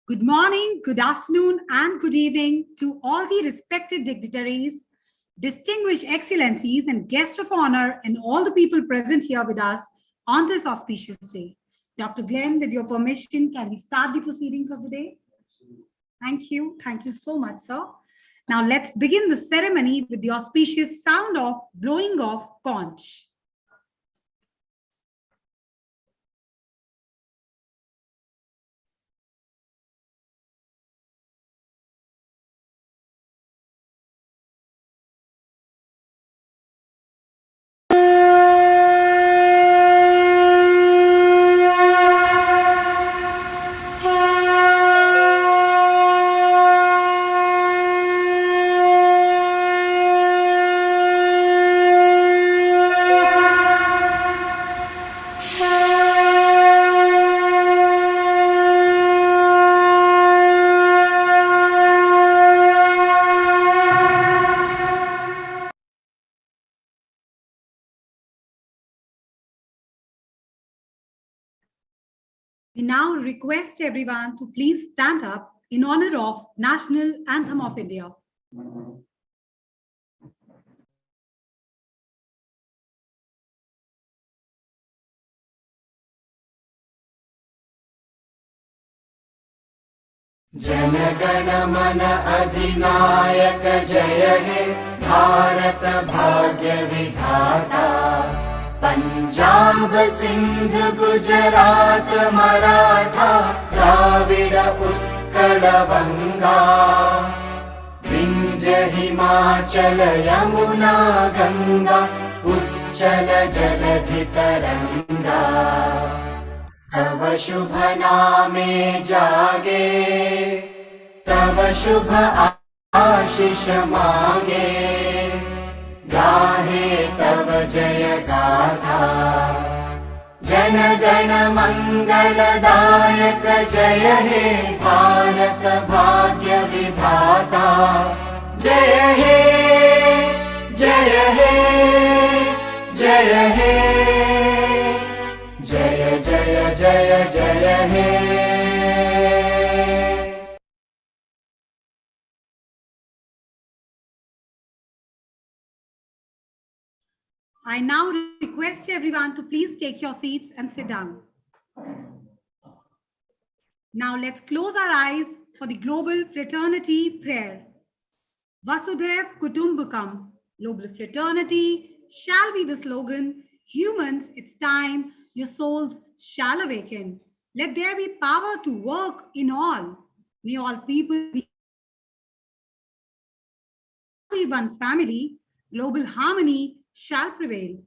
Good morning, good afternoon, and good evening to all the respected dignitaries, distinguished excellencies, and guests of honor, and all the people present here with us on this auspicious day. Dr. Glenn, with your permission, can we start the proceedings of the day? Thank you. Thank you so much, sir. Now let's begin the ceremony with the auspicious sound of blowing of conch. We now request everyone to please stand up in honor of National Anthem of India. Jana Gana मन अधिनायक जय हे भारत भाग्य विधाता पंजाब सिंध गुजरात मराठा द्राविड उत्कल बंगा विंध्य हिमाचल यमुना गंगा उच्चल जलधि तरंगा तव शुभ नामे जागे तव शुभ आशीष मांगे गाहे तव जय गाथा जन गण मंगलदायक जय हे भारत भाग्य विधाता जय हे जय हे जय हे जय जय जय जय हे I now request everyone to please take your seats and sit down. Now let's close our eyes for the global fraternity prayer. Vasudhaiv Kutumbakam. Global fraternity shall be the slogan. Humans, it's time your souls shall awaken. Let there be power to work in all. May all people be one family. Global harmony shall prevail.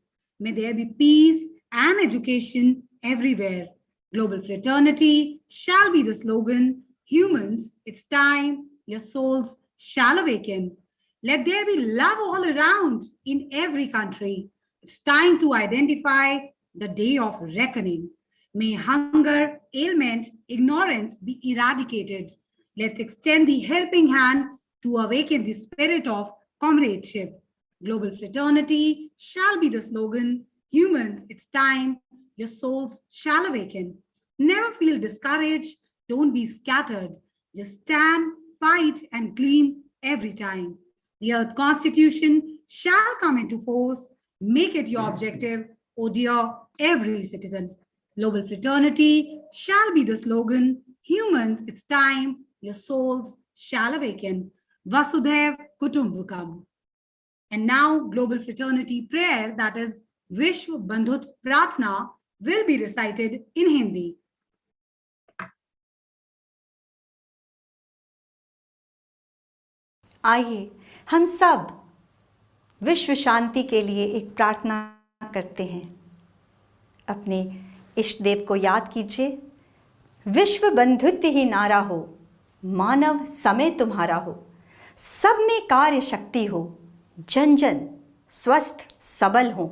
May there be peace and education everywhere. Global fraternity shall be the slogan. Humans, it's time your souls shall awaken. Let there be love all around in every country. It's time to identify the day of reckoning. May hunger, ailment, ignorance be eradicated. Let's extend the helping hand to awaken the spirit of comradeship. Global fraternity shall be the slogan. Humans, it's time your souls shall awaken. Never feel discouraged. Don't be scattered. Just stand, fight, and gleam every time. The Earth Constitution shall come into force. Make it your objective, oh dear, every citizen. Global fraternity shall be the slogan. Humans, it's time your souls shall awaken. Vasudhaiv Kutumbakam. And now, global fraternity prayer, that is Vishwa Bandhut Pratna, will be recited in Hindi. आइए हम सब विश्व शांति के लिए एक प्रार्थना करते हैं। अपने इष्ट देव को याद कीजिए। विश्व बंधुत्व ही नारा हो, मानव समय तुम्हारा हो, सब में कार्य शक्ति हो, जन जन स्वस्थ सबल हो।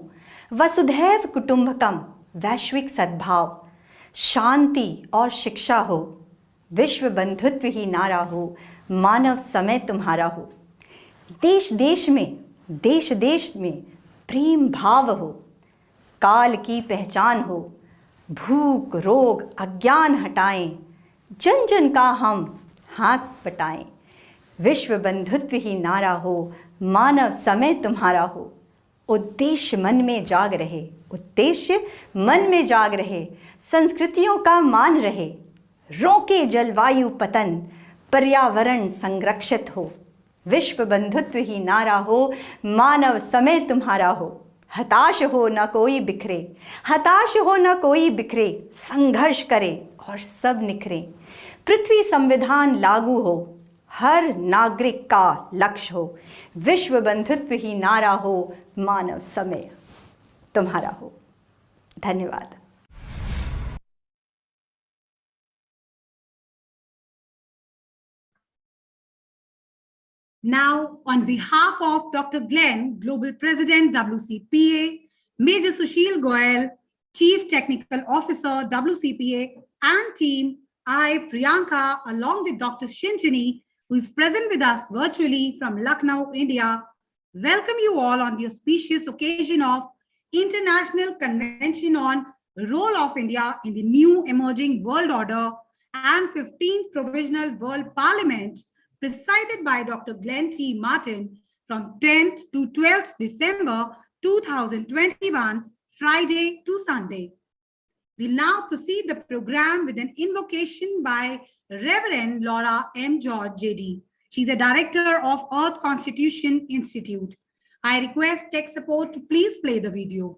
वसुधैव कुटुंबकम, वैश्विक सद्भाव, शांति और शिक्षा हो, विश्व बंधुत्व ही नारा हो, मानव समय तुम्हारा हो। देश देश में प्रेम भाव हो, काल की पहचान हो, भूख रोग अज्ञान हटाएं, जन जन का हम हाथ बटाएं। विश्व बंधुत्व ही नारा हो, मानव समय तुम्हारा हो। उद्देश्य मन में जाग रहे, उद्देश्य मन में जाग रहे, संस्कृतियों का मान रहे। रोके जलवायु पतन, पर्यावरण संरक्षित हो। विश्व बंधुत्व ही नारा हो, मानव समय तुम्हारा हो। हताश हो न कोई बिखरे, हताश हो न कोई बिखरे, संघर्ष करे और सब निखरे। पृथ्वी संविधान लागू हो, हर नागरिक का लक्ष्य हो। विश्व बंधुत्व ही नारा हो, मानव समय तुम्हारा हो। धन्यवाद। Now, on behalf of Dr. Glenn, Global President, WCPA, Major Sushil Goyal, Chief Technical Officer, WCPA, and team, I, Priyanka, along with Dr. Shinchini, who is present with us virtually from Lucknow, India, welcome you all on the auspicious occasion of International Convention on Role of India in the New Emerging World Order and 15th Provisional World Parliament, presided by Dr. Glenn T. Martin from 10th to 12th December 2021, Friday to Sunday. We'll now proceed the program with an invocation by Reverend Laura M. George, JD. She's a director of Earth Constitution Institute. I request tech support to please play the video.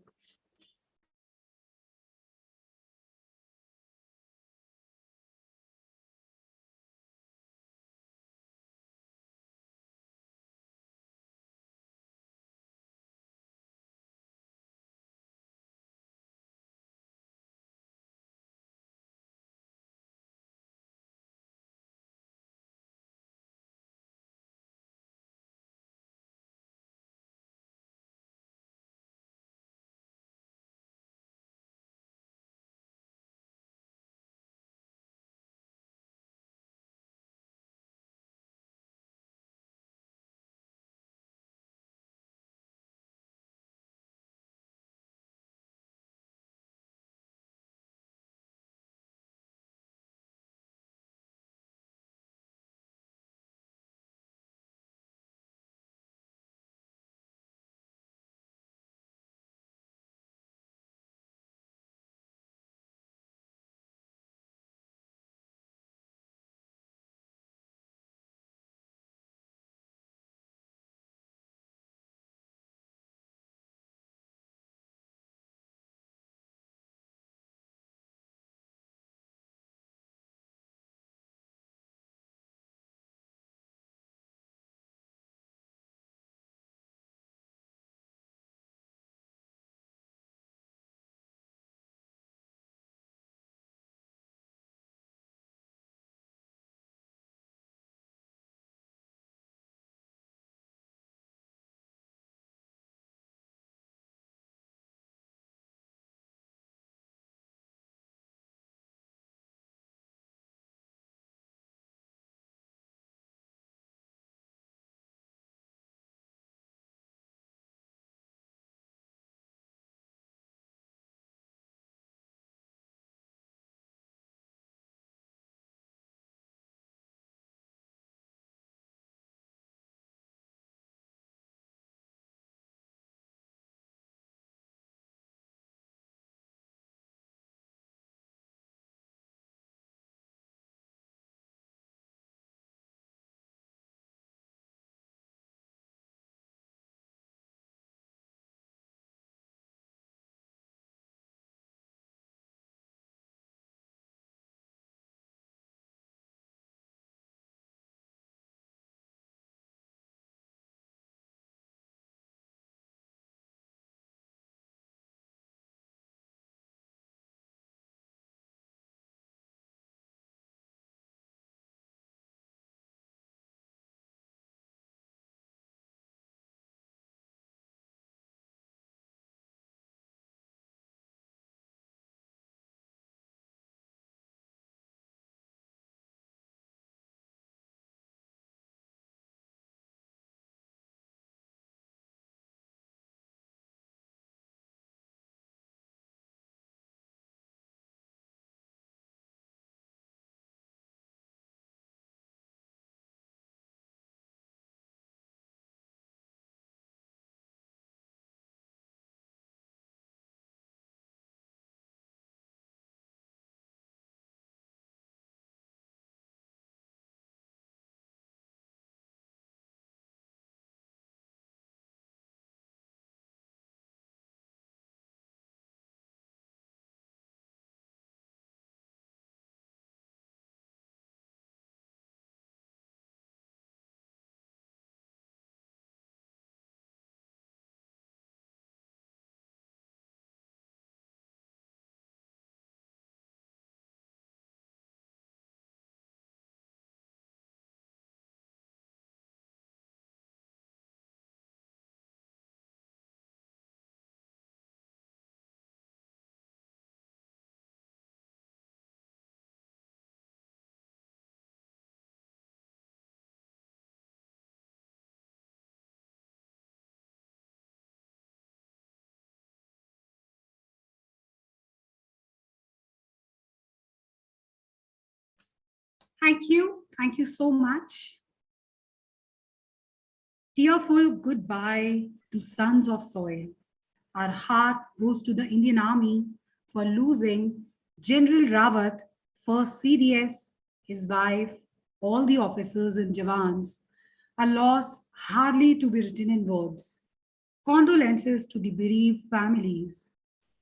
Thank you. Thank you so much. Tearful goodbye to sons of soil. Our heart goes to the Indian Army for losing General Rawat, first CDS, his wife, all the officers and Jawans. A loss hardly to be written in words. Condolences to the bereaved families.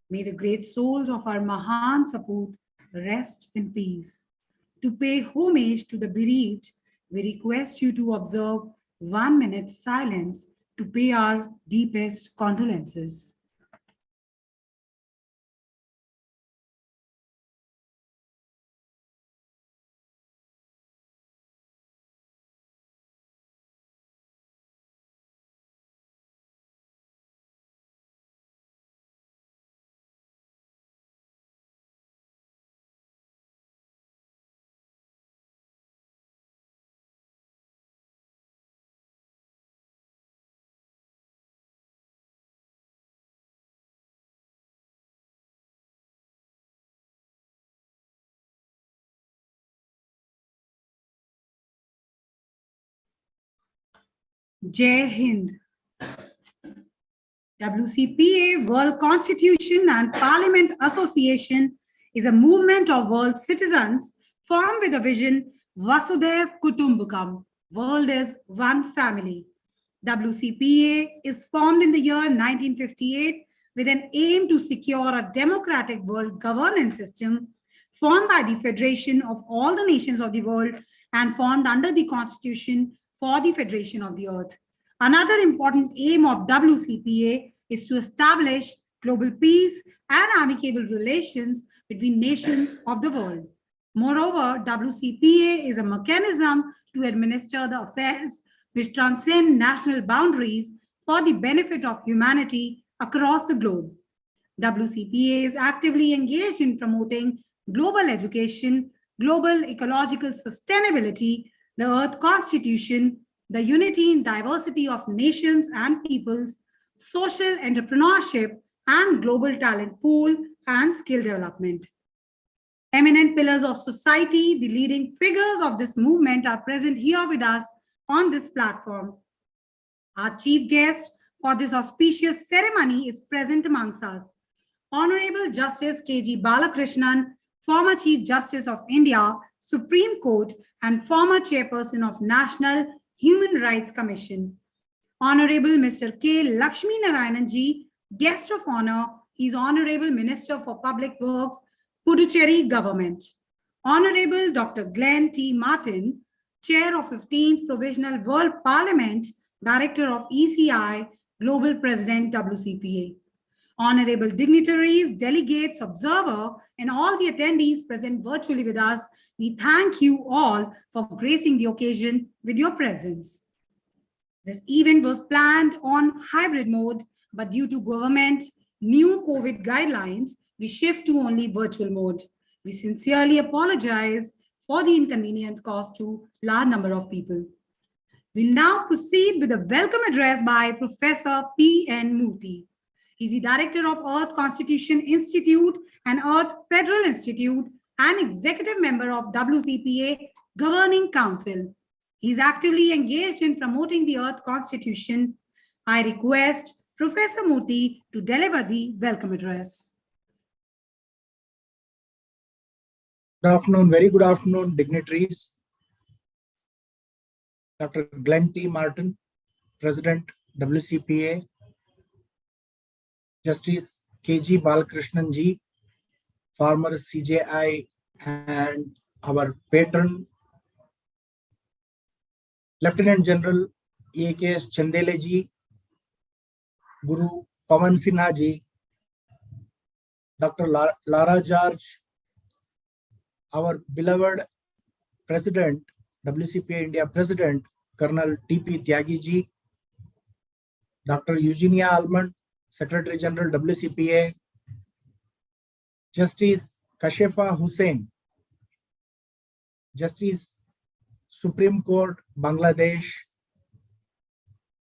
May the great souls of our Mahan Saput rest in peace. To pay homage to the bereaved, we request you to observe 1 minute silence to pay our deepest condolences. Jai Hind. WCPA, World Constitution and Parliament Association, is a movement of world citizens formed with a vision Vasudev Kutumbakam, world is one family. WCPA is formed in the year 1958 with an aim to secure a democratic world governance system formed by the Federation of all the nations of the world and formed under the Constitution for the Federation of the Earth. Another important aim of WCPA is to establish global peace and amicable relations between nations of the world. Moreover, WCPA is a mechanism to administer the affairs which transcend national boundaries for the benefit of humanity across the globe. WCPA is actively engaged in promoting global education, global ecological sustainability, the Earth Constitution, the unity in diversity of nations and peoples, social entrepreneurship, and global talent pool and skill development. Eminent pillars of society, the leading figures of this movement are present here with us on this platform. Our chief guest for this auspicious ceremony is present amongst us. Honorable Justice K.G. Balakrishnan, former Chief Justice of India, Supreme Court, and former Chairperson of National Human Rights Commission. Honorable Mr. K. Lakshmi Narayananji, Guest of Honor, he is Honorable Minister for Public Works, Puducherry Government. Honorable Dr. Glenn T. Martin, Chair of 15th Provisional World Parliament, Director of ECI, Global President WCPA. Honorable dignitaries, delegates, observer, and all the attendees present virtually with us, we thank you all for gracing the occasion with your presence. This event was planned on hybrid mode, but due to government new COVID guidelines, we shift to only virtual mode. We sincerely apologize for the inconvenience caused to a large number of people. We'll now proceed with a welcome address by Professor P.N. Murthy. He's the Director of Earth Constitution Institute and Earth Federal Institute and Executive Member of WCPA Governing Council. He's actively engaged in promoting the Earth Constitution. I request Professor Murthy to deliver the welcome address. Good afternoon, very good afternoon, dignitaries. Dr. Glenn T. Martin, President, WCPA. Justice K.G. Balakrishnan ji, former CJI, and our patron, Lieutenant General A.K.S. Chandele ji, Guru Pawan Sinha ji, Dr. Lara George, our beloved President, WCPA India President, Colonel T.P. Tyagi ji, Dr. Eugenia Almond, Secretary General WCPA, Justice Kashefa Hussain, Justice Supreme Court, Bangladesh,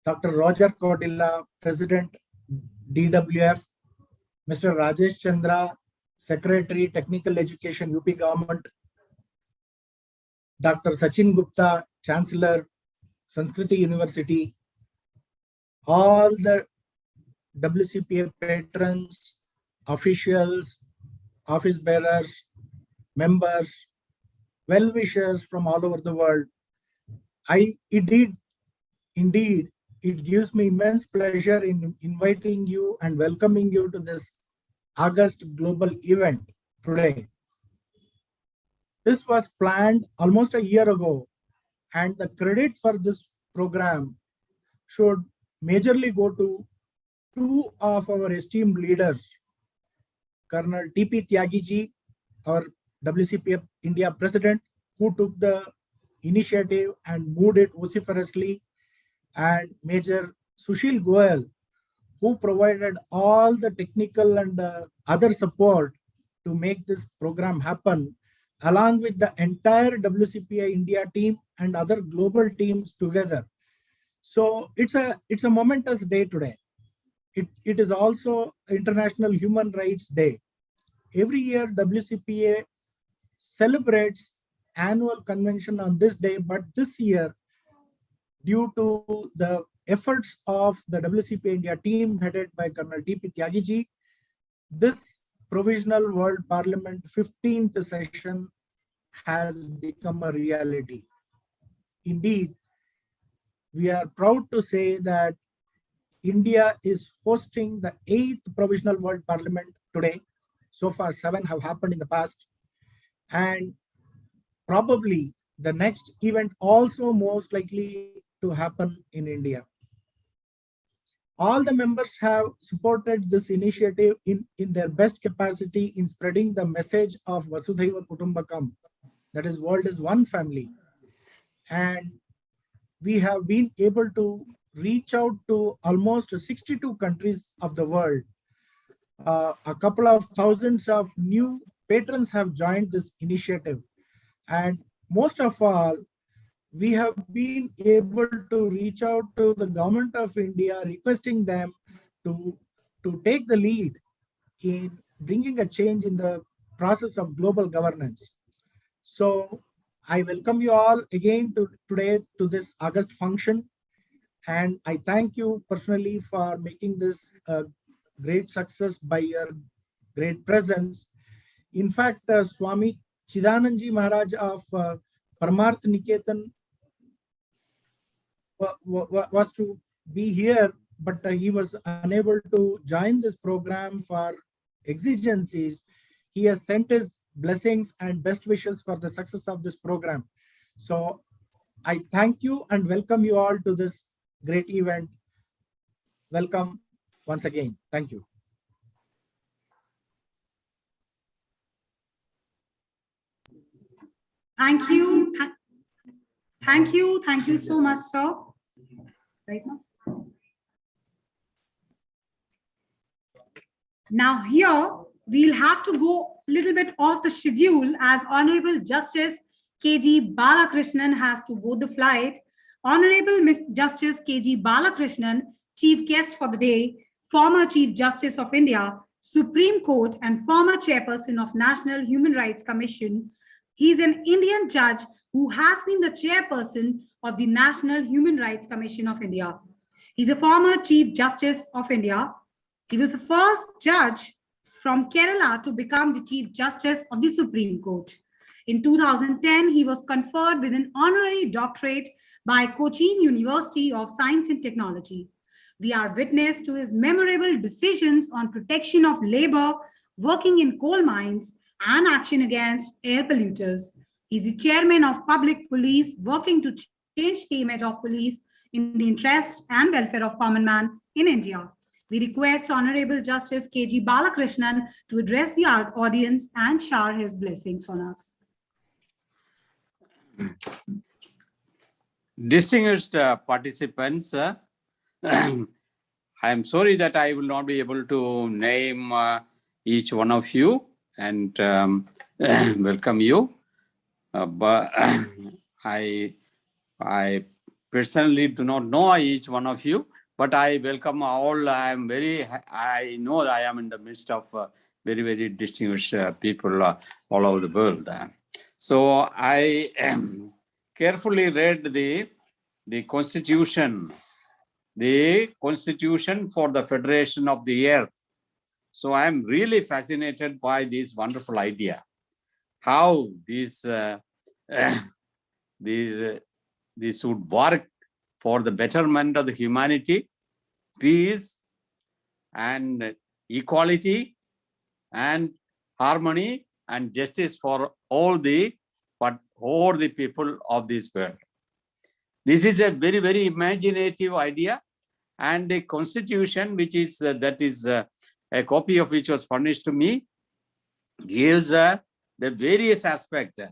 Dr. Roger Cordilla, President, DWF, Mr. Rajesh Chandra, Secretary, Technical Education, UP Government, Dr. Sachin Gupta, Chancellor, Sanskriti University, all the WCPA patrons, officials, office bearers, members, well-wishers from all over the world. Indeed, it gives me immense pleasure in inviting you and welcoming you to this August global event today. This was planned almost a year ago, and the credit for this program should majorly go to two of our esteemed leaders, Colonel T.P. Tyagiji, our WCPA India President, who took the initiative and moved it vociferously, and Major Sushil Goyal, who provided all the technical and other support to make this program happen, along with the entire WCPA India team and other global teams together. So it's a momentous day today. It is also International Human Rights Day. Every year WCPA celebrates annual convention on this day, but this year, due to the efforts of the WCPA India team headed by Colonel T.P. Tyagiji, this Provisional World Parliament 15th session has become a reality. Indeed, we are proud to say that India is hosting the 8th Provisional World Parliament today. So far, 7 have happened in the past. And probably the next event also most likely to happen in India. All the members have supported this initiative in their best capacity in spreading the message of Vasudhaiva Kutumbakam, that is, world is one family. And we have been able to reach out to almost 62 countries of the world. A couple of thousands of new patrons have joined this initiative. And most of all, we have been able to reach out to the government of India, requesting them to take the lead in bringing a change in the process of global governance. So I welcome you all again today to this August function, and I thank you personally for making this a great success by your great presence. In fact, Swami Chidananji Maharaj of Paramarth Niketan was to be here, but he was unable to join this program for exigencies. He has sent his blessings and best wishes for the success of this program. So I thank you and welcome you all to this great event. Welcome once again. Thank you. Thank you. Thank you. Thank you so much, sir. Right now. Now here, we'll have to go a little bit off the schedule as Honorable Justice K.G. Balakrishnan has to board the flight. Honorable Miss Justice K.G. Balakrishnan, Chief Guest for the day, former Chief Justice of India, Supreme Court, and former Chairperson of National Human Rights Commission. He is an Indian judge who has been the Chairperson of the National Human Rights Commission of India. He's a former Chief Justice of India. He was the first judge from Kerala to become the Chief Justice of the Supreme Court. In 2010, he was conferred with an honorary doctorate by Cochin University of Science and Technology. We are witness to his memorable decisions on protection of labor, working in coal mines, and action against air polluters. He's the chairman of Public Police, working to change the image of police in the interest and welfare of common man in India. We request Honorable Justice K.G. Balakrishnan to address the audience and shower his blessings on us. Distinguished participants, I am sorry that I will not be able to name each one of you and welcome you. But I personally do not know each one of you, but I welcome all. I know that I am in the midst of very, very distinguished people all over the world. So I carefully read the constitution for the Federation of the Earth. So I am really fascinated by this wonderful idea, how this would work for the betterment of the humanity, peace and equality and harmony and justice for all the people of this world. This is a very, very imaginative idea, and a constitution which is a copy of which was furnished to me gives the various aspects.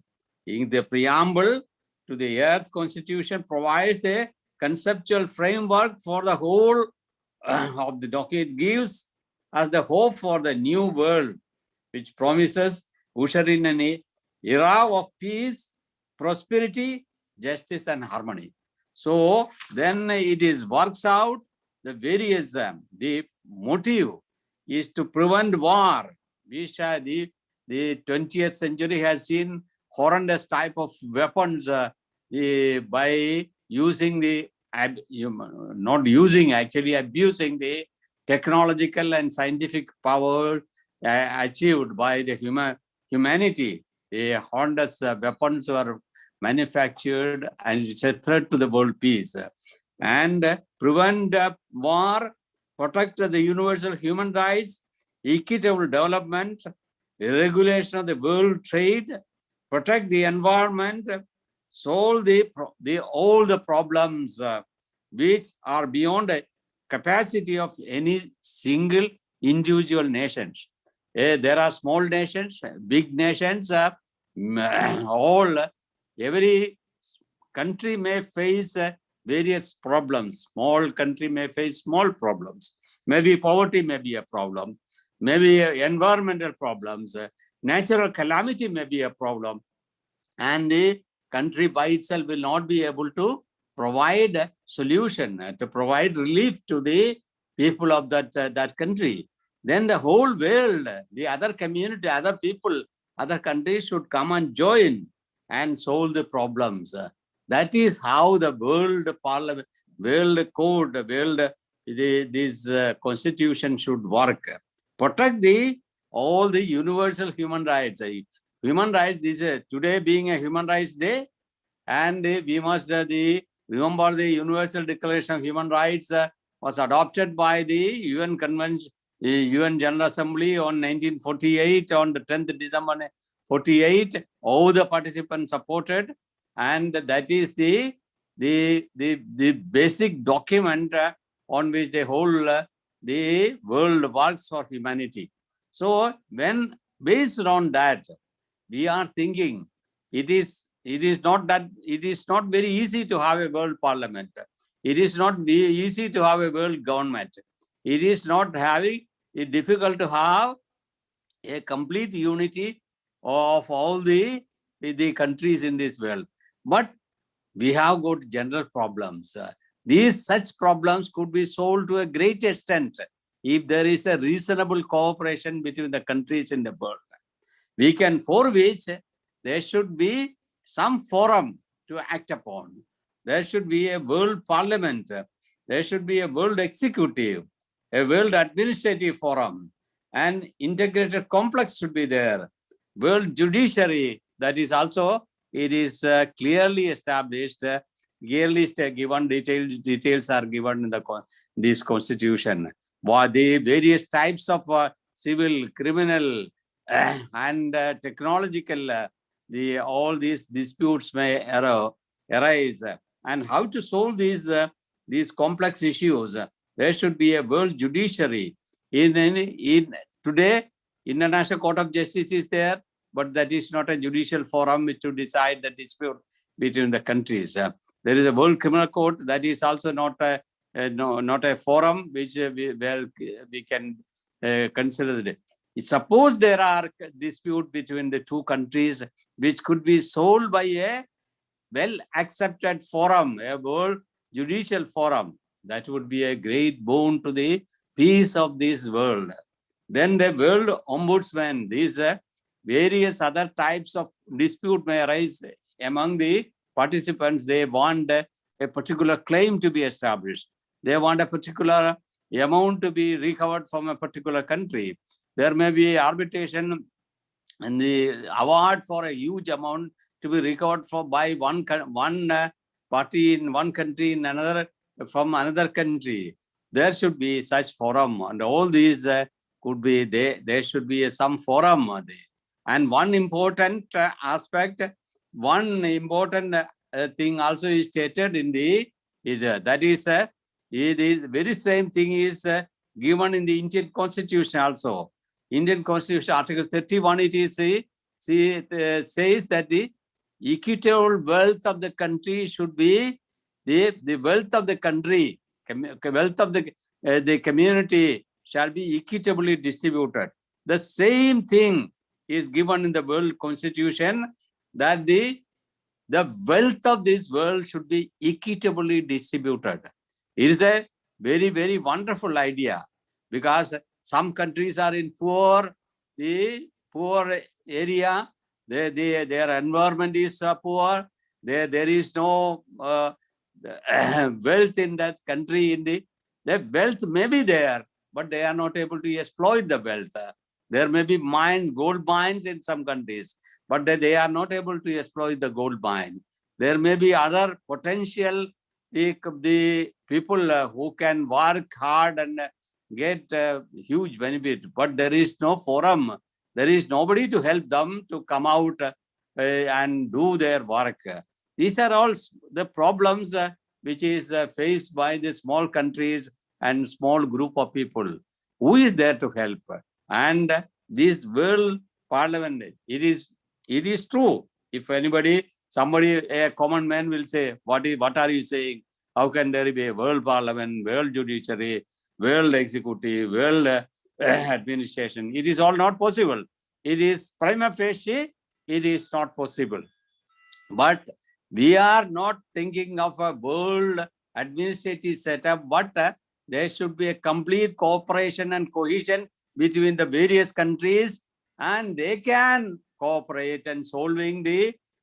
In the preamble to the Earth Constitution provides a conceptual framework for the whole of the document. It gives us the hope for the new world, which promises usher in an era of peace, prosperity, justice, and harmony. So then works out the various, the motive is to prevent war. The 20th century has seen horrendous type of weapons by using abusing the technological and scientific power achieved by the humanity. The horrendous weapons were manufactured, and it's a threat to the world peace. And prevent war, protect the universal human rights, equitable development, regulation of the world trade, protect the environment, solve all the problems which are beyond the capacity of any single individual nations. There are small nations, big nations, every country may face various problems. Small country may face small problems. Maybe poverty may be a problem. Maybe environmental problems. Natural calamity may be a problem. And the country by itself will not be able to provide a solution, to provide relief to the people of that country. Then the whole world, the other community, other people, other countries should come and join and solve the problems. That is how the world parliament, world code, this constitution should work. Protect all the universal human rights. Human rights, today being a Human Rights Day, and we must remember the Universal Declaration of Human Rights was adopted by the UN Convention, UN General Assembly on 1948, on the 10th December 48. All the participants supported, and that is the basic document on which the whole the world works for humanity. So when based on that, we are thinking it is not very easy to have a world parliament. It is not easy to have a world government. It is not difficult to have a complete unity of all the countries in this world. But we have got general problems. Such problems could be solved to a great extent if there is a reasonable cooperation between the countries in the world. For which there should be some forum to act upon. There should be a world parliament. There should be a world executive, a world administrative forum, and integrated complex should be there. World judiciary, that is also, it is clearly established, clearly given, details are given in this constitution. What the various types of civil, criminal, and technological, all these disputes may arise, and how to solve these complex issues. There should be a world judiciary. Today, International Court of Justice is there, but that is not a judicial forum to decide the dispute between the countries. There is a World Criminal Court, that is also not a forum where we can consider it. Suppose there are dispute between the two countries which could be solved by a well-accepted forum, a world judicial forum, that would be a great boon to the peace of this world. Then the world ombudsman, various other types of dispute may arise among the participants. They want a particular claim to be established. They want a particular amount to be recovered from a particular country. There may be arbitration and the award for a huge amount to be recovered by one party in one country in another from another country. There should be such forum, and all these could be there should be some forum there. And one important aspect, one important thing also is stated in the that is it is very same thing is given in the Indian Constitution also. Indian Constitution, Article 31, it is says that the equitable wealth of the country should be the wealth of the country, wealth of the community shall be equitably distributed. The same thing is given in the World Constitution, that the wealth of this world should be equitably distributed. It is a very, very wonderful idea, because some countries are in the poor area, their environment is poor, there is no wealth in that country. The wealth may be there, but they are not able to exploit the wealth. There may be mines, gold mines in some countries, but they are not able to exploit the gold mine. There may be other potential, the people who can work hard and get huge benefit, but there is no forum. There is nobody to help them to come out and do their work. These are all the problems which is faced by the small countries and small group of people. Who is there to help? And this World Parliament, it is true. If somebody, a common man will say, what are you saying? How can there be a World Parliament, World Judiciary, World Executive, World Administration? It is all not possible. It is prima facie, it is not possible. But we are not thinking of a world administrative setup, but there should be a complete cooperation and cohesion between the various countries, and they can cooperate in solving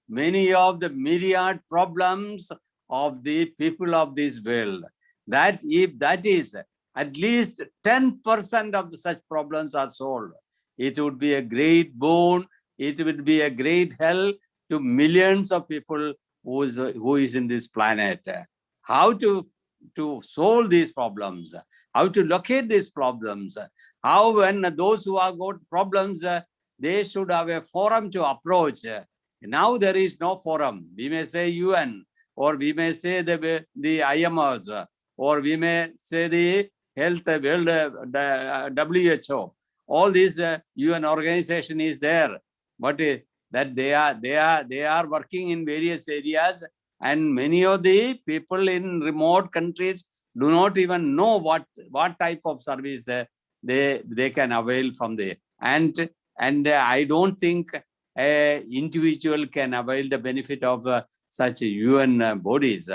many of the myriad problems of the people of this world. That if that is at least 10% of such problems are solved, it would be a great boon. It would be a great help to millions of people who is in this planet. How to solve these problems, how to locate these problems, how when those who have got problems, they should have a forum to approach. Now there is no forum. We may say UN, or we may say the IMOs, or we may say the Health World, WHO. All these UN organization is there, but that they are working in various areas, and many of the people in remote countries do not even know what type of service they can avail from there. And I don't think an individual can avail the benefit of such UN bodies.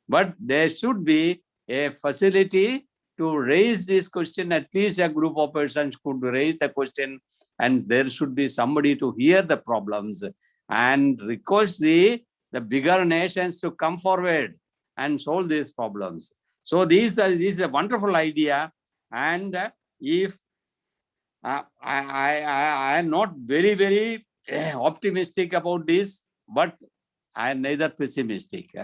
But there should be a facility to raise this question. At least a group of persons could raise the question, and there should be somebody to hear the problems and request the bigger nations to come forward and solve these problems. So this is a wonderful idea, and if I am not very, very optimistic about this, but I am neither pessimistic.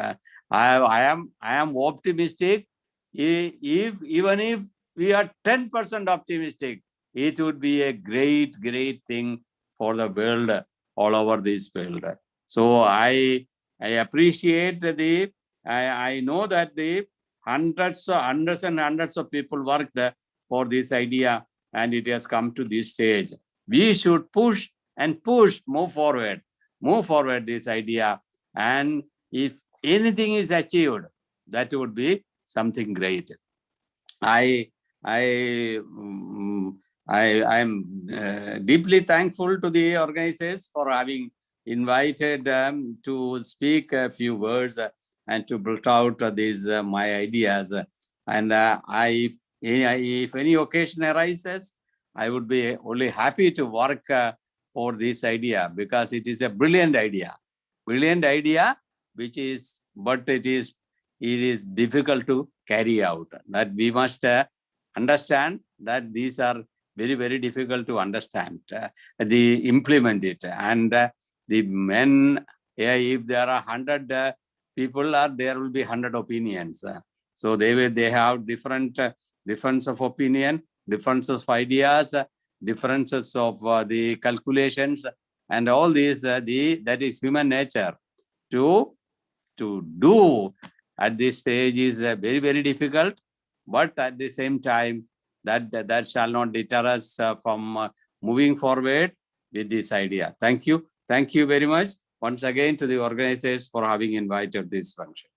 I am optimistic. Even if we are 10% optimistic, it would be a great thing for the world, all over this world. So I appreciate I know that the hundreds and hundreds of people worked for this idea, and it has come to this stage. We should push, move forward this idea. And if anything is achieved, that would be something great. I am deeply thankful to the organizers for having invited to speak a few words and to bring out these my ideas. And if any occasion arises, I would be only happy to work for this idea, because it is a brilliant idea, but it is difficult to carry out. That we must understand that these are very, very difficult to understand, implement it. And the men, if there are 100 people, there will be 100 opinions. So they have different difference of opinion, difference of ideas, differences of the calculations, and all these. That is human nature. To do at this stage is very, very difficult, but at the same time, that shall not deter us from moving forward with this idea. Thank you very much once again to the organizers for having invited this function.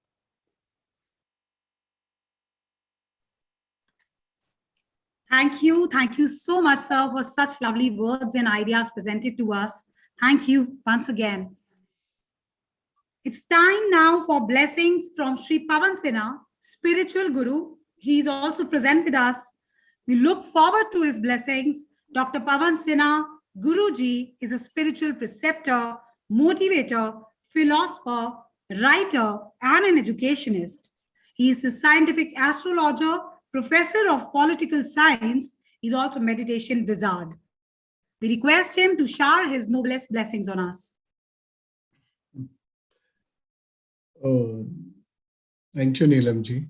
Thank you so much, sir, for such lovely words and ideas presented to us. Thank you once again. It's time now for blessings from Sri Pavan Sinha, spiritual guru. He is also present with us. We look forward to his blessings. Dr. Pavan Sinha, Guruji, is a spiritual preceptor, motivator, philosopher, writer, and an educationist. He is a scientific astrologer, professor of political science. He's also a meditation wizard. We request him to shower his noblest blessings on us. Thank you, Neelamji.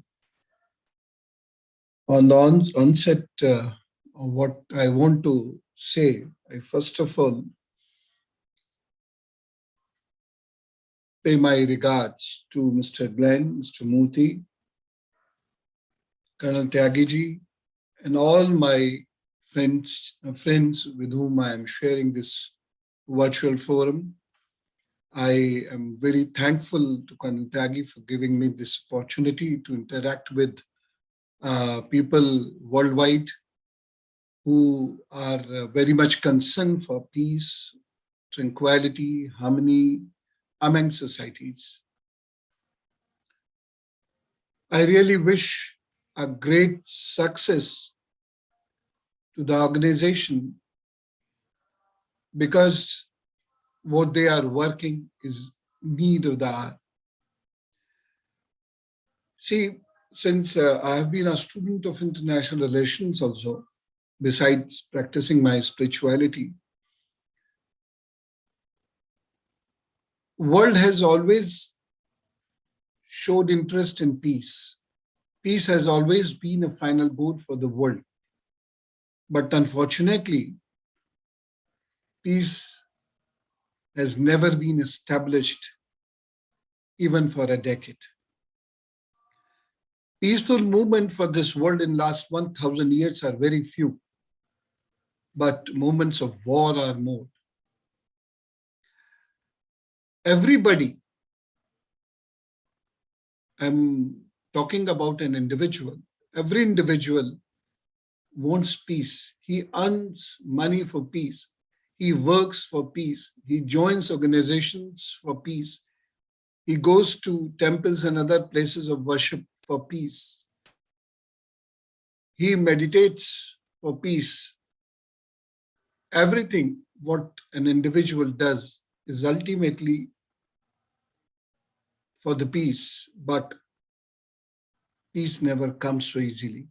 On the onset of what I want to say, I first of all pay my regards to Mr. Glenn, Mr. Murthy, Colonel Tyagiji, and all my friends with whom I am sharing this virtual forum. I am very thankful to Colonel Tyagi for giving me this opportunity to interact with people worldwide who are very much concerned for peace, tranquility, harmony among societies. I really wish a great success to the organization, because what they are working is need of the hour. See, since I have been a student of international relations also, besides practicing my spirituality, world has always showed interest in peace. Peace has always been a final goal for the world. But unfortunately, peace has never been established even for a decade. Peaceful movement for this world in last 1,000 years are very few, but moments of war are more. Everybody, I'm talking about an individual, every individual wants peace. He earns money for peace. He works for peace. He joins organizations for peace. He goes to temples and other places of worship for peace. He meditates for peace. Everything what an individual does is ultimately for the peace, but peace never comes so easily.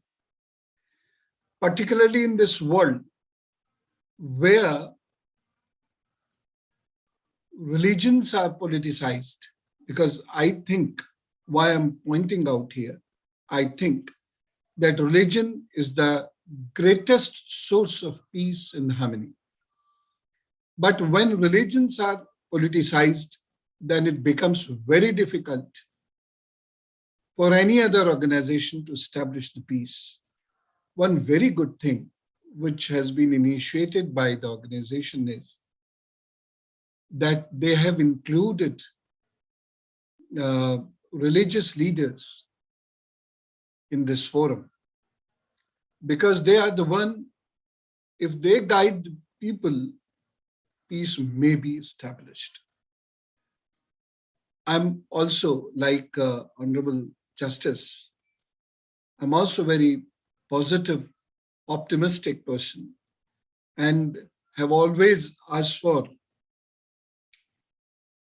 Particularly in this world where religions are politicized, because I think, why I'm pointing out here, I think that religion is the greatest source of peace and harmony. But when religions are politicized, then it becomes very difficult for any other organization to establish the peace. One very good thing which has been initiated by the organization is that they have included religious leaders in this forum, because they are the one, if they guide the people, peace may be established. I'm also, like Honorable Justice, I'm also very positive, optimistic person. And have always asked for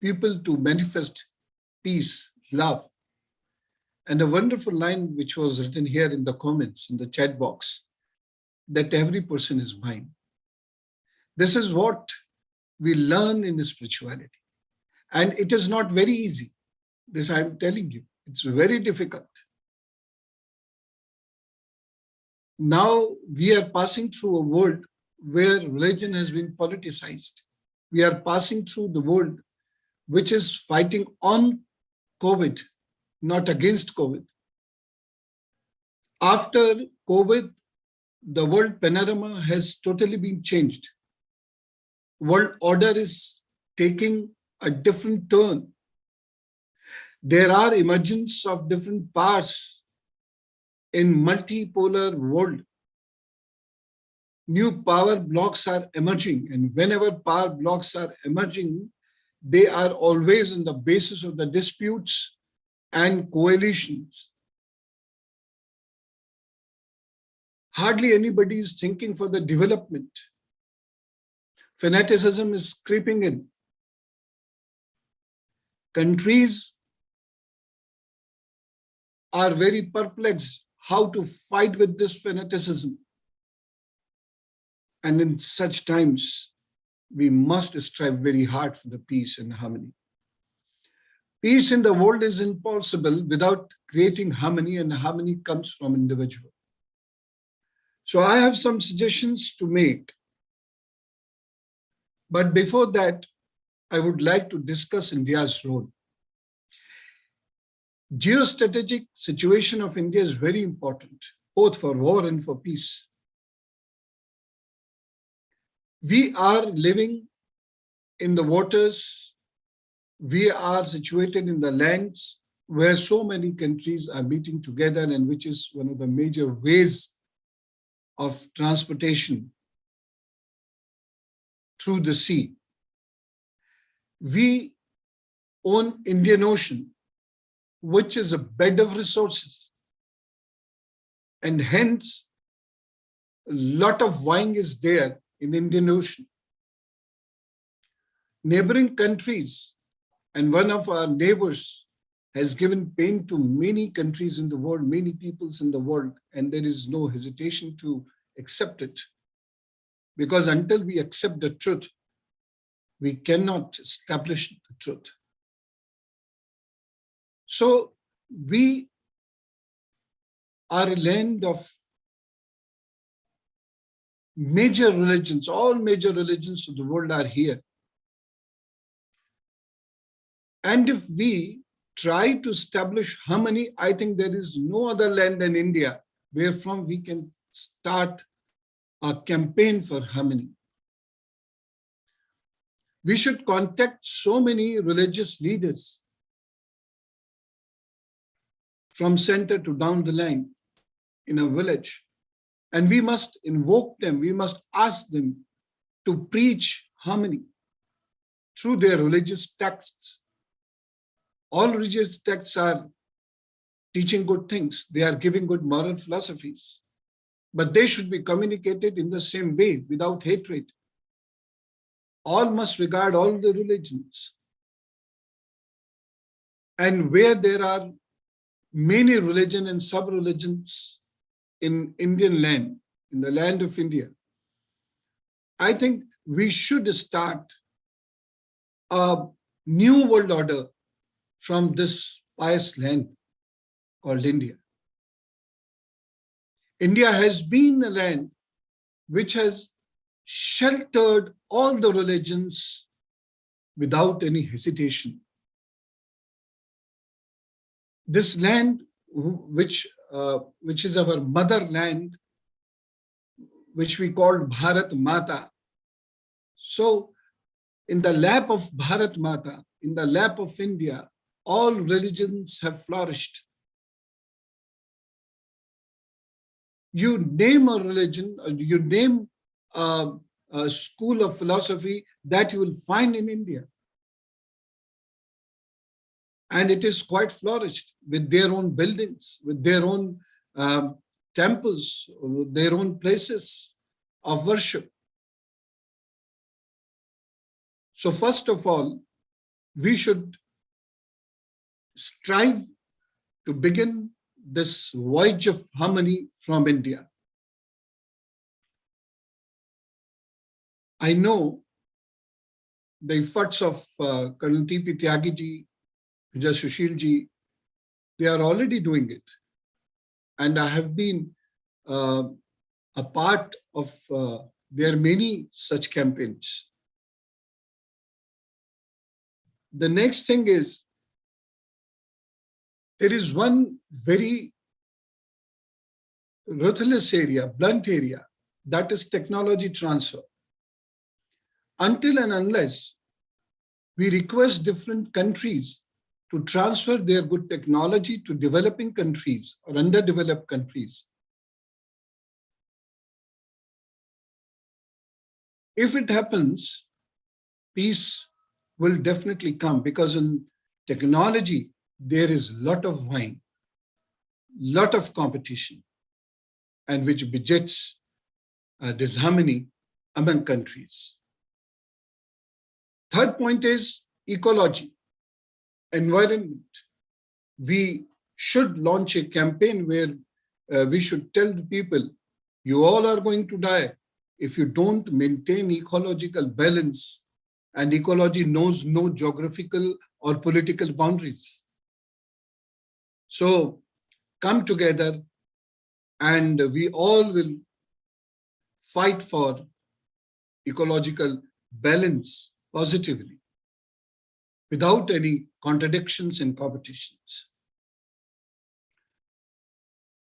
people to manifest peace, love. And a wonderful line which was written here in the comments, in the chat box, that every person is mine. This is what we learn in spirituality. And it is not very easy. This I'm telling you, it's very difficult. Now we are passing through a world where religion has been politicized. We are passing through the world which is fighting on COVID, not against COVID. After COVID, the world panorama has totally been changed. World order is taking a different turn. There are emergence of different powers in multipolar world. New power blocks are emerging, and whenever power blocks are emerging, they are always on the basis of the disputes and coalitions. Hardly anybody is thinking for the development. Fanaticism is creeping in. Countries are very perplexed how to fight with this fanaticism. And in such times, we must strive very hard for the peace and harmony. Peace in the world is impossible without creating harmony, and harmony comes from individual. So I have some suggestions to make. But before that, I would like to discuss India's role. Geostrategic situation of India is very important, both for war and for peace. We are living in the waters. We are situated in the lands where so many countries are meeting together, and which is one of the major ways of transportation through the sea. We own Indian Ocean, which is a bed of resources. And hence, a lot of wine is there in Indian Ocean. Neighboring countries, and one of our neighbors has given pain to many countries in the world, many peoples in the world, and there is no hesitation to accept it. Because until we accept the truth, we cannot establish the truth. So we are a land of major religions. All major religions of the world are here. And if we try to establish harmony, I think there is no other land than India wherefrom we can start a campaign for harmony. We should contact so many religious leaders from center to down the line in a village. And we must invoke them, we must ask them to preach harmony through their religious texts. All religious texts are teaching good things, they are giving good moral philosophies, but they should be communicated in the same way, without hatred. All must regard all the religions. And where there are many religions and sub-religions in Indian land, in the land of India, I think we should start a new world order from this pious land called India. India has been a land which has sheltered all the religions without any hesitation. This land, which is our motherland, which we call Bharat Mata. So in the lap of Bharat Mata, in the lap of India, all religions have flourished. You name a religion, or you name a school of philosophy that you will find in India. And it is quite flourished with their own buildings, with their own temples, with their own places of worship. So first of all, we should strive to begin this voyage of harmony from India. I know the efforts of Colonel T.P. Tyagi ji, Vijay Sushil ji, they are already doing it. And I have been a part of their many such campaigns. The next thing is, there is one very ruthless area, blunt area, that is technology transfer. Until and unless we request different countries to transfer their good technology to developing countries or underdeveloped countries, if it happens, peace will definitely come, because in technology, there is a lot of vying, lot of competition, and which begets disharmony among countries. Third point is ecology, environment. We should launch a campaign where we should tell the people, you all are going to die if you don't maintain ecological balance, and ecology knows no geographical or political boundaries. So come together and we all will fight for ecological balance positively, without any contradictions and competitions.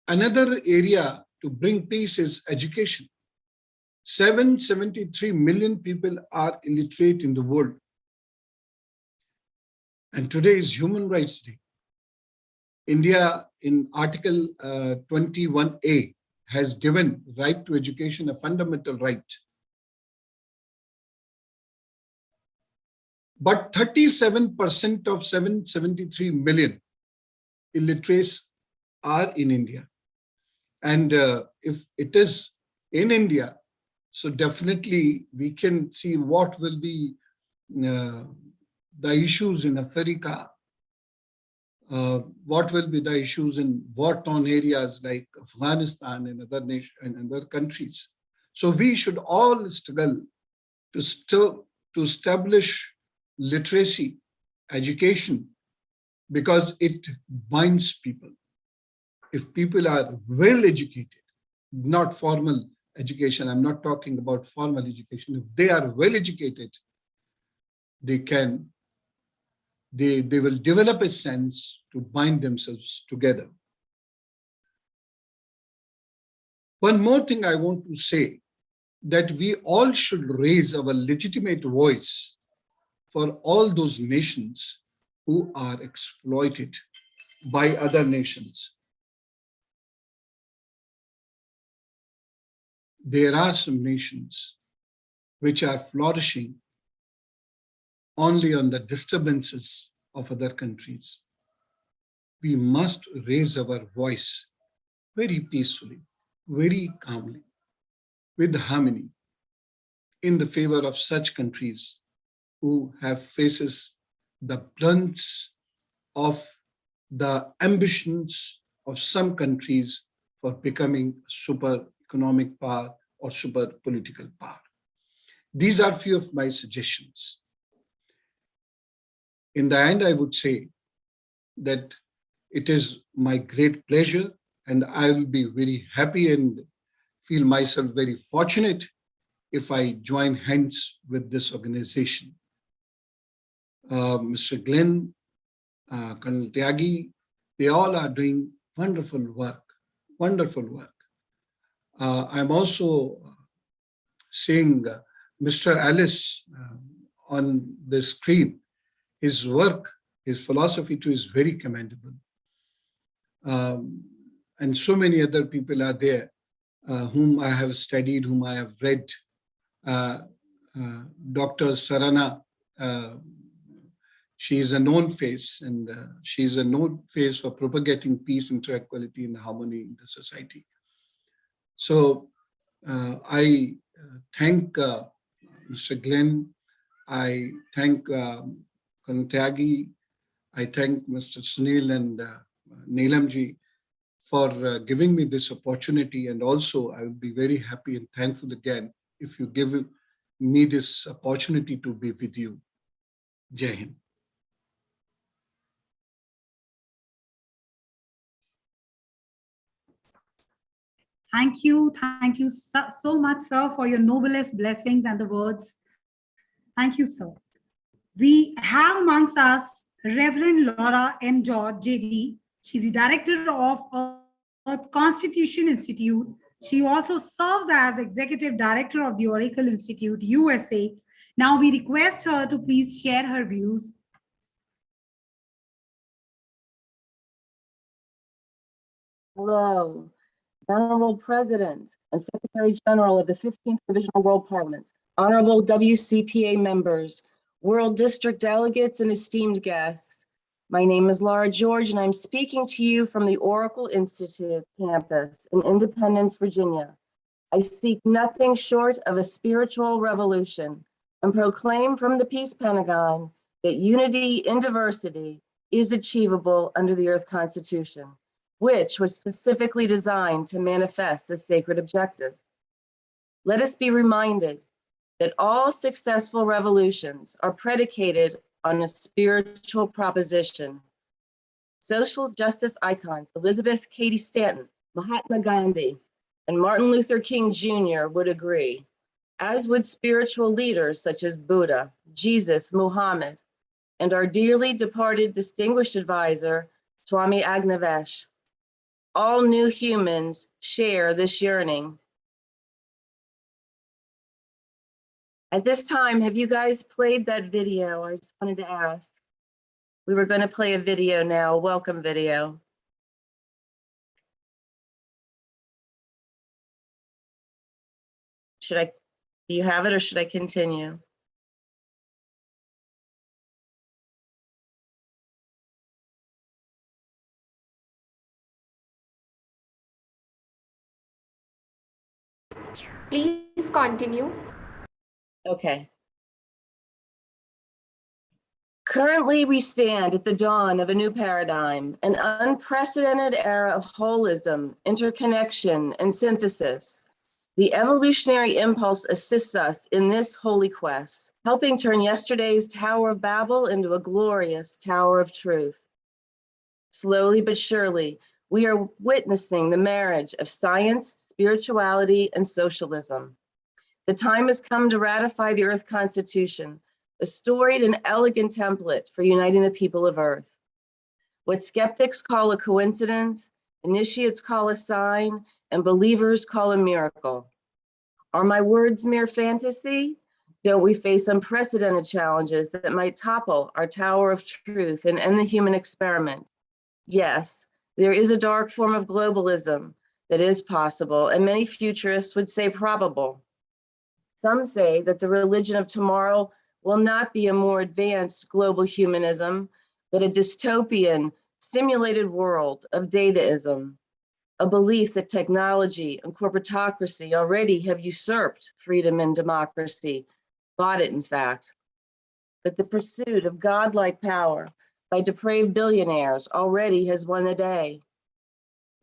Another area to bring peace is education. 773 million people are illiterate in the world. And today is Human Rights Day. India, in Article 21A, has given right to education a fundamental right. But 37% of 773 million illiterates are in India. And if it is in India, so definitely we can see what will be the issues in Africa, what will be the issues in war-torn areas like Afghanistan and other nations and other countries. So we should all struggle to establish literacy, education, because it binds people. If people are well educated, not formal education, I'm not talking about formal education. If they are well educated, they will develop a sense to bind themselves together. One more thing I want to say, that we all should raise our legitimate voice for all those nations who are exploited by other nations. There are some nations which are flourishing only on the disturbances of other countries. We must raise our voice very peacefully, very calmly, with harmony, in the favor of such countries who have faces the blunts of the ambitions of some countries for becoming super economic power or super political power. These are few of my suggestions. In the end, I would say that it is my great pleasure, and I will be very happy and feel myself very fortunate if I join hands with this organization. Mr. Glenn, Colonel Tyagi, they all are doing wonderful work, wonderful work. I'm also seeing Mr. Alice on the screen. His work, his philosophy too is very commendable. And so many other people are there whom I have studied, whom I have read. Dr. Sarana, she is a known face, and she is a known face for propagating peace and tranquility and harmony in the society. So I thank Mr. Glenn, I thank Colonel Tyagi. I thank Mr. Sunil and Neelamji for giving me this opportunity. And also, I would be very happy and thankful again if you give me this opportunity to be with you. Jai Hind. Thank you. Thank you so much, sir, for your noblest blessings and the words. Thank you, sir. We have amongst us Reverend Laura M. George, JD. She's the director of Earth Constitution Institute. She also serves as executive director of the Oracle Institute, USA. Now we request her to please share her views. Hello, Honorable President and Secretary General of the 15th Provisional World Parliament, Honorable WCPA members, World District delegates, and esteemed guests. My name is Laura George, and I'm speaking to you from the Oracle Institute campus in Independence, Virginia. I seek nothing short of a spiritual revolution and proclaim from the Peace Pentagon that unity in diversity is achievable under the Earth Constitution, which was specifically designed to manifest this sacred objective. Let us be reminded that all successful revolutions are predicated on a spiritual proposition. Social justice icons Elizabeth Cady Stanton, Mahatma Gandhi, and Martin Luther King Jr. would agree, as would spiritual leaders such as Buddha, Jesus, Muhammad, and our dearly departed distinguished advisor, Swami Agnavesh. All new humans share this yearning. At this time, have you guys played that video? I just wanted to ask. We were going to play a video now, a welcome video. Do you have it or should I continue? Please continue. Okay. Currently, we stand at the dawn of a new paradigm, an unprecedented era of holism, interconnection, and synthesis. The evolutionary impulse assists us in this holy quest, helping turn yesterday's Tower of Babel into a glorious Tower of Truth. Slowly but surely, we are witnessing the marriage of science, spirituality, and socialism. The time has come to ratify the Earth Constitution, a storied and elegant template for uniting the people of Earth. What skeptics call a coincidence, initiates call a sign, and believers call a miracle. Are my words mere fantasy? Don't we face unprecedented challenges that might topple our Tower of Truth and end the human experiment? Yes, there is a dark form of globalism that is possible, and many futurists would say probable. Some say that the religion of tomorrow will not be a more advanced global humanism, but a dystopian, simulated world of dataism, a belief that technology and corporatocracy already have usurped freedom and democracy, bought it in fact. But the pursuit of godlike power by depraved billionaires already has won the day.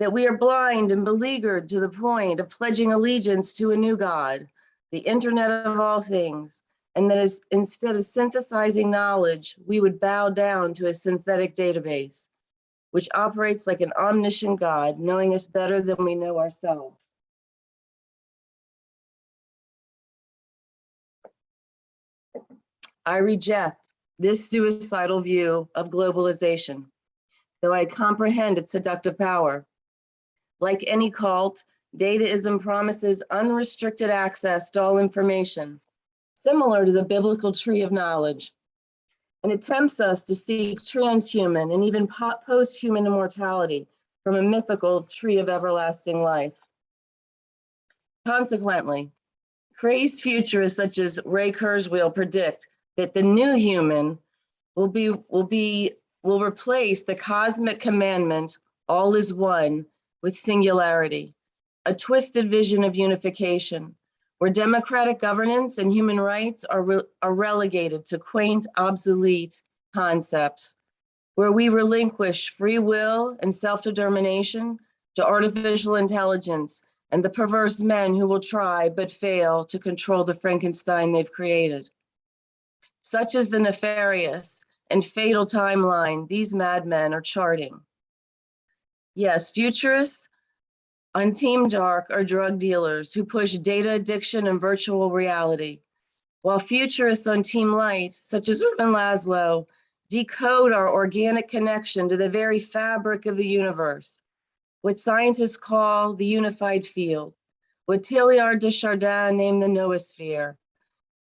That we are blind and beleaguered to the point of pledging allegiance to a new God, the internet of all things, and that is, instead of synthesizing knowledge, we would bow down to a synthetic database, which operates like an omniscient God, knowing us better than we know ourselves. I reject this suicidal view of globalization, though I comprehend its seductive power. Like any cult, dataism promises unrestricted access to all information, similar to the biblical tree of knowledge, and it tempts us to seek transhuman and even post-human immortality from a mythical tree of everlasting life. Consequently, crazed futurists such as Ray Kurzweil predict that the new human will replace the cosmic commandment, all is one, with singularity, a twisted vision of unification, where democratic governance and human rights are relegated to quaint, obsolete concepts, where we relinquish free will and self-determination to artificial intelligence and the perverse men who will try but fail to control the Frankenstein they've created. Such is the nefarious and fatal timeline these madmen are charting. Yes, futurists on Team Dark are drug dealers who push data addiction and virtual reality, while futurists on Team Light, such as Ervin Laszlo, decode our organic connection to the very fabric of the universe, what scientists call the unified field, what Teilhard de Chardin named the noosphere,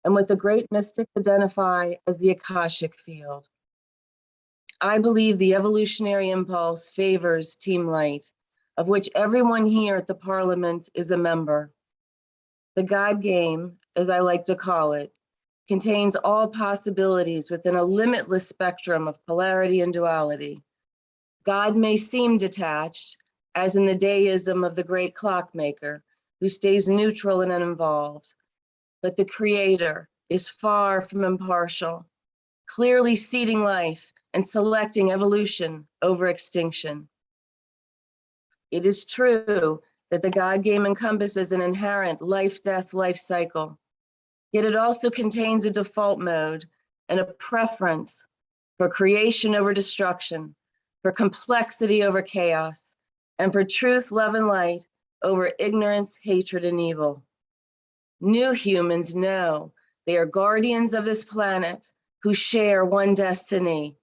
and what the great mystics identify as the Akashic field. I believe the evolutionary impulse favors Team Light, of which everyone here at the Parliament is a member. The God game, as I like to call it, contains all possibilities within a limitless spectrum of polarity and duality. God may seem detached, as in the deism of the great clockmaker, who stays neutral and uninvolved, but the creator is far from impartial, clearly seeding life and selecting evolution over extinction. It is true that the God game encompasses an inherent life-death life cycle, yet it also contains a default mode and a preference for creation over destruction, for complexity over chaos, and for truth, love, and light over ignorance, hatred, and evil. New humans know they are guardians of this planet who share one destiny,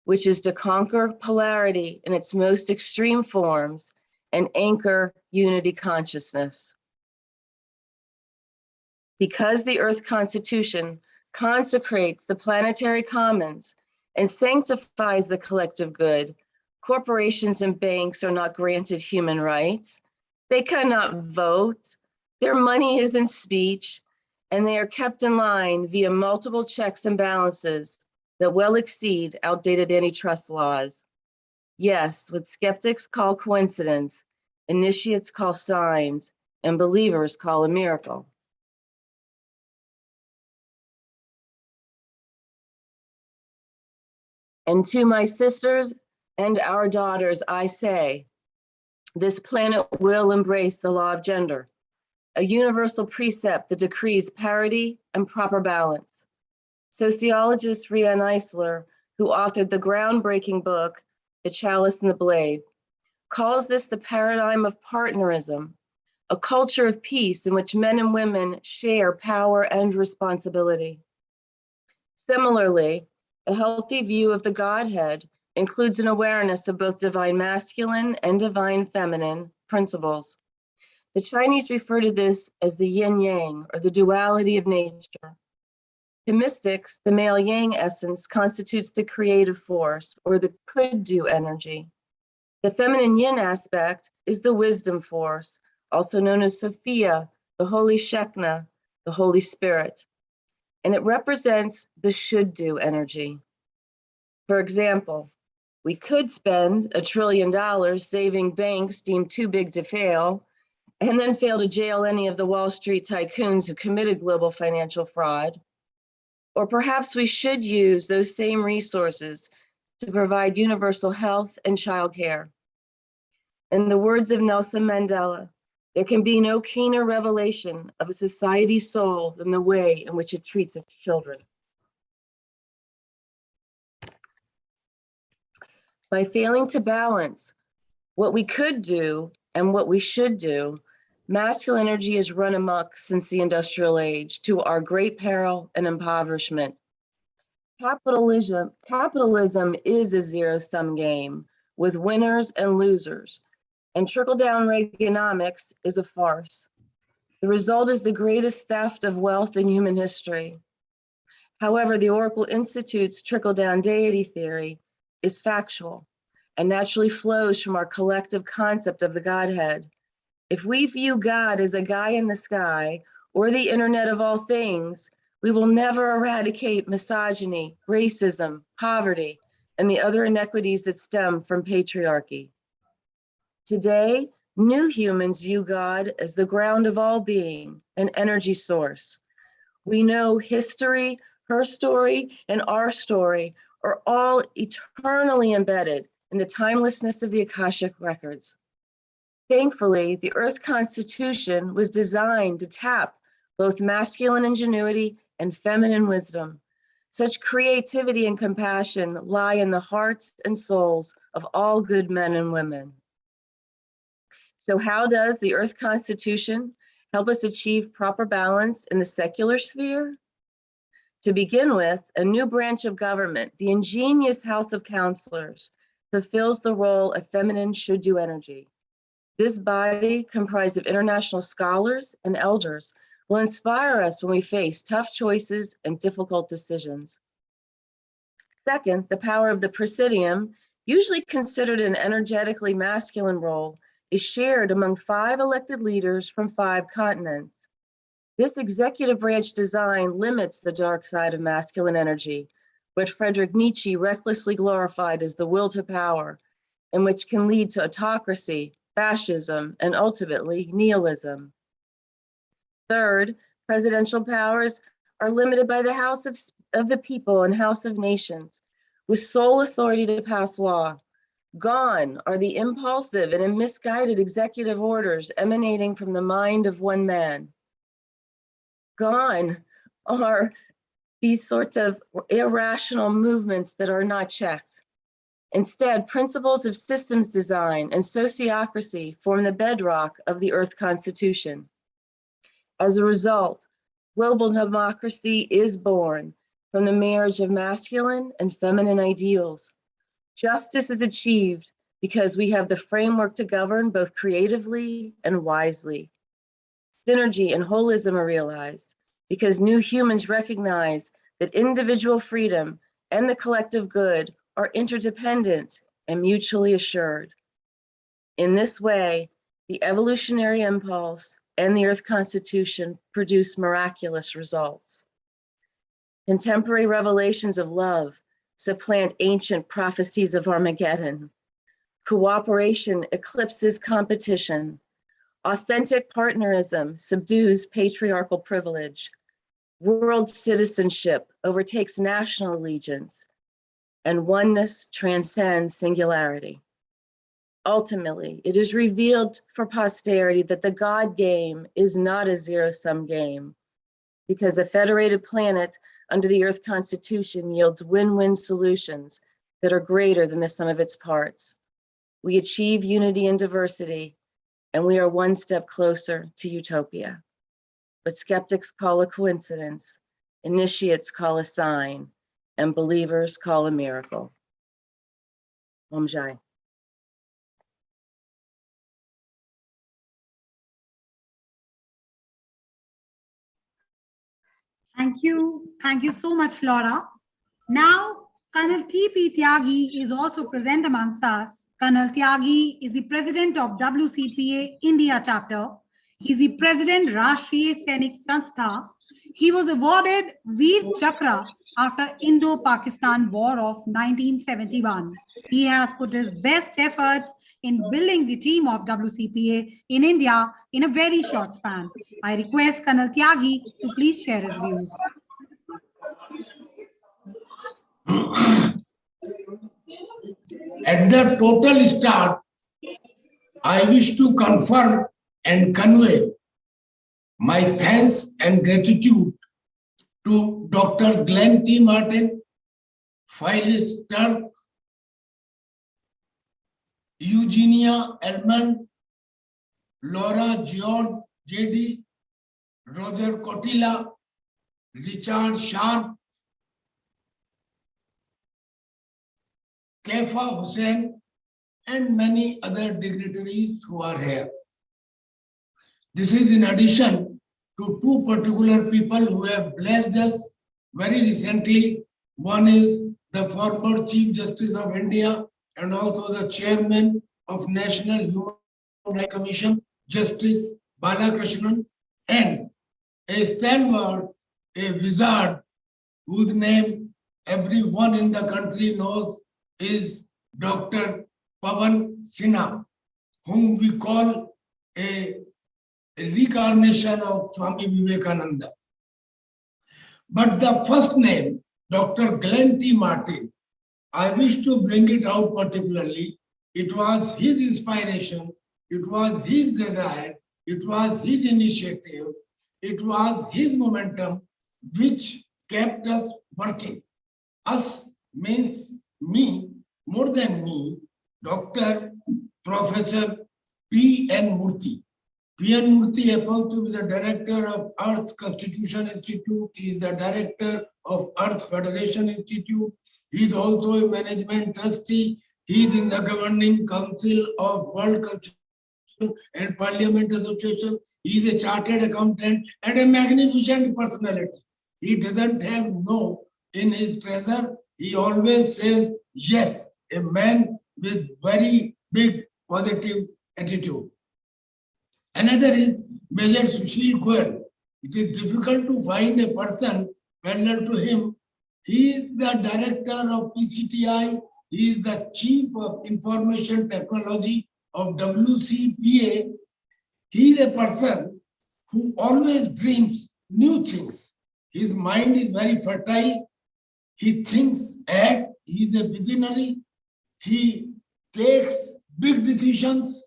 which is to conquer polarity in its most extreme forms and anchor unity consciousness. Because the Earth Constitution consecrates the planetary commons and sanctifies the collective good, corporations and banks are not granted human rights. They cannot vote. Their money is in speech, and they are kept in line via multiple checks and balances that well exceed outdated antitrust laws. Yes, what skeptics call coincidence, initiates call signs, and believers call a miracle. And to my sisters and our daughters, I say, this planet will embrace the law of gender, a universal precept that decrees parity and proper balance. Sociologist Riane Eisler, who authored the groundbreaking book, The Chalice and the Blade, calls this the paradigm of partnerism, a culture of peace in which men and women share power and responsibility. Similarly, a healthy view of the Godhead includes an awareness of both divine masculine and divine feminine principles. The Chinese refer to this as the yin-yang, or the duality of nature. To mystics, the male-yang essence constitutes the creative force, or the could-do energy. The feminine yin aspect is the wisdom force, also known as Sophia, the Holy Shekinah, the Holy Spirit, and it represents the should-do energy. For example, we could spend $1 trillion saving banks deemed too big to fail, and then fail to jail any of the Wall Street tycoons who committed global financial fraud. Or perhaps we should use those same resources to provide universal health and childcare. In the words of Nelson Mandela, there can be no keener revelation of a society's soul than the way in which it treats its children. By failing to balance what we could do and what we should do, masculine energy has run amok since the industrial age, to our great peril and impoverishment. Capitalism is a zero-sum game with winners and losers, and trickle-down Reaganomics is a farce. The result is the greatest theft of wealth in human history. However, the Oracle Institute's trickle-down deity theory is factual and naturally flows from our collective concept of the Godhead. If we view God as a guy in the sky or the internet of all things, we will never eradicate misogyny, racism, poverty, and the other inequities that stem from patriarchy. Today, New humans view God as the ground of all being, an energy source. We know history, her story, and our story are all eternally embedded in the timelessness of the Akashic records. Thankfully, the Earth Constitution was designed to tap both masculine ingenuity and feminine wisdom. Such creativity and compassion lie in the hearts and souls of all good men and women. So how does the Earth Constitution help us achieve proper balance in the secular sphere? To begin with, a new branch of government, the ingenious House of Counselors, fulfills the role of feminine should-do energy. This body, comprised of international scholars and elders, will inspire us when we face tough choices and difficult decisions. Second, the power of the Presidium, usually considered an energetically masculine role, is shared among 5 elected leaders from 5 continents. This executive branch design limits the dark side of masculine energy, what Friedrich Nietzsche recklessly glorified as the will to power, and which can lead to autocracy, fascism, and ultimately nihilism. Third, presidential powers are limited by the House of the People and House of Nations, with sole authority to pass law. Gone are the impulsive and misguided executive orders emanating from the mind of one man. Gone are these sorts of irrational movements that are not checked. Instead, principles of systems design and sociocracy form the bedrock of the Earth Constitution. As a result, global democracy is born from the marriage of masculine and feminine ideals. Justice is achieved because we have the framework to govern both creatively and wisely. Synergy and holism are realized because new humans recognize that individual freedom and the collective good are interdependent and mutually assured. In this way, the evolutionary impulse and the Earth Constitution produce miraculous results. Contemporary revelations of love supplant ancient prophecies of Armageddon. Cooperation eclipses competition. Authentic partnerism subdues patriarchal privilege. World citizenship overtakes national allegiance, and oneness transcends singularity. Ultimately, it is revealed for posterity that the God game is not a zero-sum game, because a federated planet under the Earth Constitution yields win-win solutions that are greater than the sum of its parts. We achieve unity and diversity, and we are one step closer to utopia. What skeptics call a coincidence, initiates call a sign, and believers call a miracle. Om Jai. Thank you. Thank you so much, Laura. Now, Colonel T.P. Tyagi is also present amongst us. Colonel Tyagi is the president of WCPA India chapter. He is the president Rashtriya Sainik Sanstha. He was awarded Veer Chakra after Indo-Pakistan War of 1971. He has put his best efforts in building the team of WCPA in India in a very short span. I request Colonel Tyagi to please share his views. At the total start, I wish to confirm and convey my thanks and gratitude to Dr. Glenn T. Martin, Phyllis Turk, Eugenia Elman, Laura George J.D., Roger Cotilla, Richard Sharp, Kaifa Hussain, and many other dignitaries who are here. This is in addition to 2 particular people who have blessed us very recently. One is the former Chief Justice of India and also the Chairman of National Human Rights Commission, Justice Balakrishnan, and a stalwart, a wizard whose name everyone in the country knows is Dr. Pawan Sinha, whom we call a reincarnation of Swami Vivekananda. But the first name, Dr. Glenn T. Martin, I wish to bring it out particularly. It was his inspiration, it was his desire, it was his initiative, it was his momentum which kept us working. Us means me, more than me, Dr. Professor P.N. Murthy. P.N. Murthy happens to be the director of Earth Constitution Institute. He is the director of Earth Federation Institute. He is also a management trustee. He is in the governing council of World Constitution and Parliament Association. He is a chartered accountant and a magnificent personality. He doesn't have no in his treasure. He always says yes, a man with very big positive attitude. Another is Major Sushil Goyal. It is difficult to find a person parallel to him. He is the director of PCTI. He is the chief of information technology of WCPA. He is a person who always dreams new things. His mind is very fertile. He thinks ahead. He is a visionary. He takes big decisions,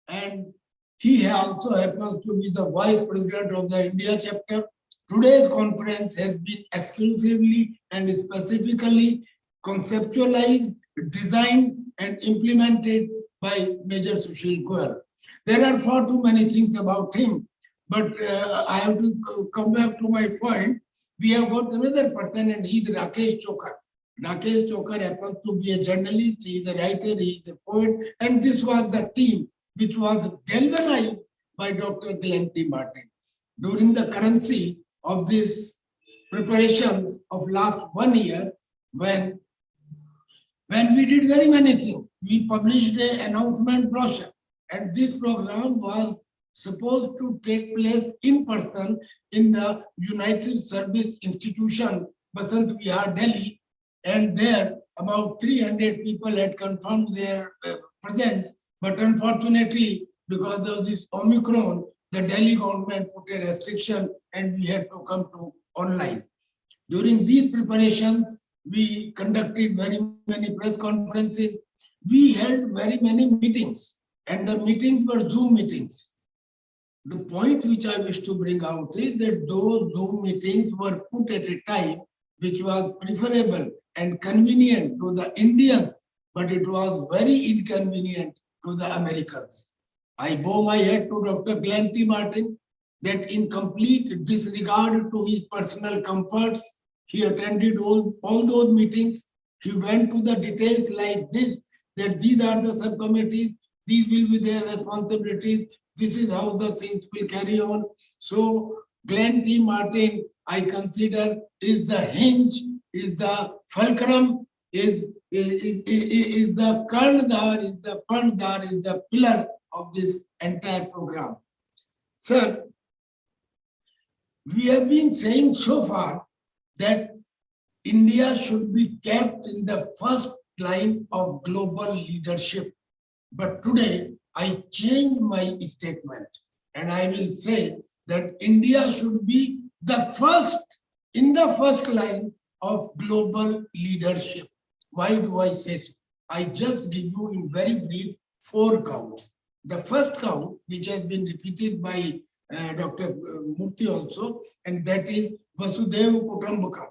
and he also happens to be the vice president of the India chapter. Today's conference has been exclusively and specifically conceptualized, designed, and implemented by Major Sushil Goyal. There are far too many things about him, but I have to come back to my point. We have got another person, and he is Rakesh Chokar. Rakesh Chokar happens to be a journalist, he is a writer, he is a poet, and this was the team which was galvanized by Dr. Glenn T. Martin. During the currency of this preparation of last 1 year, when we did very many things, we published an announcement brochure, and this program was supposed to take place in person in the United Service Institution, Basant Vihar, Delhi, and there about 300 people had confirmed their presence. But unfortunately, because of this Omicron, the Delhi government put a restriction and we had to come to online. During these preparations, we conducted very many press conferences. We held very many meetings, and the meetings were Zoom meetings. The point which I wish to bring out is that those Zoom meetings were put at a time which was preferable and convenient to the Indians, but it was very inconvenient to the Americans. I bow my head to Dr. Glenn T. Martin that in complete disregard to his personal comforts, he attended all those meetings. He went to the details like this, that these are the subcommittees, these will be their responsibilities, this is how the things will carry on. So Glenn T. Martin, I consider, is the hinge, is the fulcrum, is the karndar, is the pandar, is the pillar of this entire program. Sir, we have been saying so far that India should be kept in the first line of global leadership. But today, I change my statement and I will say that India should be the first, in the first line of global leadership. Why do I say so? I just give you in very brief 4 counts. The first count, which has been repeated by Dr. Murthy also, and that is Vasudhaiva Kutumbakam.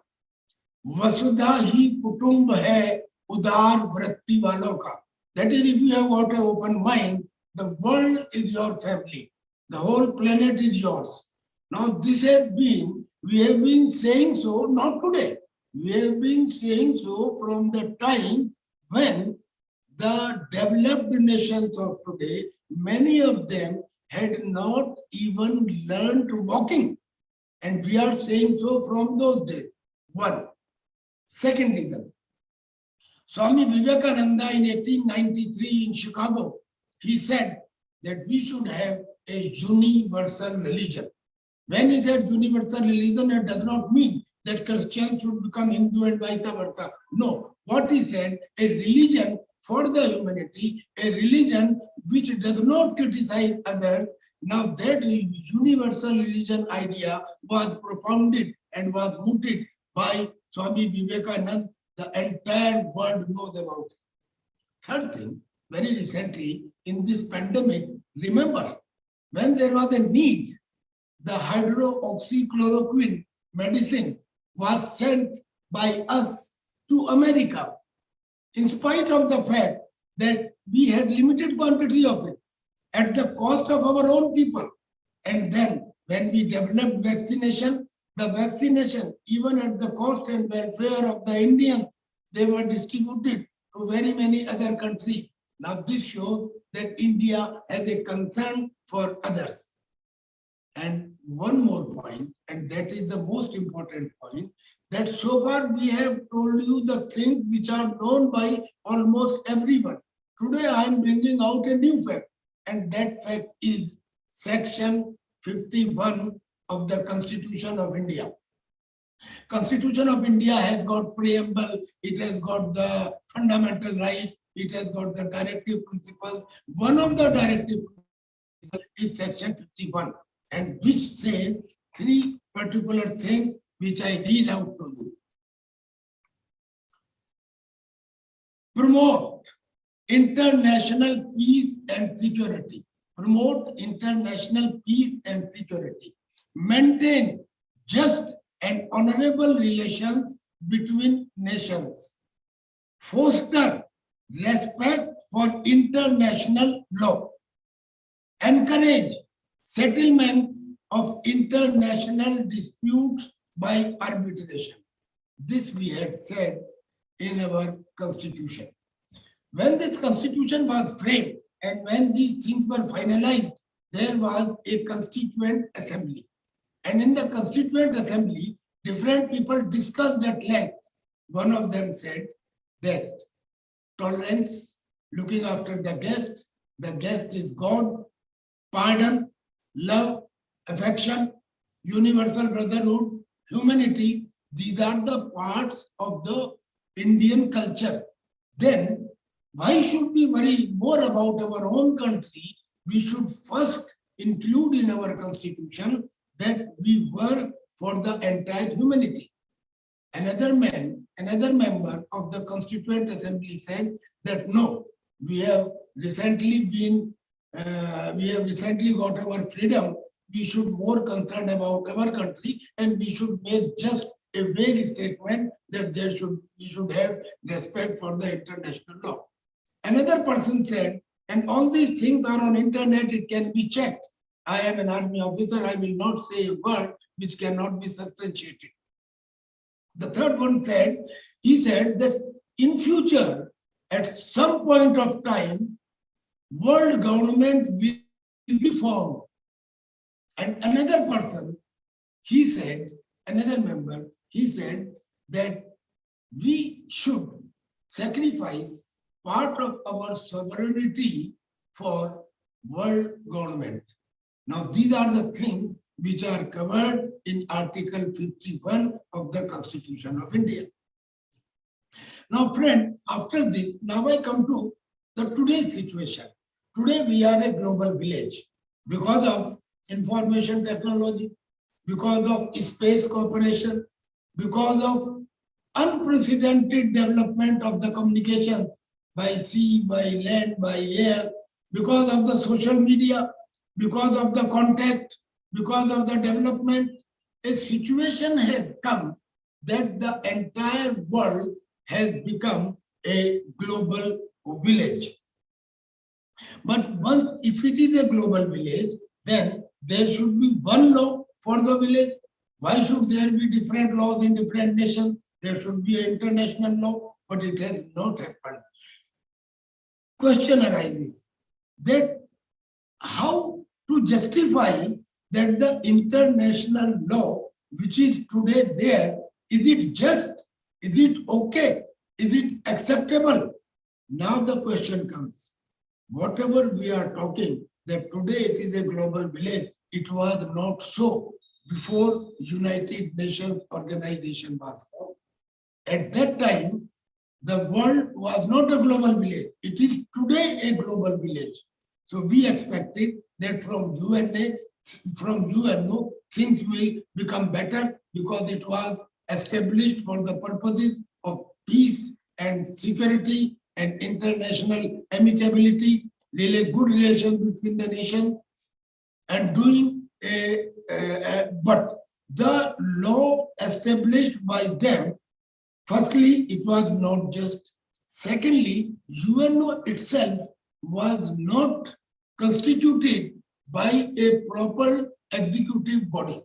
Vasudha hi kutumb hai udar vritti walon ka. That is, if you have got an open mind, the world is your family. The whole planet is yours. Now this has been, we have been saying so, not today. We have been saying so from the time when the developed nations of today, many of them had not even learned walking. And we are saying so from those days. 1. Second reason, Swami Vivekananda in 1893 in Chicago, he said that we should have a universal religion. When he said universal religion, it does not mean that Christians should become Hindu and vice versa. No, what he said, a religion for the humanity, a religion which does not criticize others, Now that universal religion idea was propounded and was mooted by Swami Vivekananda. The entire world knows about it. Third thing, very recently in this pandemic, remember when there was a need, the hydroxychloroquine medicine was sent by us to America, in spite of the fact that we had limited quantity of it at the cost of our own people. And then when we developed vaccination, the vaccination, even at the cost and welfare of the Indians, they were distributed to very many other countries. Now this shows that India has a concern for others. And one more point, and that is the most important point, that so far we have told you the things which are known by almost everyone. Today I am bringing out a new fact, and that fact is Section 51 of the Constitution of India. Constitution of India has got preamble, it has got the fundamental rights, it has got the directive principles. One of the directive principles is Section 51, and which says three particular things which I read out to you. Promote international peace and security. Promote international peace and security. Maintain just and honorable relations between nations. Foster respect for international law. Encourage settlement of international disputes by arbitration. This we had said in our constitution. When this constitution was framed and when these things were finalized, there was a constituent assembly. And in the constituent assembly, different people discussed at length. One of them said that tolerance, looking after the guest is God, pardon, love, affection, universal brotherhood, humanity, these are the parts of the Indian culture. Then why should we worry more about our own country? We should first include in our constitution that we work for the entire humanity. Another member of the Constituent Assembly said that no, we have recently got our freedom. We should more concerned about our country, and we should make just a vague statement that we should have respect for the international law. Another person said, and all these things are on internet, it can be checked. I am an army officer, I will not say a word which cannot be substantiated. The third one said, he said that in future, at some point of time, world government will be formed. And another person, he said, another member, he said that we should sacrifice part of our sovereignty for world government. Now, these are the things which are covered in Article 51 of the Constitution of India. Now, friend, after this, now I come to the today's situation. Today, we are a global village because of information technology, because of space cooperation, because of unprecedented development of the communications by sea, by land, by air, because of the social media, because of the contact, because of the development, a situation has come that the entire world has become a global village. But once, if it is a global village, then there should be one law for the village. Why should there be different laws in different nations? There should be an international law, but it has not happened. Question arises that how to justify that the international law, which is today there, is it just? Is it okay? Is it acceptable? Now the question comes. Whatever we are talking, that today it is a global village, it was not so before United Nations Organization was formed. At that time, the world was not a global village. It is today a global village. So we expected that from UNO, things will become better because it was established for the purposes of peace and security and international amicability, really good relations between the nations, and doing but the law established by them, firstly, it was not just. Secondly, UNO itself was not constituted by a proper executive body.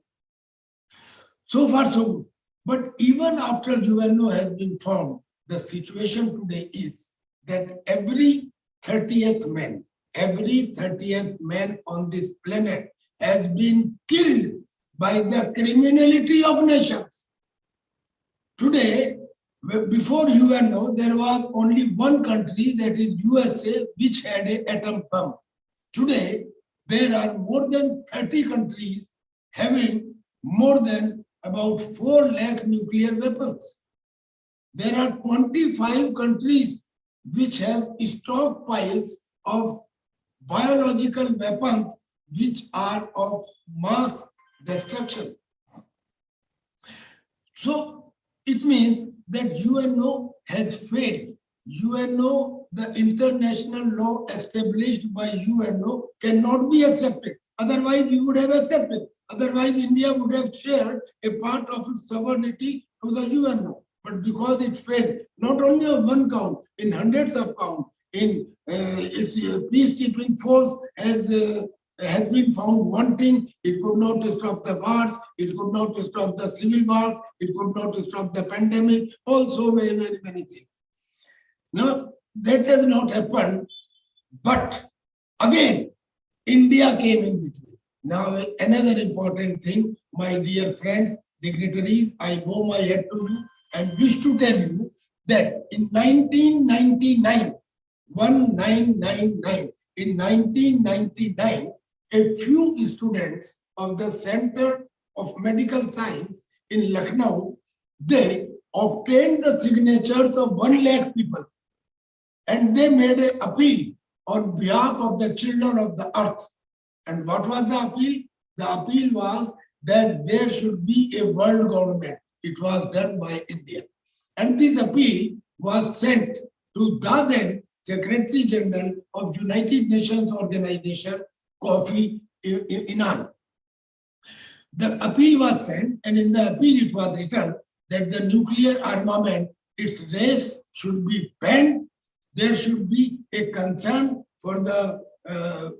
So far, so good. But even after UNO has been formed, the situation today is that every 30th man on this planet has been killed by the criminality of nations. Today, before UNO, there was only one country, that is USA, which had an atom bomb. Today, there are more than 30 countries having more than about 4 lakh nuclear weapons. There are 25 countries which have stockpiles of biological weapons which are of mass destruction. So it means that UNO has failed. UNO, the international law established by UNO, cannot be accepted. Otherwise, we would have accepted. Otherwise, India would have shared a part of its sovereignty to the UNO. But because it failed, not only on one count, in hundreds of counts, in its peacekeeping force has been found wanting. It could not stop the wars, it could not stop the civil wars, it could not stop the pandemic, also very, very many things. Now, that has not happened, but again, India came in between. Now, another important thing, my dear friends, dignitaries, I bow my head to you and wish to tell you that in 1999, in 1999, a few students of the Center of Medical Science in Lucknow, they obtained the signatures of 1 lakh people, and they made an appeal on behalf of the children of the earth. And what was the appeal? The appeal was that there should be a world government. It was done by India. And this appeal was sent to the then Secretary General of United Nations Organization, Kofi Annan. The appeal was sent, and in the appeal it was written that the nuclear armament, its race should be banned. There should be a concern for the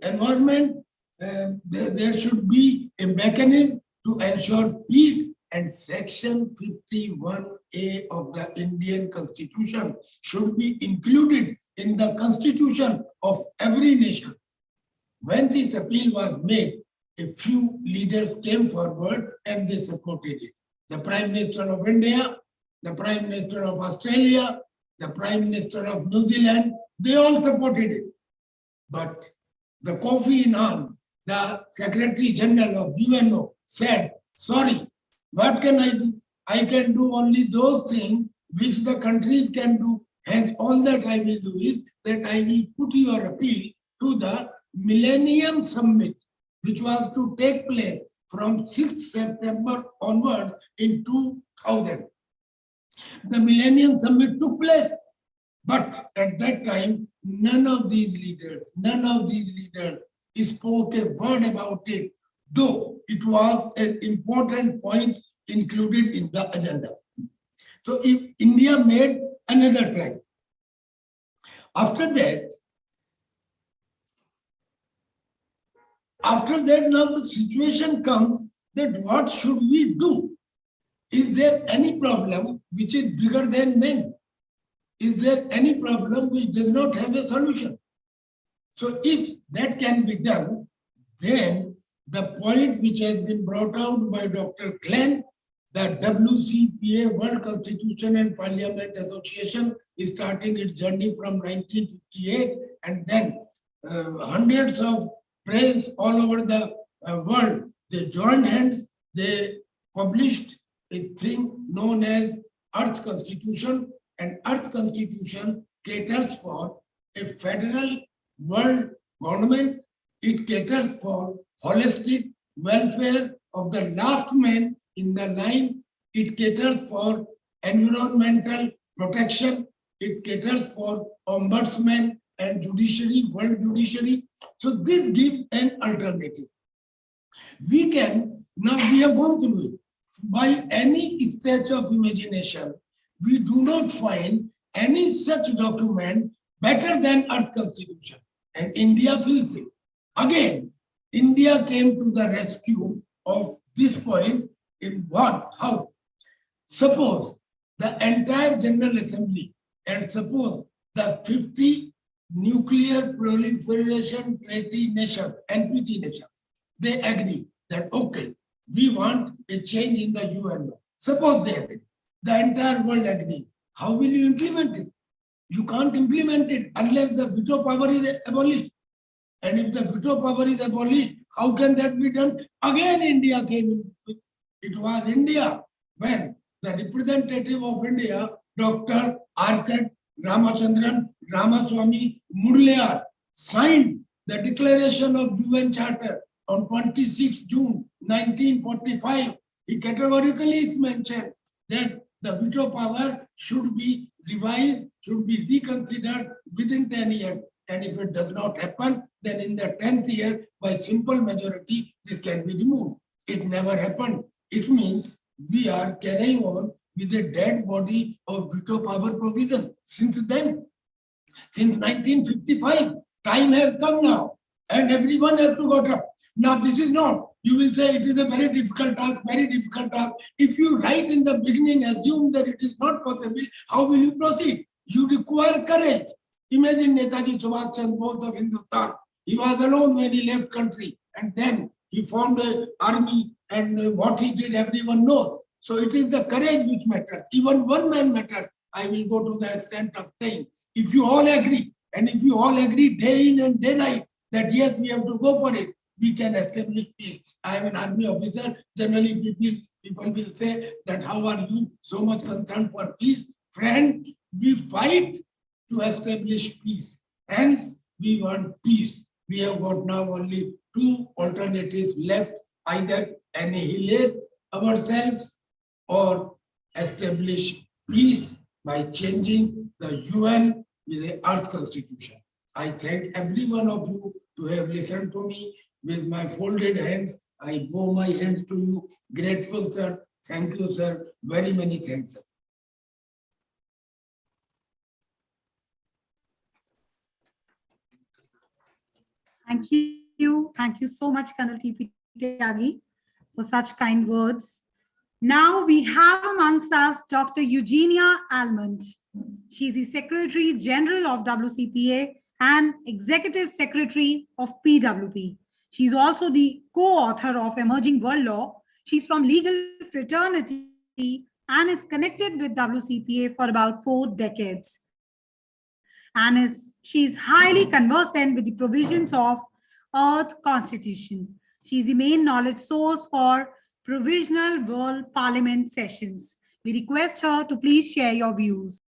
environment. There should be a mechanism to ensure peace, and Section 51A of the Indian Constitution should be included in the constitution of every nation. When this appeal was made, a few leaders came forward and they supported it. The Prime Minister of India, the Prime Minister of Australia, the Prime Minister of New Zealand, they all supported it. But the Kofi Annan, the Secretary General of UNO, said, sorry, what can I do? I can do only those things which the countries can do. Hence, all that I will do is that I will put your appeal to the Millennium Summit, which was to take place from 6th September onwards in 2000. The Millennium Summit took place, but at that time, none of these leaders spoke a word about it, though it was an important point included in the agenda. So if India made another try. After that, now the situation comes that what should we do? Is there any problem which is bigger than men? Is there any problem which does not have a solution? So if that can be done, then the point which has been brought out by Dr. Glenn, the WCPA, World Constitution and Parliament Association, is starting its journey from 1958, and then hundreds of brains all over the world, they joined hands, they published a thing known as Earth Constitution, and Earth Constitution caters for a federal world government, It caters for holistic welfare of the last man in the line. It caters for environmental protection. It caters for ombudsman and judiciary, world judiciary. So this gives an alternative. We have gone through it. By any stretch of imagination, we do not find any such document better than Earth Constitution. And India feels it. Again, India came to the rescue of this point in what? How? Suppose the entire General Assembly and suppose the 50 nuclear proliferation treaty nations, NPT nations, they agree that, okay, we want a change in the UN law. Suppose they agree. The entire world agrees. How will you implement it? You can't implement it unless the veto power is abolished. And if the veto power is abolished, how can that be done? Again, India came into it. It was India when the representative of India, Dr. R.K. Ramachandran Ramaswamy Muraliar, signed the declaration of UN Charter on 26 June 1945. He categorically mentioned that the veto power should be revised, should be reconsidered within 10 years. And if it does not happen, then in the 10th year, by simple majority, this can be removed. It never happened. It means we are carrying on with a dead body of veto power provision. Since then, since 1955, time has come now, and everyone has to go up. Now, this is not, you will say it is a very difficult task, very difficult task. If you right in the beginning assume that it is not possible, how will you proceed? You require courage. Imagine Netaji Subhash Chandra Bose of Hindustan. He was alone when he left country, and then he formed an army, and what he did, everyone knows. So it is the courage which matters. Even one man matters. I will go to the extent of saying, if you all agree, and if you all agree day in and day night, that yes, we have to go for it, we can establish peace. I am an army officer. Generally, people will say that how are you so much concerned for peace? Friend, we fight to establish peace. Hence, we want peace. We have got now only two alternatives left, either annihilate ourselves or establish peace by changing the UN with the Earth Constitution. I thank every one of you to have listened to me. With my folded hands, I bow my hands to you. Grateful, sir. Thank you, sir. Very many thanks, sir. Thank you. Thank you so much, Colonel T.P. Tyagi, for such kind words. Now we have amongst us Dr. Eugenia Almond. She's the Secretary General of WCPA and Executive Secretary of PWP. She's also the co-author of Emerging World Law. She's from Legal Fraternity and is connected with WCPA for about 4 decades. And she's highly conversant with the provisions of Earth Constitution. She's the main knowledge source for Provisional World Parliament sessions. We request her to please share your views.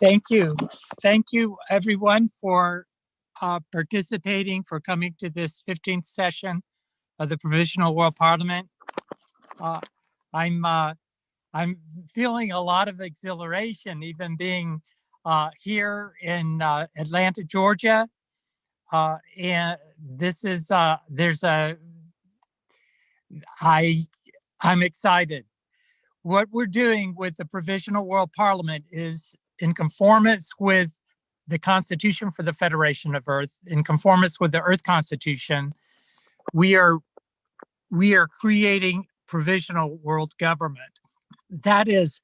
Thank you. Thank you, everyone, for participating, for coming to this 15th session of the Provisional World Parliament. I'm feeling a lot of exhilaration, even being here in Atlanta, Georgia. And this is, I'm excited. What we're doing with the Provisional World Parliament is in conformance with the Constitution for the Federation of Earth, in conformance with the Earth Constitution, we are creating provisional world government. That is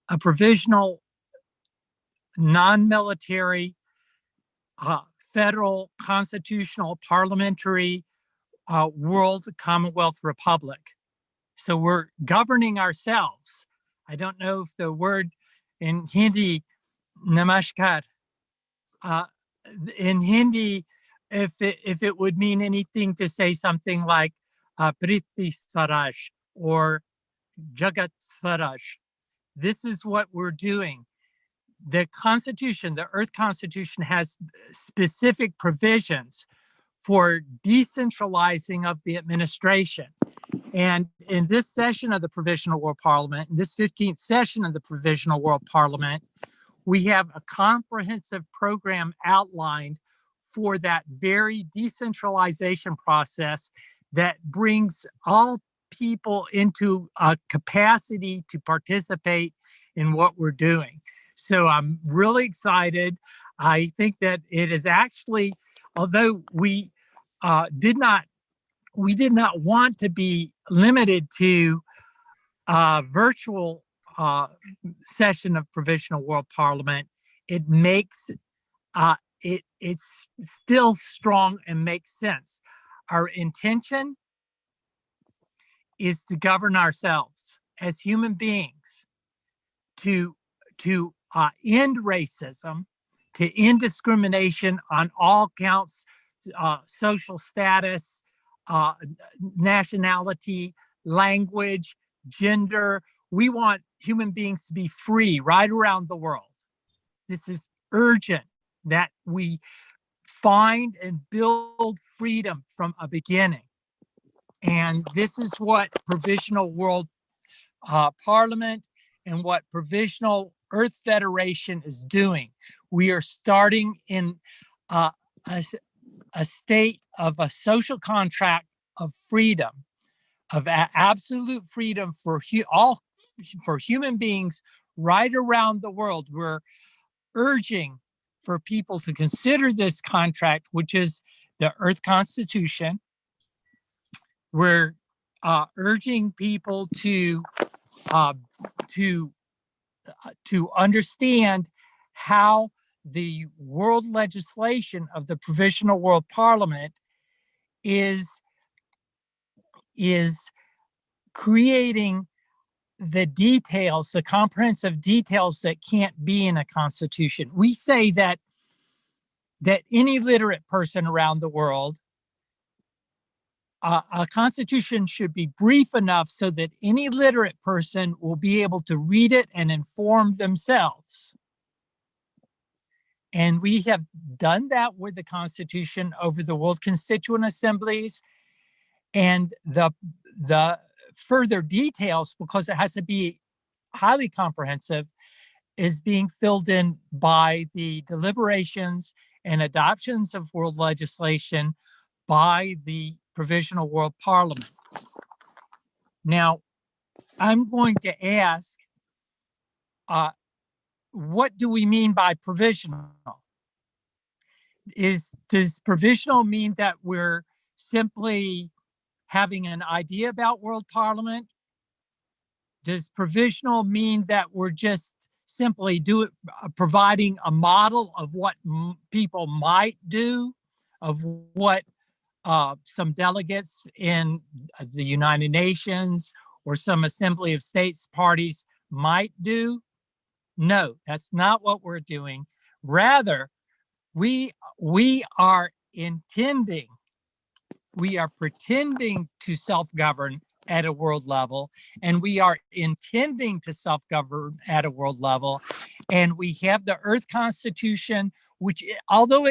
a provisional, non-military, federal, constitutional, parliamentary world Commonwealth Republic. So we're governing ourselves. I don't know if the word in Hindi, namaskar, in Hindi, if it would mean anything to say something like Priti Swaraj or Jagat Swaraj. This is what we're doing. the Constitution, the Earth Constitution, has specific provisions for decentralizing of the administration. And in this session of the Provisional World Parliament, in this 15th session of the Provisional World Parliament, we have a comprehensive program outlined for that very decentralization process that brings all people into a capacity to participate in what we're doing. So I'm really excited. I think that it is actually, although we did not want to be limited to a virtual session of Provisional World Parliament, it makes it's still strong and makes sense. Our intention is to govern ourselves as human beings, to end racism, to end discrimination on all counts, social status, nationality, language, gender. We want human beings to be free right around the world. This is urgent that we find and build freedom from a beginning. And this is what Provisional World Parliament and what Provisional Earth Federation is doing. We are starting in a state of a social contract of freedom, of absolute freedom for human beings right around the world. We're urging for people to consider this contract, which is the Earth Constitution. We're urging people to understand how the world legislation of the Provisional World Parliament is creating the details, the comprehensive details that can't be in a constitution. We say that any literate person around the world, a constitution should be brief enough so that any literate person will be able to read it and inform themselves. And we have done that with the Constitution over the World Constituent Assemblies, and the further details, because it has to be highly comprehensive, is being filled in by the deliberations and adoptions of world legislation by the Provisional World Parliament. Now, I'm going to ask, what do we mean by provisional? Does provisional mean that we're simply having an idea about World Parliament? Does provisional mean that we're just simply providing a model of what people might do, of what some delegates in the United Nations or some Assembly of States parties might do? No, that's not what we're doing. Rather, we are pretending to self-govern at a world level, and we are intending to self-govern at a world level. And we have the Earth Constitution, which, although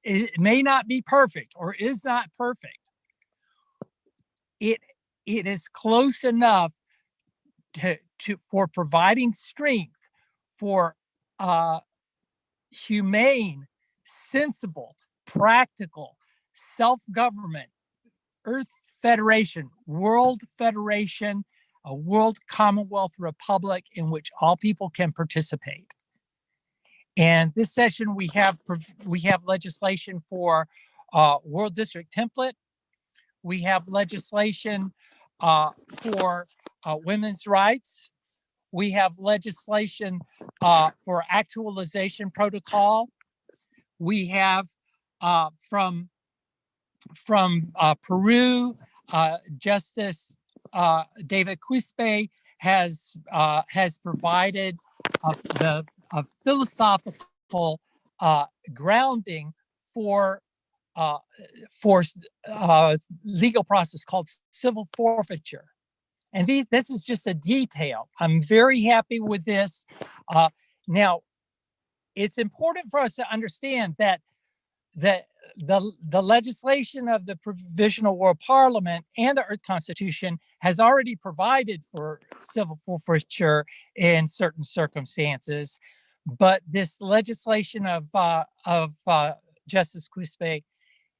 it may not be perfect or is not perfect, it is close enough for providing strength for humane, sensible, practical self-government, Earth Federation, World Federation, a World Commonwealth Republic in which all people can participate. And this session, we have legislation for World District Template. We have legislation for women's rights. We have legislation for actualization protocol. We have from Peru, Justice David Quispe has provided a philosophical grounding for legal process called civil forfeiture. And this is just a detail. I'm very happy with this. Now, it's important for us to understand that the legislation of the Provisional World Parliament and the Earth Constitution has already provided for civil forfeiture in certain circumstances, but this legislation of Justice Quispe,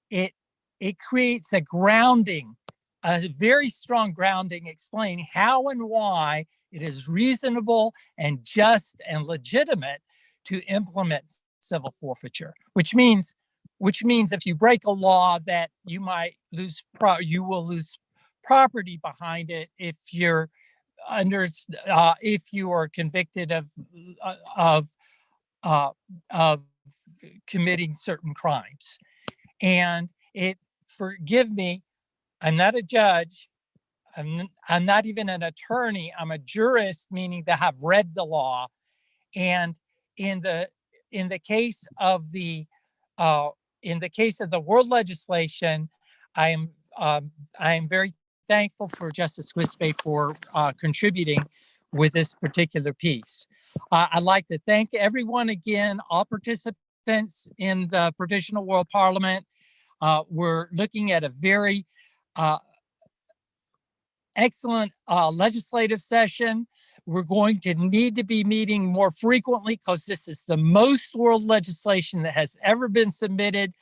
it creates a grounding, a very strong grounding, explaining how and why it is reasonable and just and legitimate to implement civil forfeiture, which means if you break a law that you might lose, you will lose property behind it if you're if you are convicted of committing certain crimes. And forgive me, I'm not a judge. I'm not even an attorney. I'm a jurist, meaning that I've read the law. And in the case of the world legislation, I am very thankful for Justice Quispe for contributing with this particular piece. I'd like to thank everyone again, all participants in the Provisional World Parliament. We're looking at a very excellent legislative session. We're going to need to be meeting more frequently because this is the most world legislation that has ever been submitted,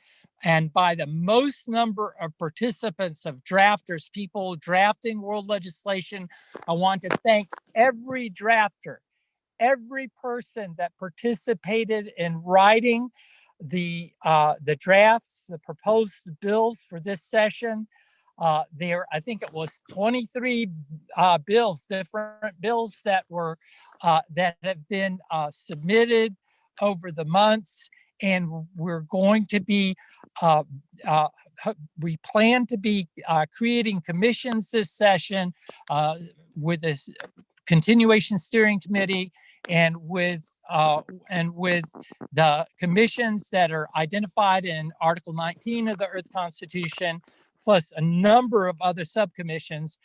and by the most number of participants, of drafters, people drafting world legislation. I want to thank every drafter, every person that participated in writing the drafts, the proposed bills for this session. I think it was 23 bills, different bills that were that have been submitted over the months, and we're going to be we plan to be creating commissions this session with this continuation steering committee, and with the commissions that are identified in Article 19 of the Earth Constitution, plus a number of other subcommissions,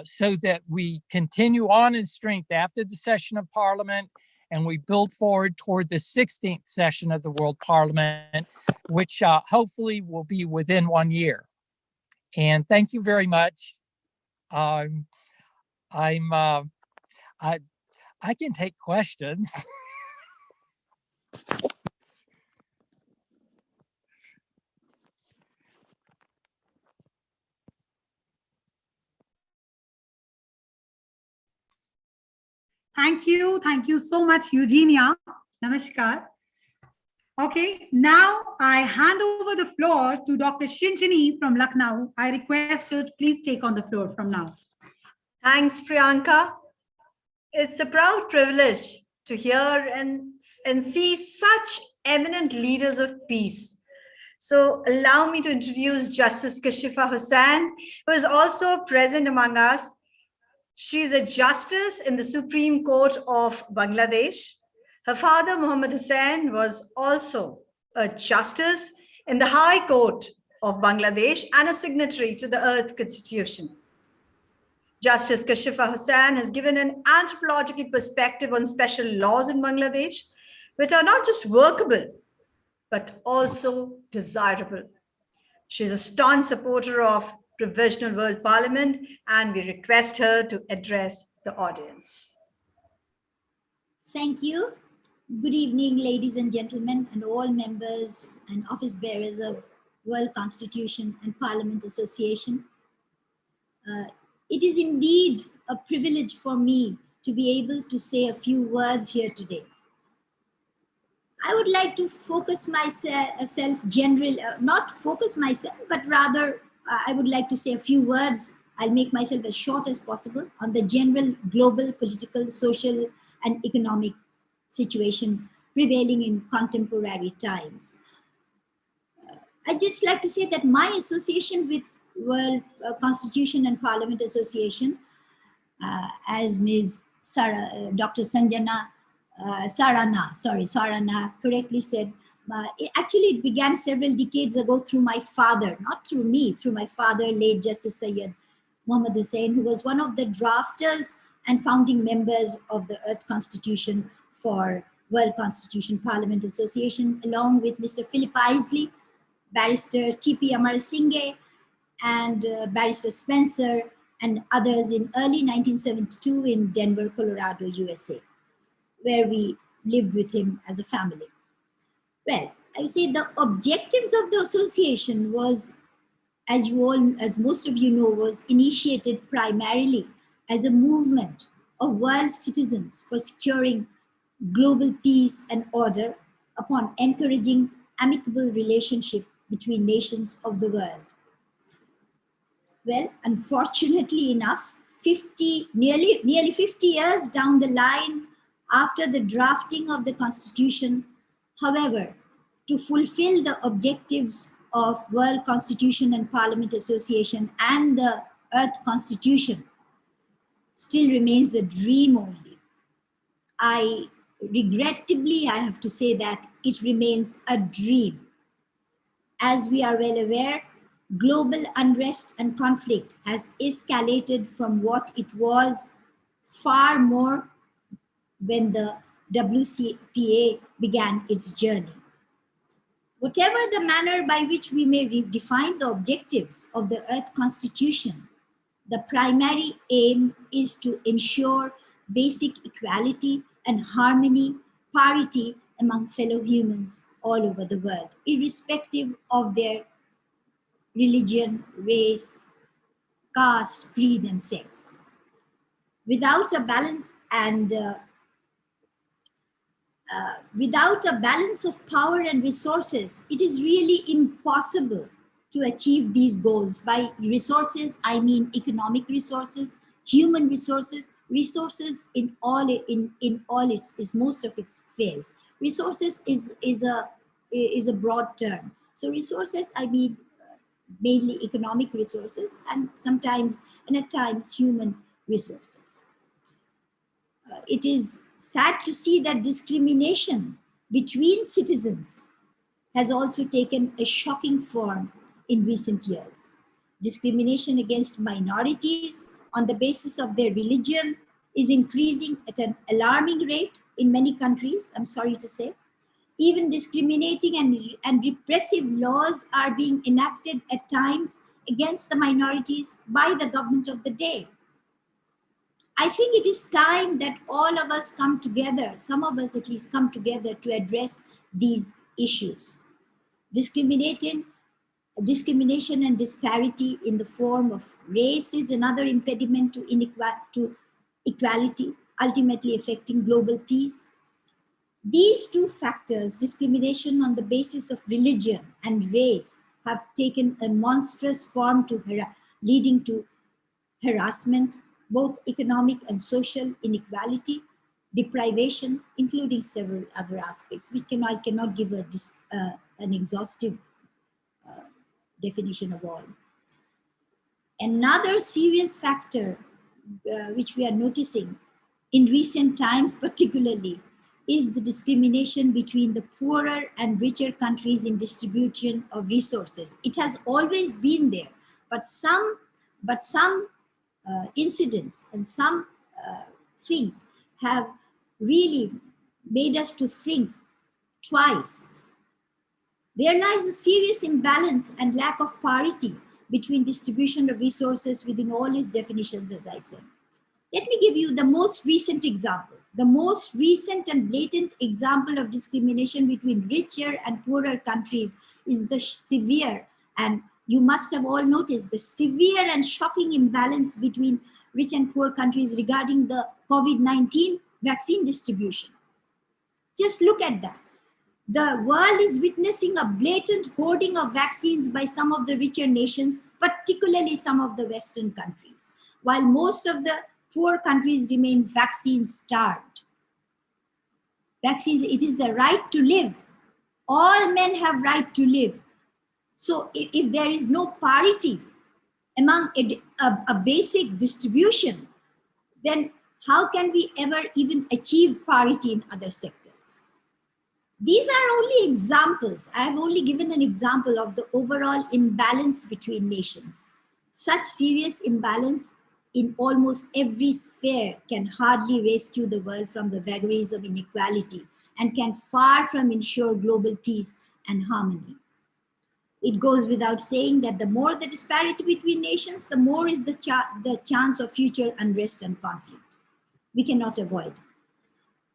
so that we continue on in strength after the session of Parliament, and we build forward toward the 16th session of the World Parliament, which hopefully will be within 1 year. And thank you very much. I can take questions. Thank you. Thank you so much, Eugenia. Namaskar. Okay, now I hand over the floor to Dr. Shinjini from Lucknow. I request her to please take on the floor from now. Thanks, Priyanka. It's a proud privilege to hear and see such eminent leaders of peace. So allow me to introduce Justice Kashifa Hussain, who is also present among us. She is a justice in the Supreme Court of Bangladesh. Her father, Muhammad Hussain, was also a justice in the High Court of Bangladesh and a signatory to the Earth Constitution. Justice Kashifa Hussain has given an anthropological perspective on special laws in Bangladesh, which are not just workable, but also desirable. She's a staunch supporter of Provisional World Parliament, and we request her to address the audience. Thank you. Good evening, ladies and gentlemen, and all members and office bearers of World Constitution and Parliament Association. It is indeed a privilege for me to be able to say a few words here today. I would like to focus myself not focus myself, but rather I would like to say a few words. I'll make myself as short as possible on the general global political, social, and economic situation prevailing in contemporary times. I'd just like to say that my association with World Constitution and Parliament Association, as Ms. Dr. Sarana correctly said, it began several decades ago through my father, not through me, through my father, late Justice Syed Muhammad Hussain, who was one of the drafters and founding members of the Earth Constitution for World Constitution Parliament Association, along with Mr. Philip Isley, Barrister T.P. Amarasinghe, and Barrister Spencer, and others in early 1972 in Denver, Colorado, USA, where we lived with him as a family. Well, I say the objectives of the association was, as most of you know, was initiated primarily as a movement of world citizens for securing global peace and order upon encouraging amicable relationship between nations of the world. Well, unfortunately enough, nearly 50 years down the line after the drafting of the Constitution, however, to fulfill the objectives of World Constitution and Parliament Association and the Earth Constitution still remains a dream only. Regrettably, I have to say that it remains a dream. As we are well aware, global unrest and conflict has escalated from what it was far more when the WCPA began its journey. Whatever the manner by which we may redefine the objectives of the Earth Constitution, the primary aim is to ensure basic equality and harmony, parity among fellow humans all over the world, irrespective of their religion, race, caste, creed, and sex. Without a balance without a balance of power and resources, it is really impossible to achieve these goals. By resources, I mean economic resources, human resources, resources in all is most of its phase. Resources is a broad term. So resources, I mean mainly economic resources and sometimes and at times human resources. It is sad to see that discrimination between citizens has also taken a shocking form in recent years. Discrimination against minorities on the basis of their religion is increasing at an alarming rate in many countries, I'm sorry to say. Even discriminating and repressive laws are being enacted at times against the minorities by the government of the day. I think it is time that all of us come together, some of us at least come together to address these issues. Discrimination and disparity in the form of race is another impediment to equality, ultimately affecting global peace. These two factors, discrimination on the basis of religion and race, have taken a monstrous form leading to harassment, both economic and social inequality, deprivation, including several other aspects, which I cannot give an exhaustive definition of all. Another serious factor which we are noticing in recent times particularly is the discrimination between the poorer and richer countries in distribution of resources. It has always been there, but some incidents and some things have really made us to think twice. There lies a serious imbalance and lack of parity between distribution of resources within all its definitions, as I said. Let me give you the most recent example. The most recent and blatant example of discrimination between richer and poorer countries is the severe, and you must have all noticed, the severe and shocking imbalance between rich and poor countries regarding the COVID-19 vaccine distribution. Just look at that. The world is witnessing a blatant hoarding of vaccines by some of the richer nations, particularly some of the Western countries, while most of the poor countries remain vaccine starved. Vaccines, it is the right to live. All men have right to live. So if there is no parity among a basic distribution, then how can we ever even achieve parity in other sectors? These are only examples. I have only given an example of the overall imbalance between nations. Such serious imbalance in almost every sphere can hardly rescue the world from the vagaries of inequality and can far from ensure global peace and harmony. It goes without saying that the more the disparity between nations, the more is the chance of future unrest and conflict. We cannot avoid.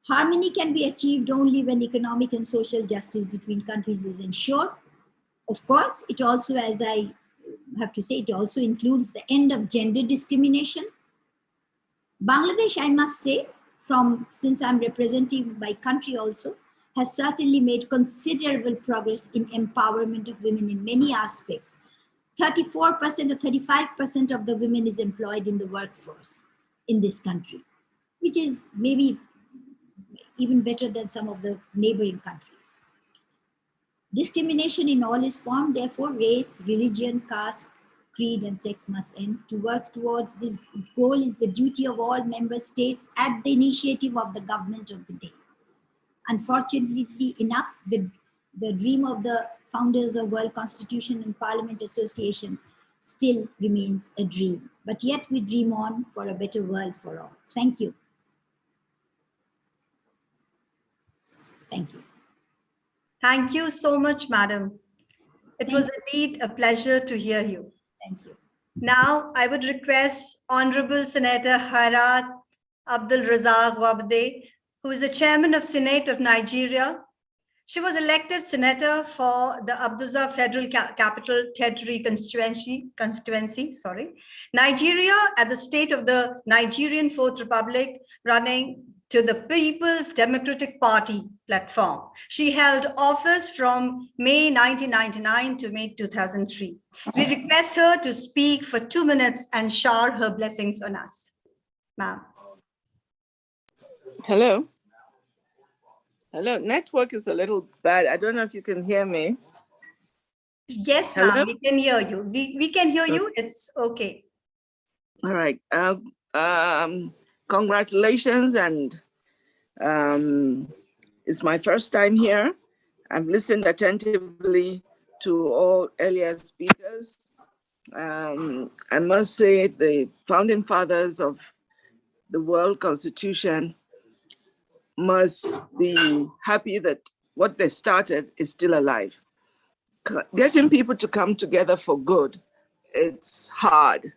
Harmony can be achieved only when economic and social justice between countries is ensured. Of course, it also, as I have to say, it also includes the end of gender discrimination. Bangladesh, I must say, since I'm representing my country also, has certainly made considerable progress in empowerment of women in many aspects. 34% or 35% of the women is employed in the workforce in this country, which is maybe even better than some of the neighboring countries. Discrimination in all its form, therefore, race, religion, caste, creed, and sex must end. To work towards this goal is the duty of all member states at the initiative of the government of the day. Unfortunately enough, the dream of the founders of World Constitution and Parliament Association still remains a dream. But yet we dream on for a better world for all. Thank you. Thank you. Thank you so much, madam. It was indeed a pleasure to hear you. Thank you. Now, I would request Honorable Senator Harat Abdul Razak Wabde, who is the chairman of Senate of Nigeria. She was elected senator for the Abuja Federal Capital Territory constituency, Nigeria, at the state of the Nigerian Fourth Republic, running to the People's Democratic Party platform. She held office from May 1999 to May 2003. We request her to speak for 2 minutes and shower her blessings on us. Ma'am. Hello. Hello. Network is a little bad. I don't know if you can hear me. Yes, ma'am, we can hear you. We can hear you. It's okay. All right. Congratulations, and it's my first time here. I've listened attentively to all earlier speakers. I must say the founding fathers of the World Constitution must be happy that what they started is still alive. Getting people to come together for good, it's hard.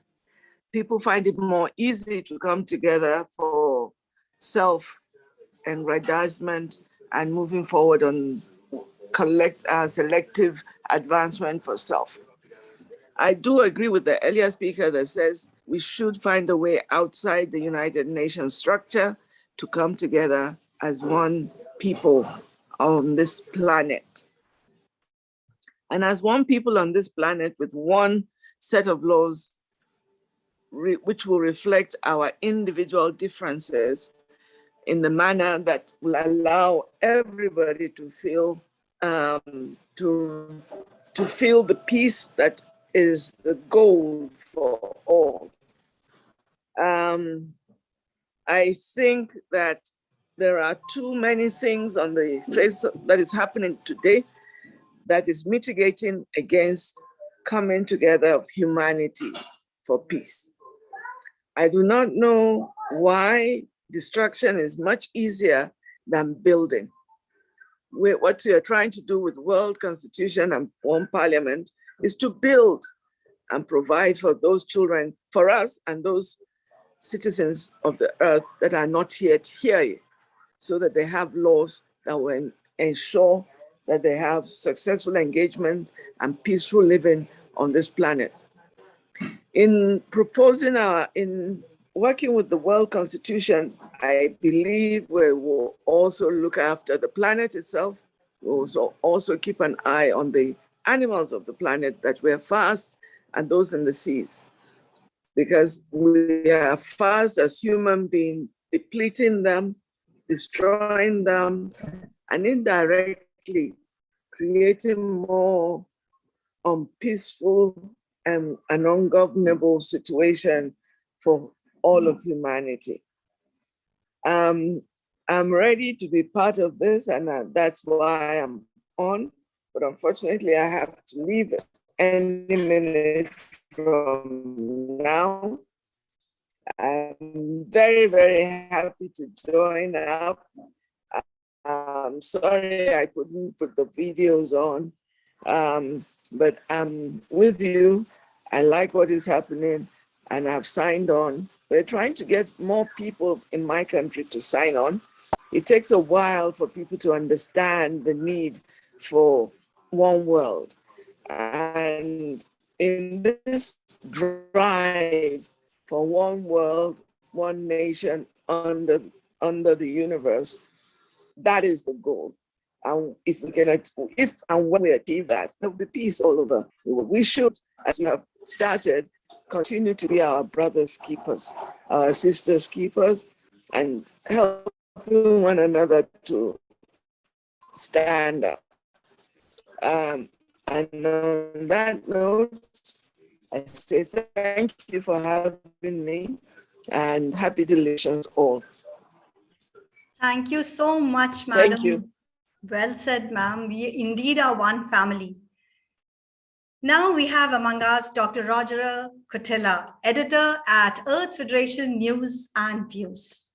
People find it more easy to come together for self-aggrandizement and moving forward on selective advancement for self. I do agree with the earlier speaker that says we should find a way outside the United Nations structure to come together as one people on this planet. And as one people on this planet with one set of laws which will reflect our individual differences in the manner that will allow everybody to feel to feel the peace that is the goal for all. I think that there are too many things on the face that is happening today that is mitigating against coming together of humanity for peace. I do not know why destruction is much easier than building. What we are trying to do with World Constitution and One Parliament is to build and provide for those children, for us and those citizens of the earth that are not yet here, so that they have laws that will ensure that they have successful engagement and peaceful living on this planet. In working with the World Constitution, I believe we will also look after the planet itself. We will also keep an eye on the animals of the planet that we're fast and those in the seas. Because we are fast as human beings, depleting them, destroying them, and indirectly creating more unpeaceful and an ungovernable situation for all of humanity. I'm ready to be part of this, and that's why I'm on. But unfortunately, I have to leave any minute from now. I'm very, very happy to join up. Sorry I couldn't put the videos on, but I'm with you. I like what is happening and I've signed on. We're trying to get more people in my country to sign on. It takes a while for people to understand the need for one world. And in this drive for one world, one nation under the universe, that is the goal. And if and when we achieve that, there will be peace all over. We should, as you have started, continue to be our brothers' keepers, our sisters' keepers, and helping one another to stand up. And on that note, I say thank you for having me and happy delicious all. Thank you so much, madam. Thank you. Well said, ma'am. We indeed are one family. Now we have among us Dr. Roger Cotella, editor at Earth Federation News and Views.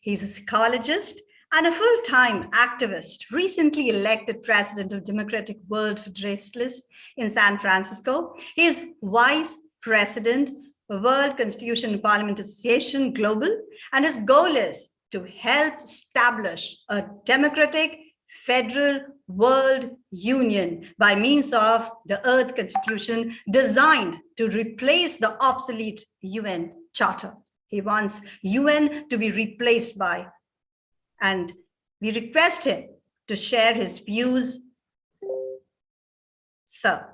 He's a psychologist and a full-time activist, recently elected president of Democratic World Federalists in San Francisco. He is vice president of World Constitution and Parliament Association Global, and his goal is to help establish a democratic federal world union by means of the Earth Constitution designed to replace the obsolete UN Charter. He wants UN to be replaced by, and we request him to share his views. Sir.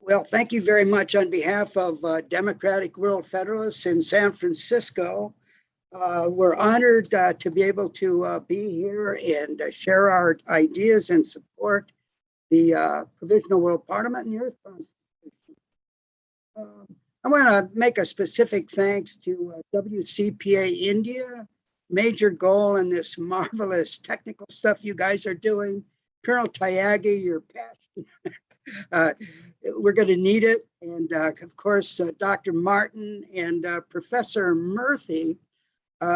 Well, thank you very much on behalf of Democratic World Federalists in San Francisco. We're honored to be able to be here and share our ideas and support the Provisional World Parliament and the Earth Constitution. I want to make a specific thanks to WCPA India, major goal in this marvelous technical stuff you guys are doing. Colonel Tyagi, your passion. We're going to need it. And of course, Dr. Martin and Professor Murthy.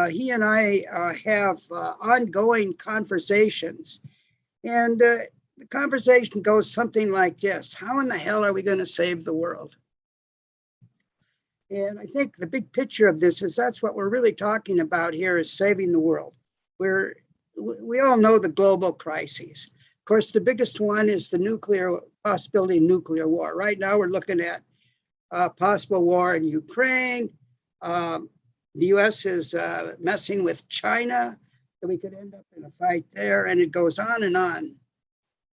He and I have ongoing conversations, and the conversation goes something like this: how in the hell are we going to save the world? And I think the big picture of this is that's what we're really talking about here, is saving the world. We all know the global crises. Of course, the biggest one is the possibility of nuclear war. Right now, we're looking at possible war in Ukraine. The US is messing with China, so we could end up in a fight there, and it goes on and on.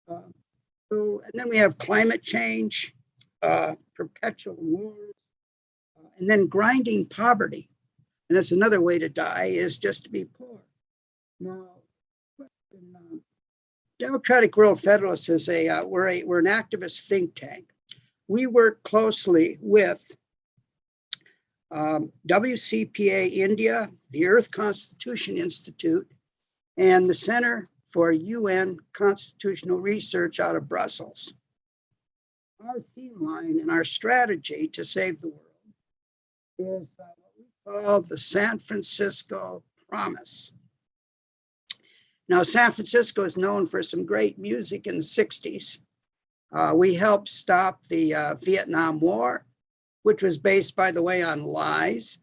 And then we have climate change, perpetual wars, and then grinding poverty. And that's another way to die, is just to be poor. Now, Democratic World Federalists is we're an activist think tank. We work closely with WCPA India, the Earth Constitution Institute, and the Center for UN Constitutional Research out of Brussels. Our theme line and our strategy to save the world is what we call the San Francisco Promise. Now, San Francisco is known for some great music in the 60s. We helped stop the Vietnam War, which was based, by the way, on lies.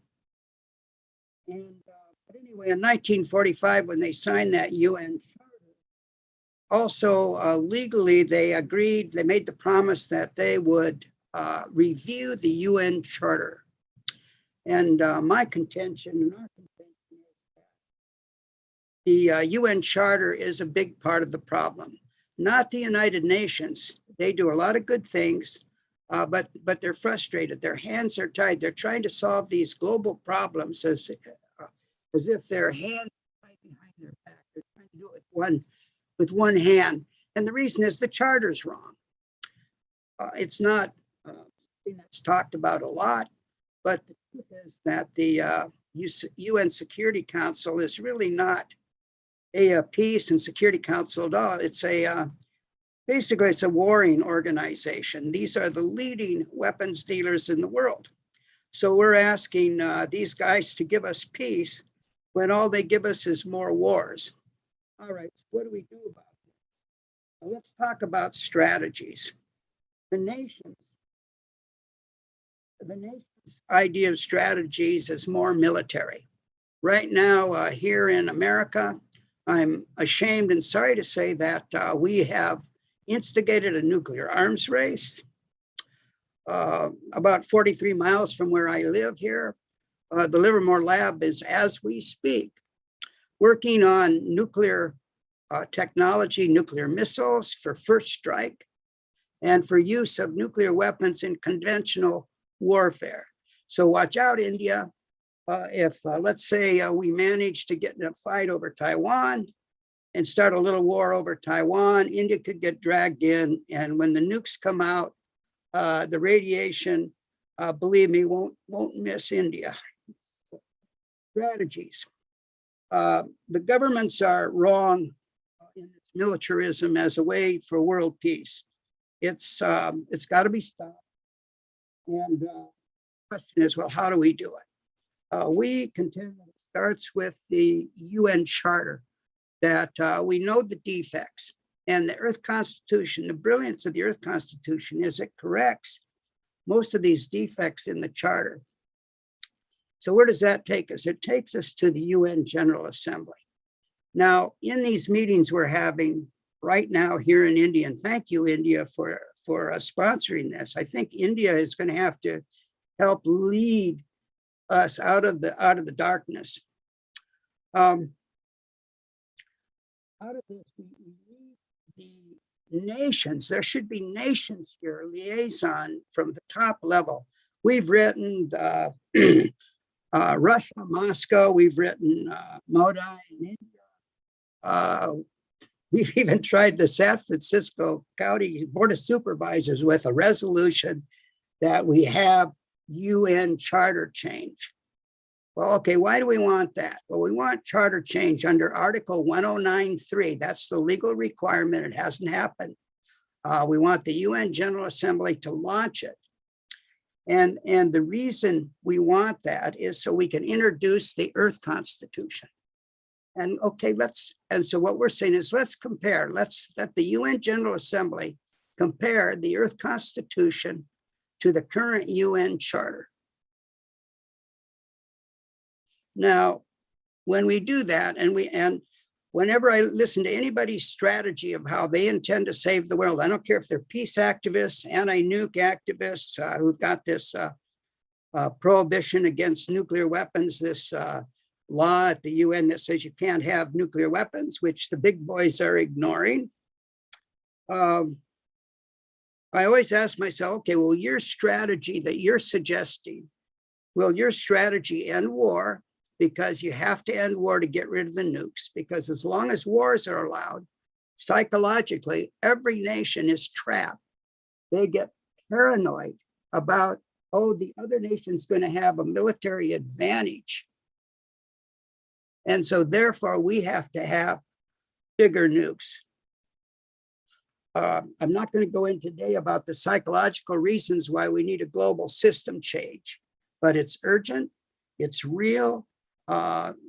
And but anyway, in 1945, when they signed that UN Charter, also legally they agreed, they made the promise that they would review the UN Charter. And my contention and our contention is that the UN Charter is a big part of the problem. Not the United Nations. They do a lot of good things, but they're frustrated. Their hands are tied. They're trying to solve these global problems as if their hands are tied behind their back. They're trying to do it with one hand. And the reason is the charter's wrong. It's not something that's talked about a lot, but the truth is that the UN Security Council is really not a peace and security council at all. It's basically it's a warring organization. These are the leading weapons dealers in the world. So we're asking these guys to give us peace when all they give us is more wars. All right, what do we do about it? Well, let's talk about strategies. The nation's idea of strategies is more military. Right now, here in America, I'm ashamed and sorry to say that we have instigated a nuclear arms race. About 43 miles from where I live here, the Livermore Lab is, as we speak, working on nuclear technology, nuclear missiles for first strike, and for use of nuclear weapons in conventional warfare. So watch out, India. If let's say we manage to get in a fight over Taiwan and start a little war over Taiwan, India could get dragged in. And when the nukes come out, the radiation, believe me, won't miss India. Strategies. The governments are wrong in its militarism as a way for world peace. It's got to be stopped. And the question is, well, how do we do it? We contend that it starts with the UN Charter, that we know the defects, and the Earth Constitution. The brilliance of the Earth Constitution is it corrects most of these defects in the Charter. So where does that take us? It takes us to the UN General Assembly. Now, in these meetings we're having right now here in India, and thank you, India, for sponsoring this. I think India is going to have to help lead us out of the darkness. Out of this, we need the nations. There should be nations here, liaison from the top level. We've written Russia, Moscow. We've written Modi in India. We've even tried the San Francisco County Board of Supervisors with a resolution that we have UN charter change. Well, okay, why do we want that? Well, we want charter change under Article 1093. That's the legal requirement. It hasn't happened. We want the UN General Assembly to launch it. And the reason we want that is so we can introduce the Earth Constitution. And okay, so what we're saying is let's let the UN General Assembly compare the Earth Constitution to the current UN Charter. Now, when we do that, and whenever I listen to anybody's strategy of how they intend to save the world, I don't care if they're peace activists, anti-nuke activists who've got this prohibition against nuclear weapons, this law at the UN that says you can't have nuclear weapons, which the big boys are ignoring. I always ask myself, okay, well, your strategy that you're suggesting, will your strategy end war? Because you have to end war to get rid of the nukes, because as long as wars are allowed, psychologically, every nation is trapped. They get paranoid about, oh, the other nation's going to have a military advantage. And so therefore, we have to have bigger nukes. I'm not going to go in today about the psychological reasons why we need a global system change, but it's urgent, it's real.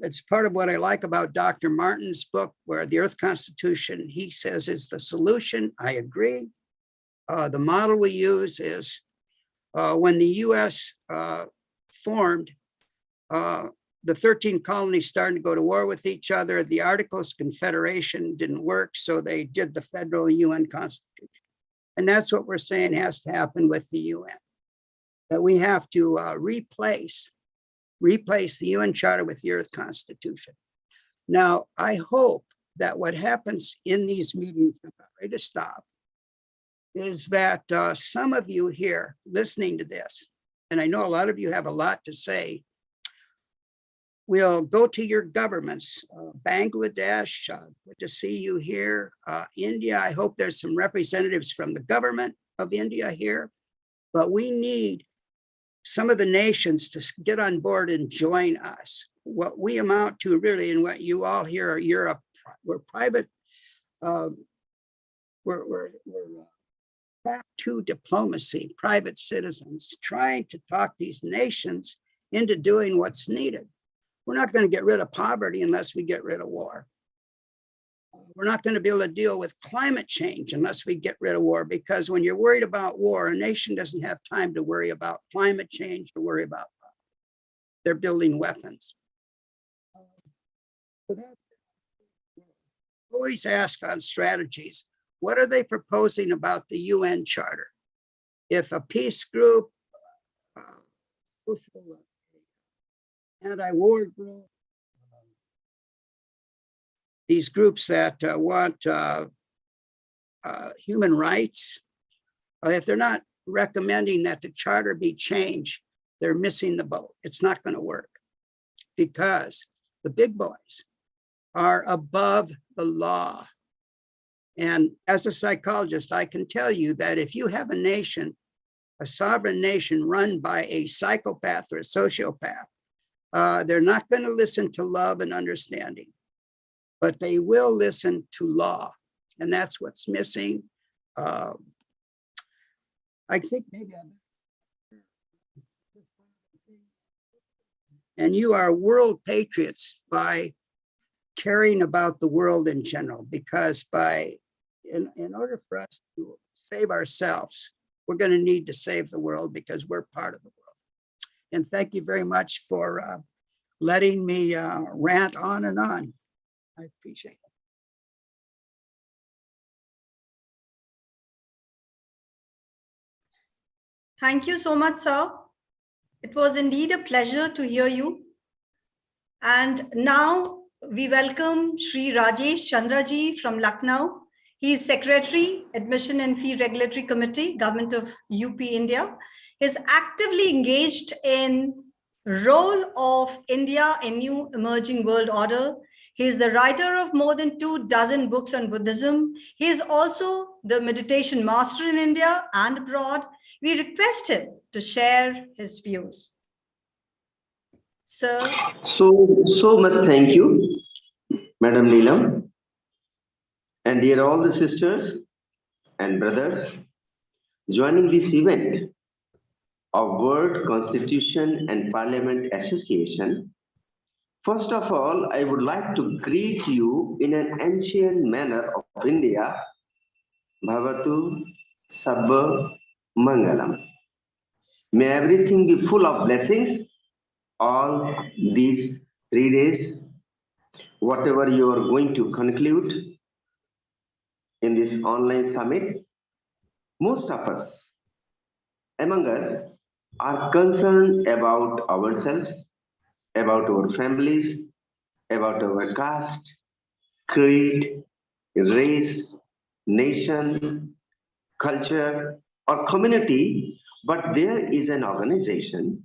It's part of what I like about Dr. Martin's book, where the Earth Constitution, he says, is the solution. I agree. The model we use is when the US formed, the 13 colonies started to go to war with each other. The Articles of Confederation didn't work, so they did the federal UN Constitution. And that's what we're saying has to happen with the UN, that we have to replace the UN Charter with the Earth Constitution. Now, I hope that what happens in these meetings, I'm not ready to stop, is that some of you here listening to this, and I know a lot of you have a lot to say, will go to your governments, Bangladesh, good to see you here. India, I hope there's some representatives from the government of India here, but we need some of the nations to get on board and join us. What we amount to really, and what you all here are, we're private, we're back to diplomacy, private citizens, trying to talk these nations into doing what's needed. We're not going to get rid of poverty unless we get rid of war. We're not going to be able to deal with climate change unless we get rid of war, because when you're worried about war, a nation doesn't have time to worry about climate change, to worry about they're building weapons. Always ask on strategies, what are they proposing about the UN Charter? If a peace group, anti-war group, these groups that want human rights, if they're not recommending that the charter be changed, they're missing the boat. It's not going to work, because the big boys are above the law. And as a psychologist, I can tell you that if you have a nation, a sovereign nation run by a psychopath or a sociopath, they're not going to listen to love and understanding, but they will listen to law. And that's what's missing. I think maybe and you are world patriots by caring about the world in general, because in order for us to save ourselves, we're going to need to save the world, because we're part of the world. And thank you very much for letting me rant on and on. I appreciate it. Thank you so much, sir. It was indeed a pleasure to hear you. And now we welcome Shri Rajesh Chandraji from Lucknow. He is Secretary, Admission and Fee Regulatory Committee, Government of UP, India. He is actively engaged in role of India in new emerging world order. He is the writer of more than 24 books on Buddhism. He is also the meditation master in India and abroad. We request him to share his views. Sir. So much thank you, Madam Neelam. And dear all the sisters and brothers joining this event of World Constitution and Parliament Association. First of all, I would like to greet you in an ancient manner of India, Bhavatu Sabba Mangalam. May everything be full of blessings all these 3 days, whatever you are going to conclude in this online summit. Most of us among us are concerned about ourselves, about our families, about our caste, creed, race, nation, culture, or community, but there is an organization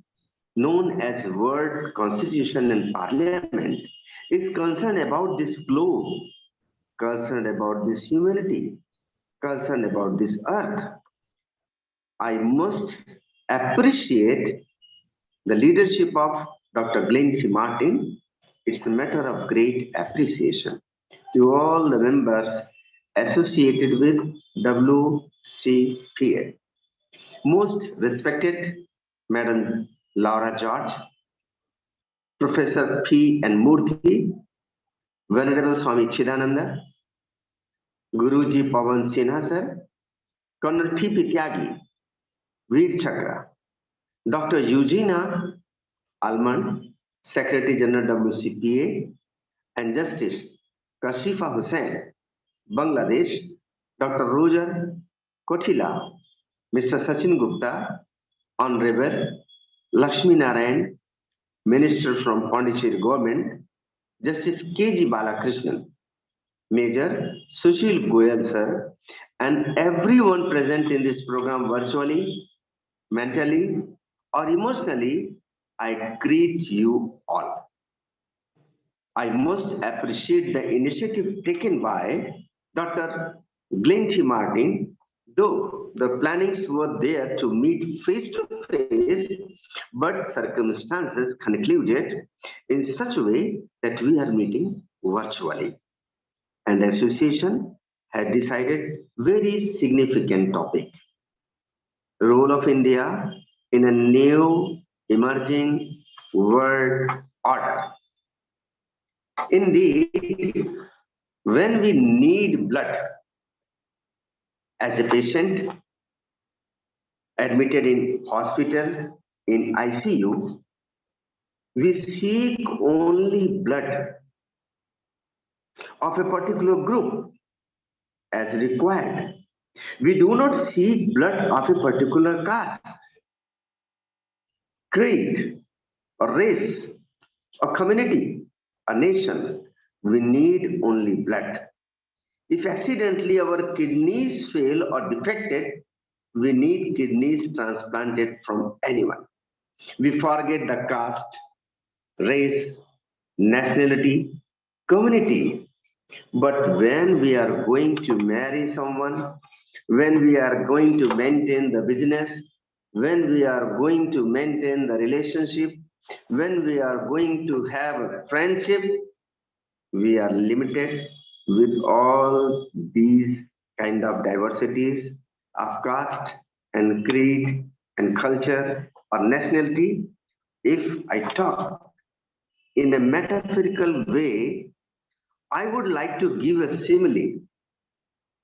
known as World Constitution and Parliament is concerned about this globe, concerned about this humanity, concerned about this earth. I must appreciate the leadership of Dr. Glenn C. Martin. It's a matter of great appreciation to all the members associated with WCPA. Most respected Madam Laura George, Professor P. N. Murthy, Venerable Swami Chidananda, Guruji Pawan Sinha sir, Colonel T.P. Tyagi, Veer Chakra, Dr. Eugenia Almond, Secretary General WCPA, and Justice Kashifa Hussain, Bangladesh, Dr. Roger Kotila, Mr. Sachin Gupta, Honorable Lakshmi Narayan, Minister from Pondicherry Government, Justice K.G. Balakrishnan, Major Sushil Goyal sir, and everyone present in this program virtually, mentally, or emotionally, I greet you all. I must appreciate the initiative taken by Dr. Glenn T. Martin, though the plannings were there to meet face to face, but circumstances concluded in such a way that we are meeting virtually. And the association had decided very significant topic: role of India in a new emerging world order. Indeed, When we need blood as a patient admitted in hospital, in ICU, we seek only blood of a particular group as required. We do not seek blood of a particular caste, creed, or race, or community, a nation. We need only blood. If accidentally our kidneys fail or defected, we need kidneys transplanted from anyone. We forget the caste, race, nationality, community. But when we are going to marry someone, when we are going to maintain the business, when we are going to maintain the relationship, when we are going to have a friendship, we are limited with all these kind of diversities of caste and creed and culture or nationality. If I talk in a metaphorical way, I would like to give a simile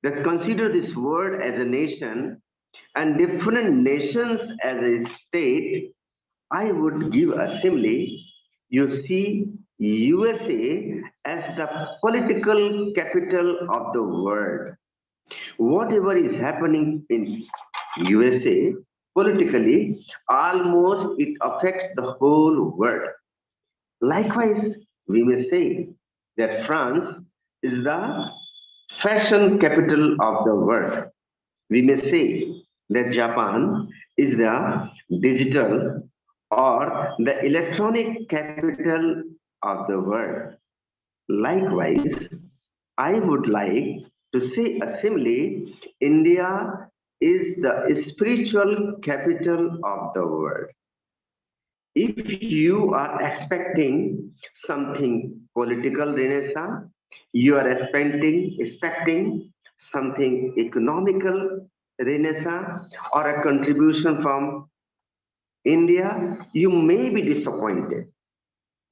that consider this world as a nation and different nations as a state. I would give a simile. You see USA as the political capital of the world. Whatever is happening in USA politically, almost it affects the whole world. Likewise, we may say that France is the fashion capital of the world. We may say that Japan is the digital or the electronic capital of the world. Likewise, I would like to say a simile, India is the spiritual capital of the world. If you are expecting something political renaissance, you are expecting something economical renaissance or a contribution from India, you may be disappointed.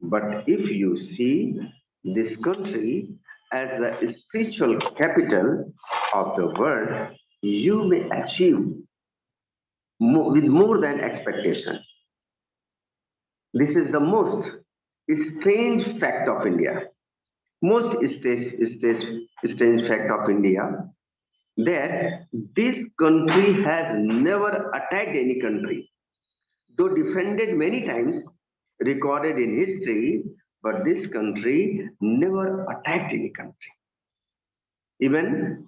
But if you see this country as the spiritual capital of the world, you may achieve with more than expectation. This is the most strange fact of India. Most strange fact of India that this country has never attacked any country, though defended many times, recorded in history, but this country never attacked any country. Even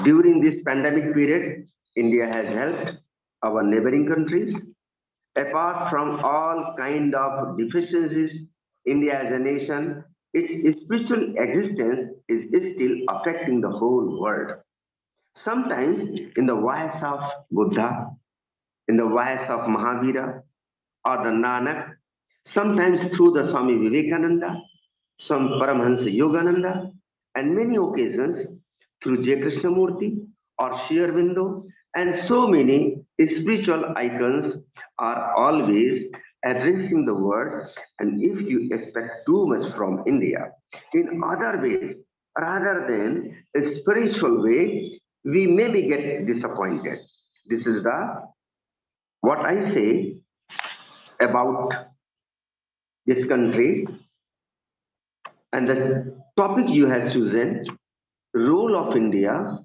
during this pandemic period, India has helped our neighboring countries. Apart from all kind of deficiencies, India as a nation, its spiritual existence is still affecting the whole world. Sometimes in the voice of Buddha, in the voice of Mahavira or the Nanak, sometimes through the Swami Vivekananda, some Paramahansa Yogananda, and many occasions through J. Krishnamurti or Sri Aurobindo, and so many spiritual icons are always addressing the world. And if you expect too much from India in other ways rather than a spiritual way, we maybe get disappointed. This is what I say about this country. And the topic you have chosen, role of India.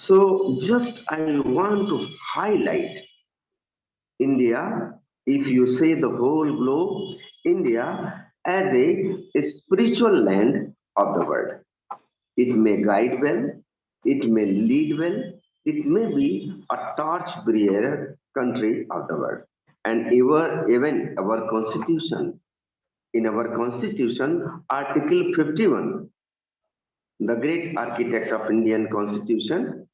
So just I want to highlight India, if you say the whole globe, India as a spiritual land of the world. It may guide well, it may lead well, it may be a torch bearer country of the world. And even our constitution, in our constitution, Article 51, the great architect of Indian Constitution,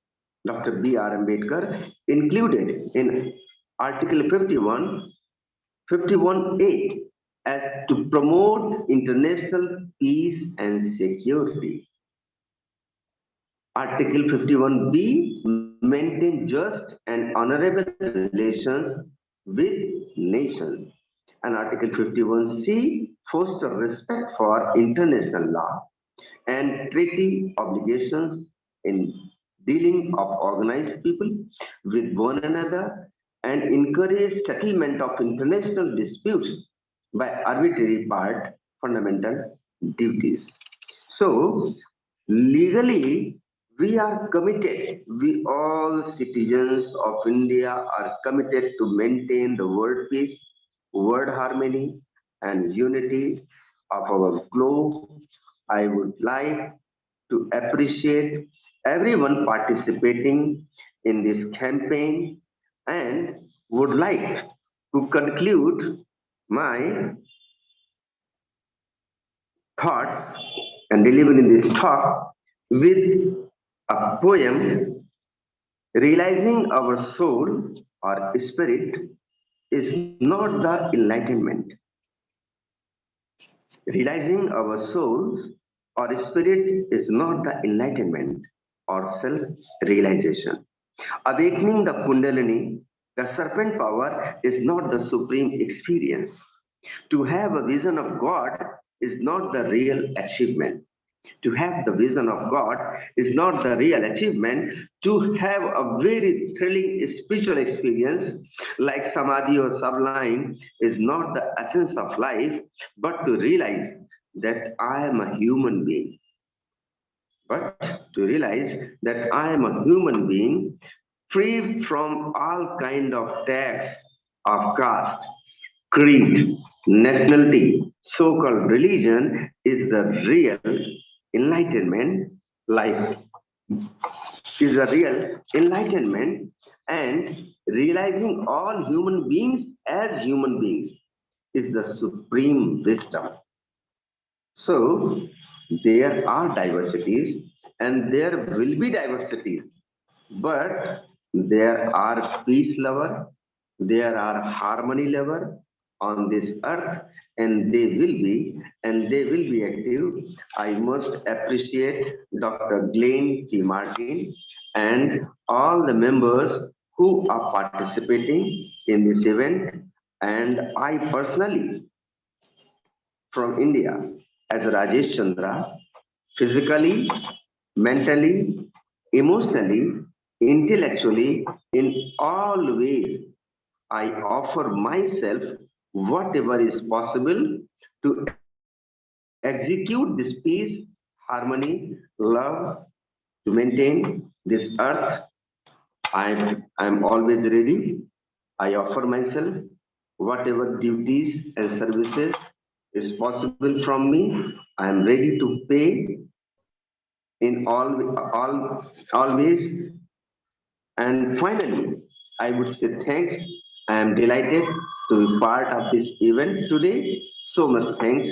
Dr. B.R. Ambedkar, included in Article 51A as to promote international peace and security. Article 51B maintain just and honorable relations with nations. And Article 51C foster respect for international law and treaty obligations in dealing of organized people with one another and encourage settlement of international disputes by arbitrary part fundamental duties. So, legally, we are committed, we all citizens of India are committed to maintain the world peace, world harmony, and unity of our globe. I would like to appreciate everyone participating in this campaign and would like to conclude my thoughts and delivering this talk with a poem. Realizing our soul or spirit is not the enlightenment. Realizing our souls or spirit is not the enlightenment or self-realization. Awakening the Kundalini, the serpent power, is not the supreme experience. To have a vision of God is not the real achievement. To have the vision of God is not the real achievement. To have a very thrilling spiritual experience like Samadhi or Sublime is not the essence of life, but to realize that I am a human being. But to realize that I am a human being free from all kind of tax of caste, creed, nationality, so-called religion is the real enlightenment. Life is a real enlightenment, and realizing all human beings as human beings is the supreme wisdom. So there are diversities and there will be diversities, but there are peace lovers, there are harmony lovers on this earth, and they will be active. I must appreciate Dr. Glenn T. Martin and all the members who are participating in this event. And I personally, from India, as Rajesh Chandra, physically, mentally, emotionally, intellectually, in all ways, I offer myself whatever is possible to execute this peace, harmony, love, to maintain this earth. I'm always ready. I offer myself whatever duties and services is possible from me. I am ready to pay in all ways. And finally, I would say thanks. I am delighted to be part of this event today. So much thanks,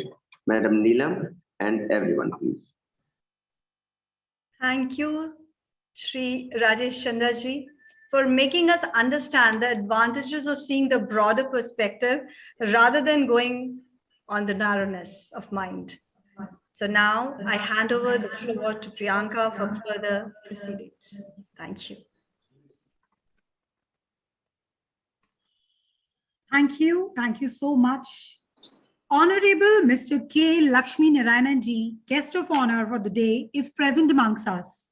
Madam Neelam, and everyone, please. Thank you, Shri Rajesh Chandra ji, for making us understand the advantages of seeing the broader perspective rather than going on the narrowness of mind. So now I hand over the floor to Priyanka for further proceedings. Thank you. Thank you. Thank you so much. Honorable Mr. K. Lakshmi Narayanan ji, guest of honor for the day, is present amongst us.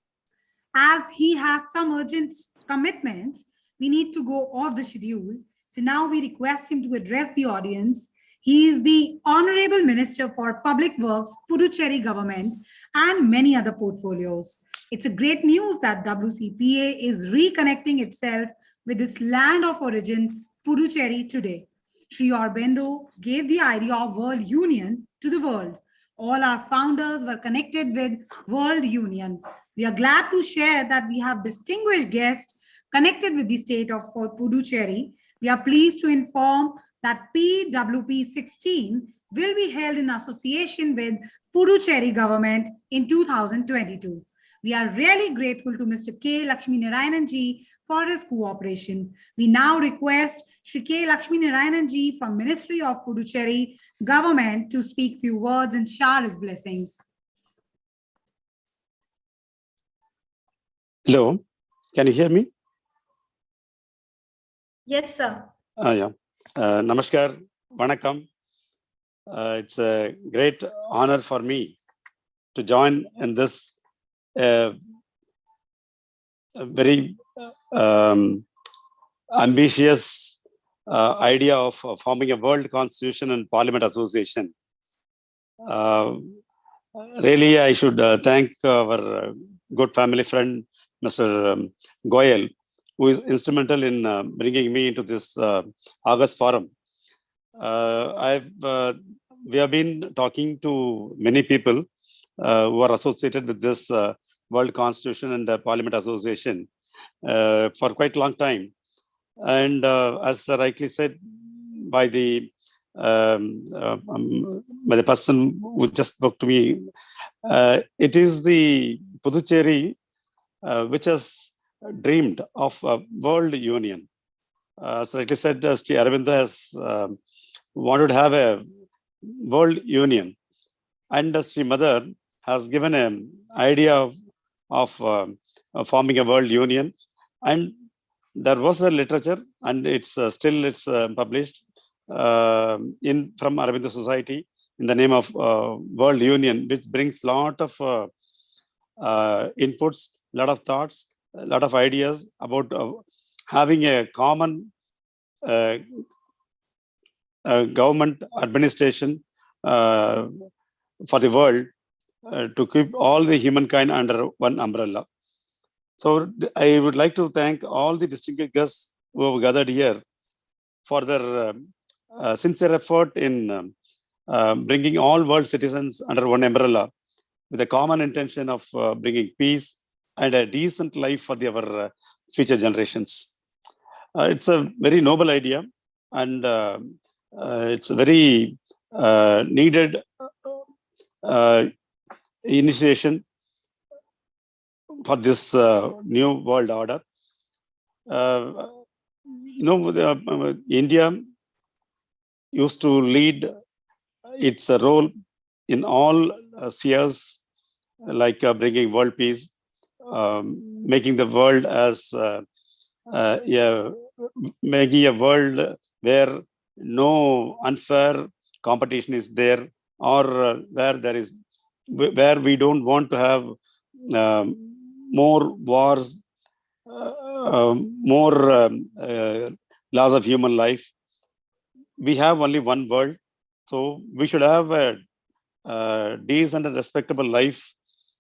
As he has some urgent commitments, we need to go off the schedule. So now we request him to address the audience. He is the Honorable Minister for Public Works, Puducherry Government, and many other portfolios. It's a great news that WCPA is reconnecting itself with its land of origin, Puducherry, today. Sri Aurobindo gave the idea of World Union to the world. All our founders were connected with World Union. We are glad to share that we have distinguished guests connected with the state of Puducherry. We are pleased to inform that PWP 16 will be held in association with Puducherry government in 2022. We are really grateful to Mr. K. Lakshmi Narayanan ji for his cooperation. We now request Shri K. Lakshmi Narayanan ji from Ministry of Puducherry government to speak few words and share his blessings. Hello, can you hear me? Yes, sir. Yeah. Namaskar, Vanakkam. It's a great honor for me to join in this very ambitious idea of forming a world constitution and parliament association. Really, I should thank our good family friend, Mr. Goyal, who is instrumental in bringing me into this August forum. We have been talking to many people who are associated with this World Constitution and Parliament Association for quite a long time. And as rightly said by the person who just spoke to me, it is the Puducherry which has dreamed of a world union. As rightly said, Sri Aurobindo has wanted to have a world union, and Sri Mother has given an idea of forming a world union, and there was a literature, and it's still published from Aurobindo Society in the name of World Union, which brings lot of inputs, lot of thoughts, a lot of ideas about having a common government administration for the world to keep all the humankind under one umbrella. So I would like to thank all the distinguished guests who have gathered here for their sincere effort in bringing all world citizens under one umbrella with a common intention of bringing peace and a decent life for our future generations. It's a very noble idea, and it's a very needed initiation for this new world order. India used to lead its role in all spheres, like bringing world peace, making the world as making a world where no unfair competition is there, or where we don't want to have more wars, more loss of human life. We have only one world, so we should have a decent and respectable life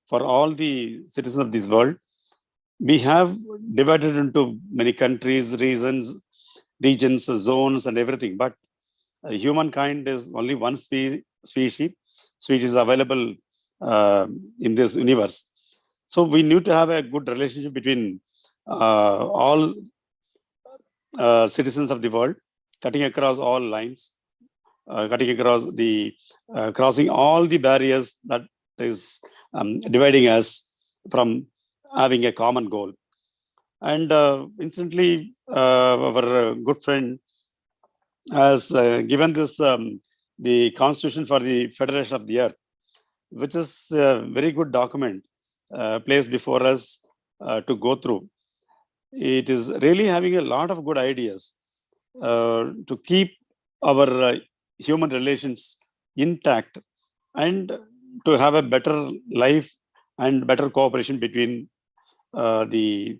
for all the citizens of this world. We have divided into many countries, regions, zones, and everything, but humankind is only one species available in this universe. So we need to have a good relationship between all citizens of the world, cutting across all lines, cutting across crossing all the barriers that is dividing us from having a common goal. And instantly, our good friend has given this the Constitution for the Federation of the Earth, which is a very good document placed before us to go through. It is really having a lot of good ideas to keep our human relations intact and to have a better life and better cooperation between the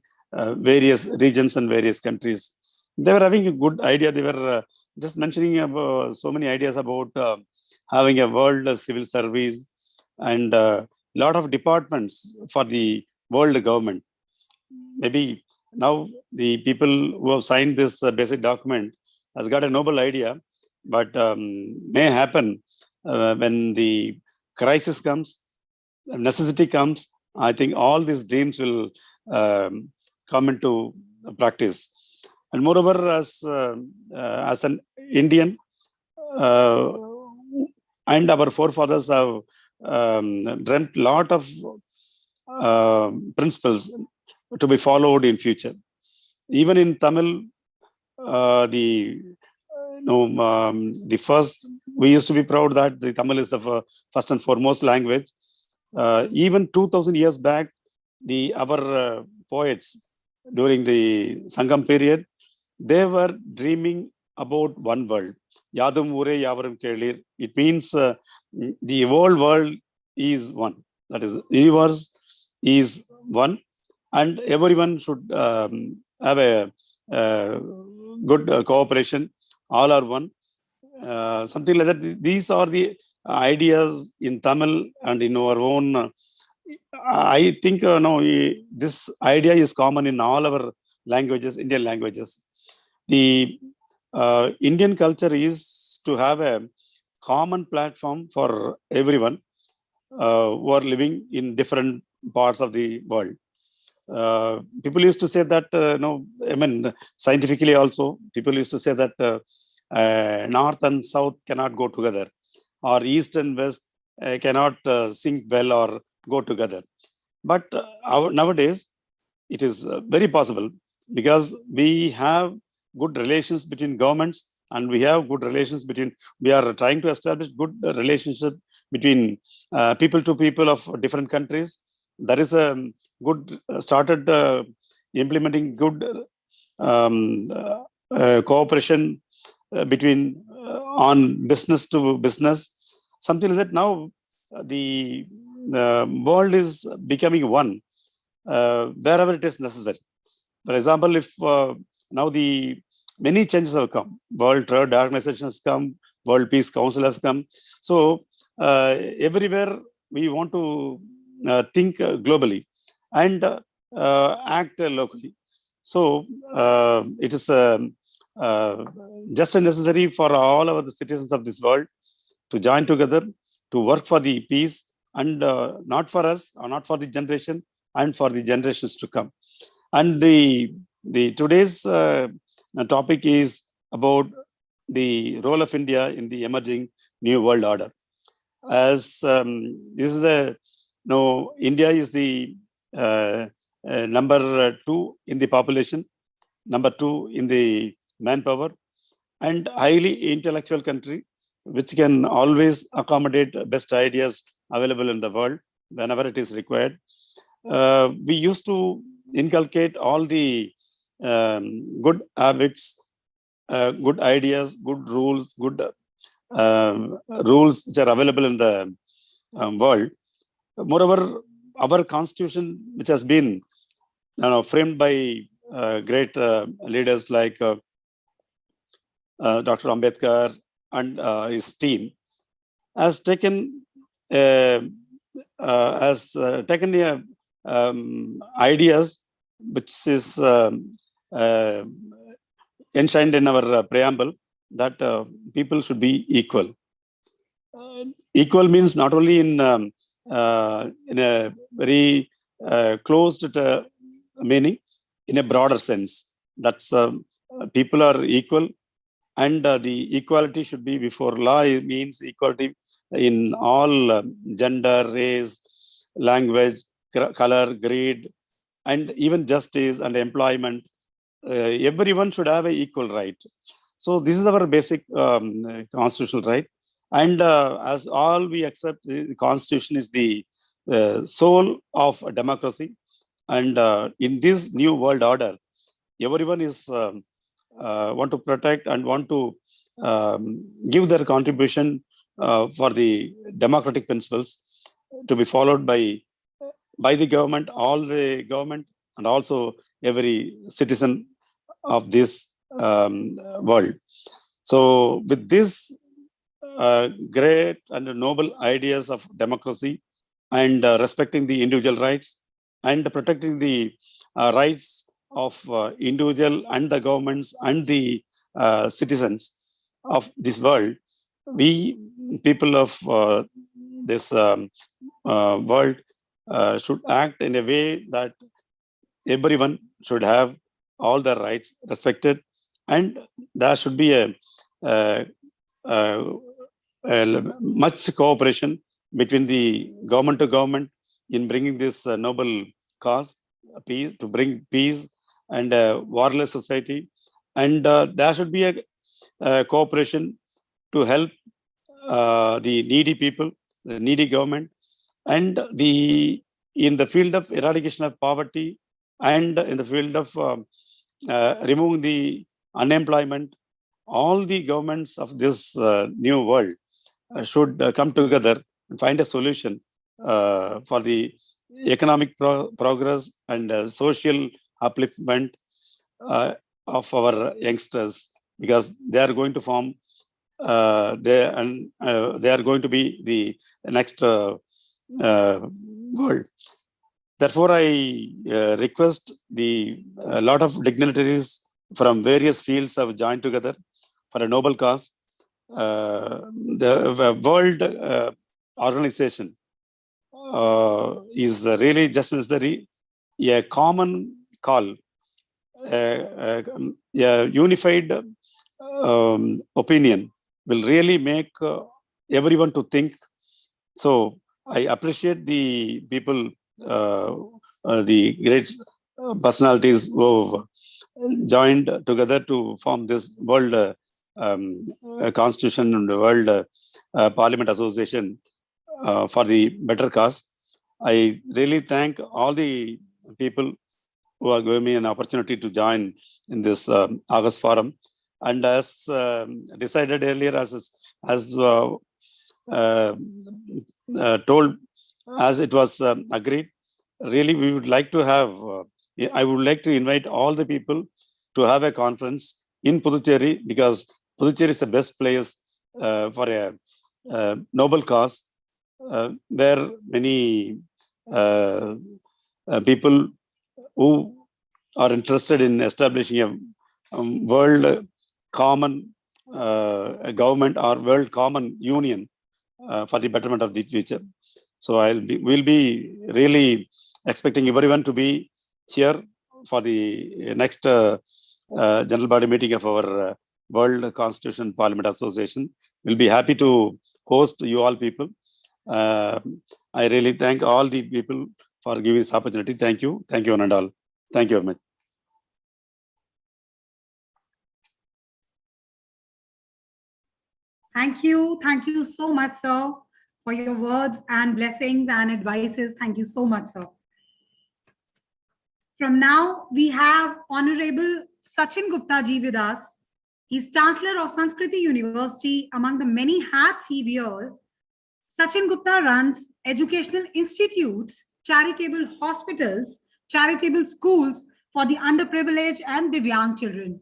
various regions and various countries. They were having a good idea. They were just mentioning about so many ideas about having a world civil service and a lot of departments for the world government. Maybe now the people who have signed this basic document has got a noble idea, but may happen when the crisis comes, necessity comes. I think all these dreams will come into practice. And moreover, as an Indian, and our forefathers have dreamt a lot of principles to be followed in future. Even in Tamil, the first, we used to be proud that the Tamil is the first and foremost language. Even 2000 years back, our poets during the Sangam period, they were dreaming about one world. Yadum Ure Yavarum Kelir. It means the whole world is one. That is, universe is one, and everyone should have a good cooperation. All are one. Something like that. These are the ideas in Tamil and in our own. I think no, this idea is common in all our languages, Indian languages. The Indian culture is to have a common platform for everyone who are living in different parts of the world. People used to say that, no, I mean, scientifically also, people used to say that North and South cannot go together, or East and West cannot sync well or go together. But nowadays, it is very possible, because we have good relations between governments, and we have good relations between, we are trying to establish good relationship between people to people of different countries. There is a good started implementing good cooperation between on business to business, something like that. Now the world is becoming one wherever it is necessary. For example, if now the many changes have come, World Trade Organization has come, World Peace Council has come. So everywhere we want to think globally and act locally. So it is just necessary for all of the citizens of this world to join together to work for the peace, and not for us, or not for the generation, and for the generations to come. And the today's topic is about the role of India in the emerging new world order. As this is a, no, India is the number 2 in the population, number 2 in the manpower, and highly intellectual country, which can always accommodate best ideas available in the world whenever it is required. We used to inculcate all the good habits, good ideas, good rules, good rules which are available in the world. Moreover, our constitution, which has been framed by great leaders like Dr. Ambedkar and his team, has taken ideas which is enshrined in our preamble, that people should be equal. Equal means not only in a very closed meaning, in a broader sense. That's people are equal, and the equality should be before law. It means equality in all gender, race, language, color, creed, and even justice and employment. Everyone should have an equal right. So this is our basic constitutional right. And as all we accept, the constitution is the soul of democracy. And in this new world order, everyone is want to protect and want to give their contribution for the democratic principles to be followed by the government, all the government, and also every citizen of this world. So with this great and noble ideas of democracy, and respecting the individual rights, and protecting the rights of individual and the governments and the citizens of this world, we people of this world should act in a way that everyone should have all their rights respected, and there should be a much cooperation between the government to government in bringing this noble cause, peace, to bring peace and a warless society. And there should be a cooperation to help the needy people, the needy government, and in the field of eradication of poverty, and in the field of removing the unemployment. All the governments of this new world should come together and find a solution for the economic progress and social upliftment of our youngsters, because they are going to form they are going to be the next world. Therefore, I request a lot of dignitaries from various fields have joined together for a noble cause. The World Organization is really just necessary. A common call, a unified opinion will really make everyone to think. So I appreciate the people, the great personalities who have joined together to form this World Constitution and World Parliament Association for the better cause. I really thank all the people who are giving me an opportunity to join in this August forum. And as decided earlier, as told, as it was agreed, really we would like to have, I would like to invite all the people to have a conference in Puducherry, because Puducherry is the best place for a noble cause, where many people who are interested in establishing a world common government or world common union for the betterment of the future. So we'll be really expecting everyone to be here for the next general body meeting of our World Constitution Parliament Association. We'll be happy to host you all people. I really thank all the people for giving this opportunity. Thank you. Thank you one and all. Thank you very much. Thank you. Thank you so much, sir, for your words and blessings and advices. Thank you so much, sir. From now, we have Honorable Sachin Gupta ji with us. He's Chancellor of Sanskriti University. Among the many hats he wears, Sachin Gupta runs educational institutes, charitable hospitals, charitable schools for the underprivileged and Divyang children.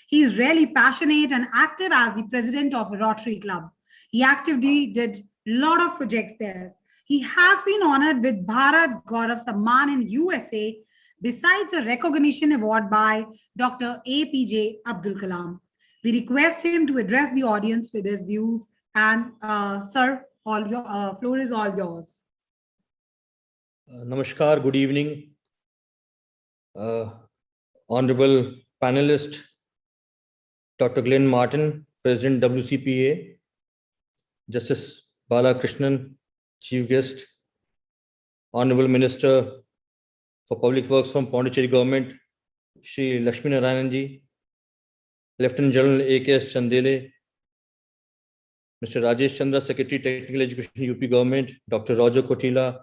He is really passionate and active as the president of a Rotary Club. He actively did a lot of projects there. He has been honored with Bharat Gaurav Samman in USA, besides a recognition award by Dr. APJ Abdul Kalam. We request him to address the audience with his views. And sir, all your floor is all yours. Namaskar, good evening. Honorable panelist, Dr. Glenn Martin, President WCPA, Justice Bala Krishnan, Chief Guest, Honorable Minister for Public Works from Pondicherry Government, Shri Lakshmi Narayananji, Lieutenant General A.K.S. Chandele, Mr. Rajesh Chandra, Secretary Technical Education UP Government, Dr. Roger Kotila,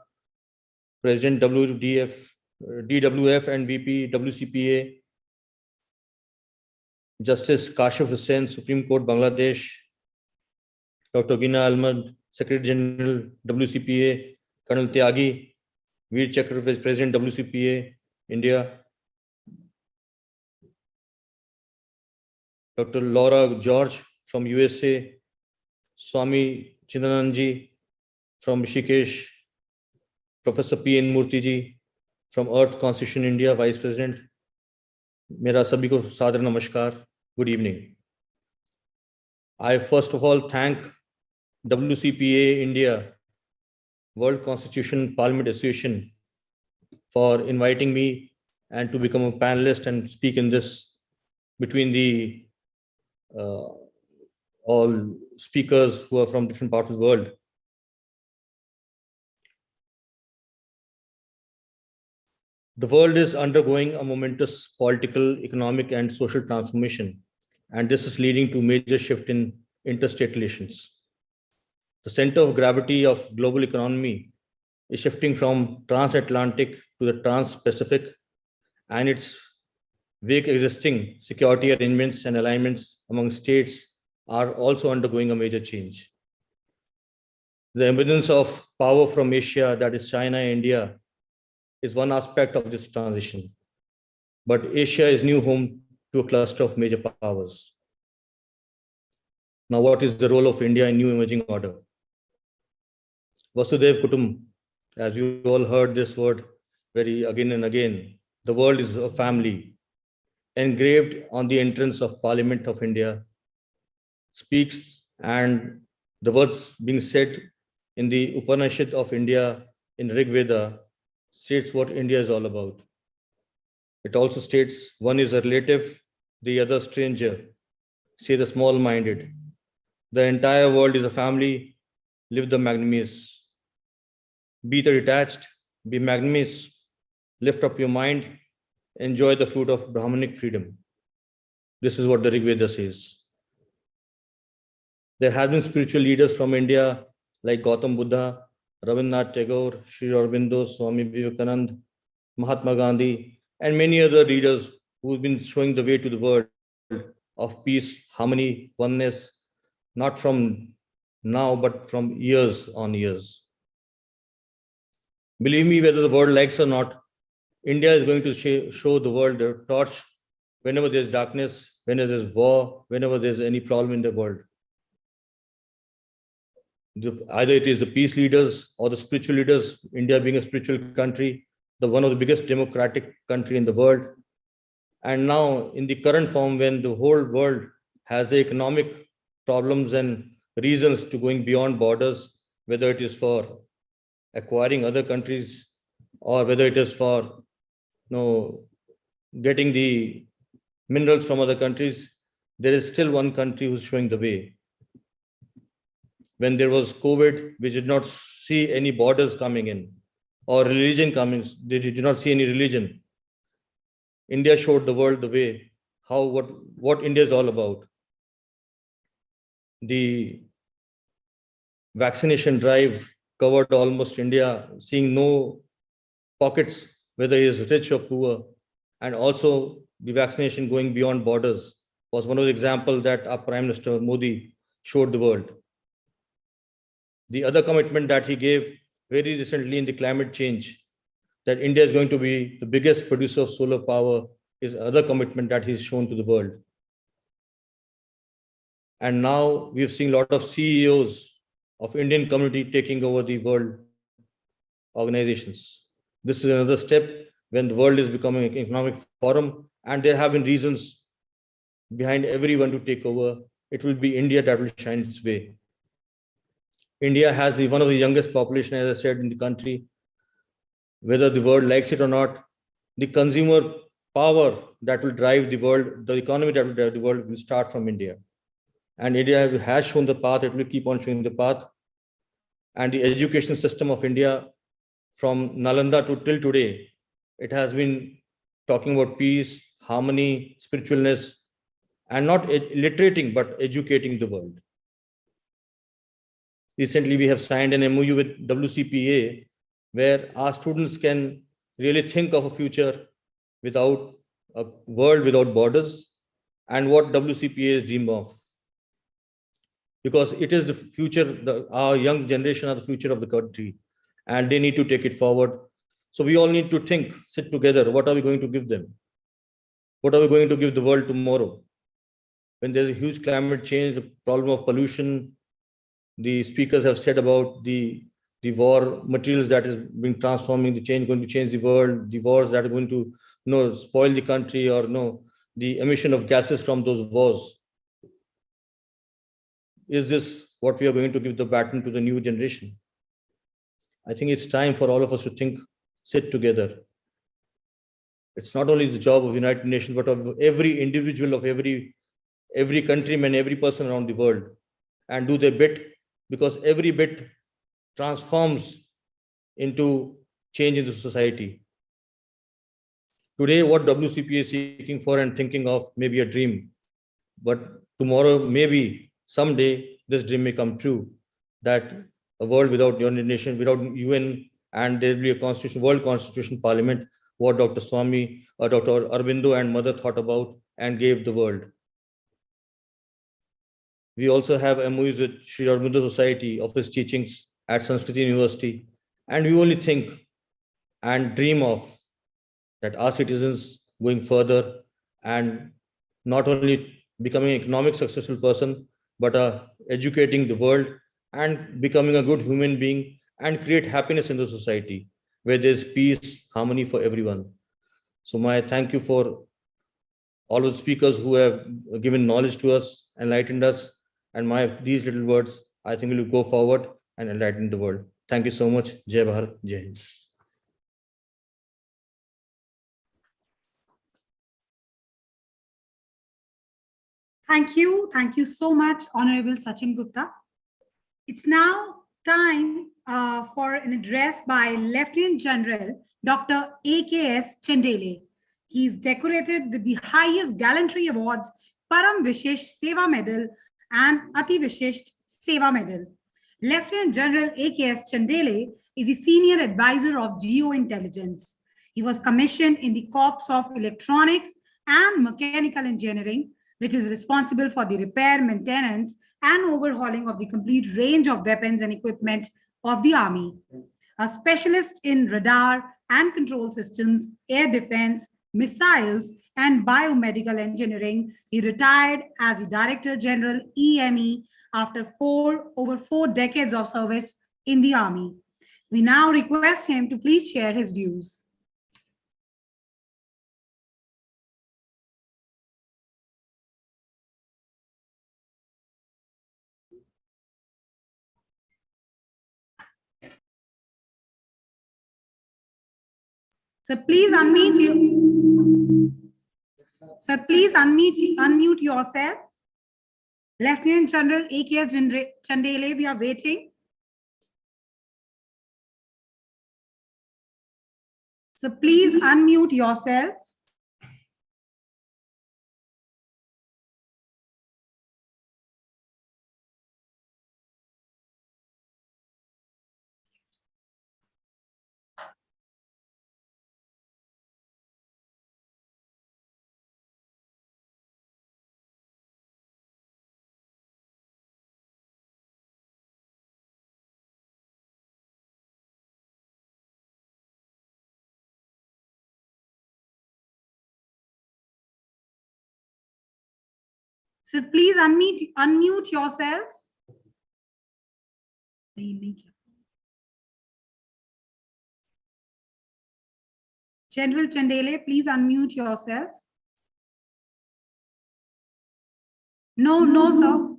President DWF and VP WCPA, Justice Kashif Hussain, Supreme Court Bangladesh, Dr. Gina Ahmad, Secretary General WCPA, Colonel Tyagi, Veer Chakra, Vice President WCPA, India, Dr. Laura George from USA, Swami Chindananji from Rishikesh, Professor P.N. Murthy from Earth Constitution India, Vice President. Mera sabhi ko sadar namaskar. Good evening. I first of all thank WCPA India, World Constitution Parliament Association, for inviting me and to become a panelist and speak in this between the all speakers who are from different parts of the world. The world is undergoing a momentous political, economic, and social transformation, and this is leading to major shift in interstate relations. The center of gravity of global economy is shifting from transatlantic to the trans-Pacific, and its vague existing security arrangements and alignments among states are also undergoing a major change. The emergence of power from Asia, that is China and India, is one aspect of this transition. But Asia is new home to a cluster of major powers. Now, what is the role of India in new emerging order? Vasudev Kutum, as you all heard this word very again and again, the world is a family. Engraved on the entrance of Parliament of India, speaks, and the words being said in the Upanishad of India in Rig Veda states what India is all about. It also states one is a relative, the other stranger, say the small-minded. The entire world is a family, live the magnanimous. Be the detached, be magnanimous, lift up your mind, enjoy the fruit of Brahmanic freedom. This is what the Rig Veda says. There have been spiritual leaders from India like Gautam Buddha, Rabindranath Tagore, Sri Aurobindo, Swami Vivekananda, Mahatma Gandhi, and many other leaders who've been showing the way to the world of peace, harmony, oneness, not from now, but from years on years. Believe me, whether the world likes or not, India is going to show the world the torch whenever there's darkness, whenever there's war, whenever there's any problem in the world. Either it is the peace leaders or the spiritual leaders, India being a spiritual country, one of the biggest democratic country in the world. And now in the current form, when the whole world has the economic problems and reasons to going beyond borders, whether it is for acquiring other countries or whether it is for getting the minerals from other countries, there is still one country who's showing the way. When there was COVID, we did not see any borders coming in or religion coming. They did not see any religion. India showed the world the way, what India is all about. The vaccination drive covered almost India, seeing no pockets, whether he is rich or poor. And also the vaccination going beyond borders was one of the examples that our Prime Minister Modi showed the world. The other commitment that he gave very recently in the climate change, that India is going to be the biggest producer of solar power, is other commitment that he's shown to the world. And now we've seen a lot of CEOs of Indian community taking over the world organizations. This is another step when the world is becoming an economic forum, and there have been reasons behind everyone to take over. It will be India that will shine its way. India has one of the youngest population, as I said, in the country. Whether the world likes it or not, the consumer power that will drive the world, the economy that will drive the world will start from India. And India has shown the path, it will keep on showing the path. And the education system of India, from Nalanda to till today, it has been talking about peace, harmony, spiritualness, and not illiterating, but educating the world. Recently, we have signed an MOU with WCPA, where our students can really think of a future without a world without borders, and what WCPA is dream of. Because it is the future, our young generation are the future of the country, and they need to take it forward. So we all need to think, sit together, what are we going to give them? What are we going to give the world tomorrow? When there's a huge climate change, the problem of pollution, the speakers have said about the war materials that is being transforming, going to change the world, the wars that are going to spoil the country, or the emission of gases from those wars. Is this what we are going to give the baton to the new generation? I think it's time for all of us to think, sit together. It's not only the job of United Nations, but of every individual, of every countryman, every person around the world, and do their bit, because every bit transforms into change in the society. Today, what WCPA is seeking for and thinking of may be a dream, but tomorrow, maybe someday, this dream may come true, that a world without United Nations, without UN, and there will be a constitution, world constitution parliament, what Dr. Swami, Dr. Aurobindo and Mother thought about and gave the world. We also have MOUs with Sri Aurobindo Society of his teachings, at Sanskriti University, and we only think and dream of that our citizens going further and not only becoming an economic successful person, but educating the world and becoming a good human being and create happiness in the society where there's peace, harmony for everyone. So my thank you for all of the speakers who have given knowledge to us, enlightened us, and these little words, I think will go forward and enlighten the world. Thank you so much. Jai Bharat, Jai Hind. Thank you. Thank you so much, Honorable Sachin Gupta. It's now time for an address by Lieutenant General Dr. A.K.S. Chandele. He is decorated with the highest gallantry awards, Param Vishesh Seva Medal and Ati Vishisht Seva Medal. Lieutenant General A.K.S. Chandele is the Senior Advisor of Geointelligence. He was commissioned in the Corps of Electronics and Mechanical Engineering, which is responsible for the repair, maintenance, and overhauling of the complete range of weapons and equipment of the Army. A specialist in radar and control systems, air defense, missiles, and biomedical engineering, he retired as the Director General EME after over 4 decades of service in the Army. We now request him to please share his views. So please unmute you. Sir, please unmute yourself. Lieutenant General A.K.S. Chandele, we are waiting. So please unmute yourself. So please unmute yourself. General Chandele, please unmute yourself. No, sir.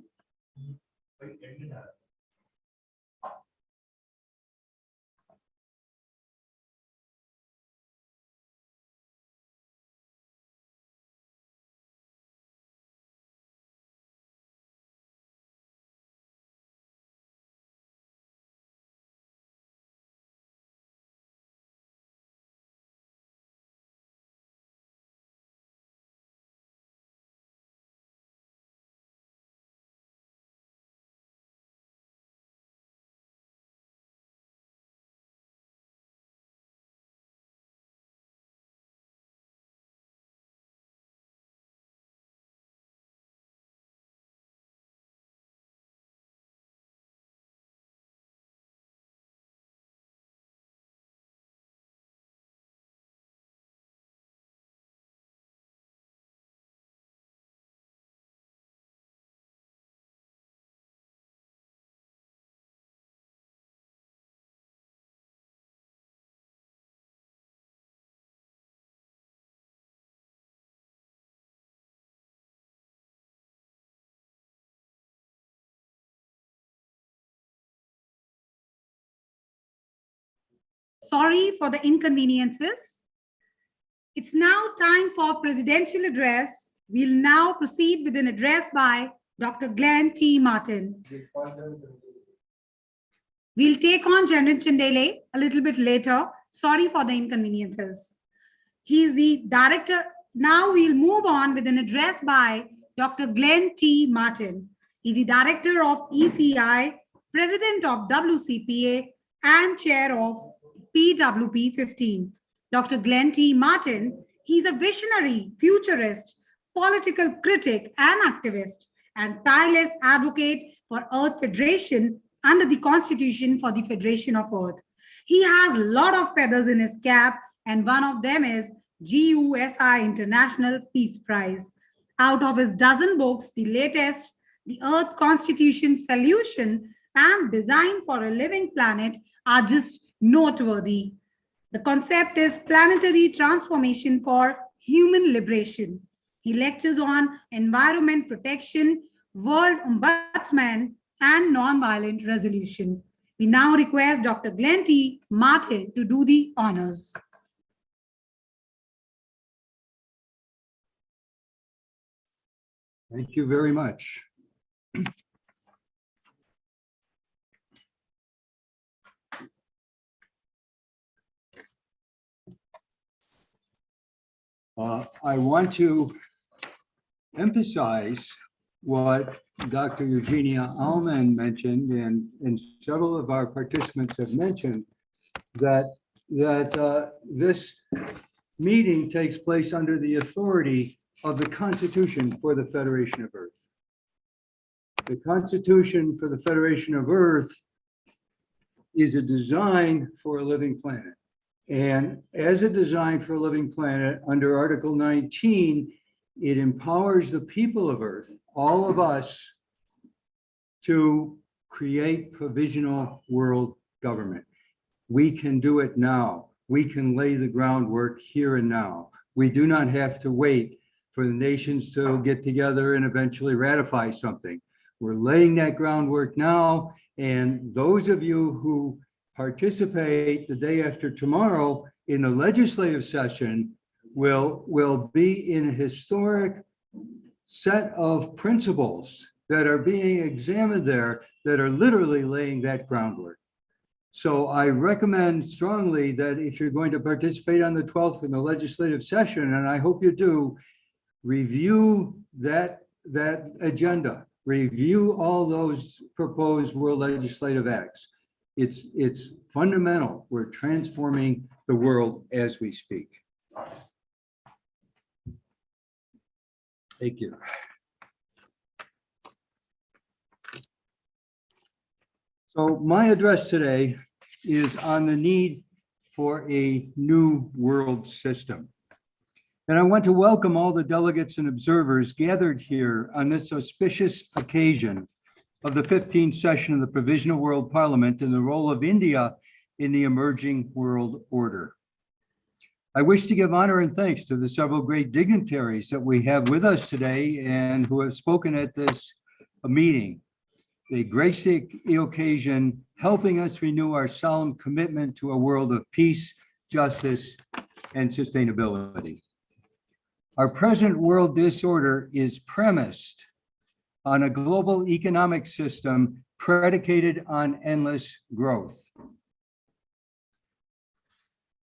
Sorry for the inconveniences. It's now time for presidential address. We'll now proceed with an address by Dr. Glenn T. Martin. We'll take on General Chandele a little bit later. Sorry for the inconveniences. He's the director. Now we'll move on with an address by Dr. Glenn T. Martin. He's the director of ECI, president of WCPA, and chair of PWP 15. Dr. Glenn T. Martin, he's a visionary, futurist, political critic and activist, and tireless advocate for Earth Federation, under the Constitution for the Federation of Earth. He has a lot of feathers in his cap, and one of them is GUSI International Peace Prize. Out of his dozen books, the latest, The Earth Constitution Solution and Design for a Living Planet, are just noteworthy. The concept is planetary transformation for human liberation. He lectures on environment protection, world ombudsman, and nonviolent resolution. We now request Dr. Glenn T. Martin to do the honors. Thank you very much. I want to emphasize what Dr. Eugenia Allman mentioned, and several of our participants have mentioned, that this meeting takes place under the authority of the Constitution for the Federation of Earth. The Constitution for the Federation of Earth is a design for a living planet. And as a design for a living planet, under Article 19, it empowers the people of Earth, all of us, to create provisional world government. We can do it now. We can lay the groundwork here and now. We do not have to wait for the nations to get together and eventually ratify something. We're laying that groundwork now, and those of you who participate the day after tomorrow in the legislative session will be in a historic set of principles that are being examined there that are literally laying that groundwork. So I recommend strongly that if you're going to participate on the 12th in the legislative session, and I hope you do, review that agenda, review all those proposed world legislative acts. It's fundamental. We're transforming the world as we speak. Thank you. So my address today is on the need for a new world system. And I want to welcome all the delegates and observers gathered here on this auspicious occasion of the 15th session of the Provisional World Parliament and the role of India in the emerging world order. I wish to give honor and thanks to the several great dignitaries that we have with us today and who have spoken at this meeting. They grace the occasion, helping us renew our solemn commitment to a world of peace, justice, and sustainability. Our present world disorder is premised on a global economic system predicated on endless growth.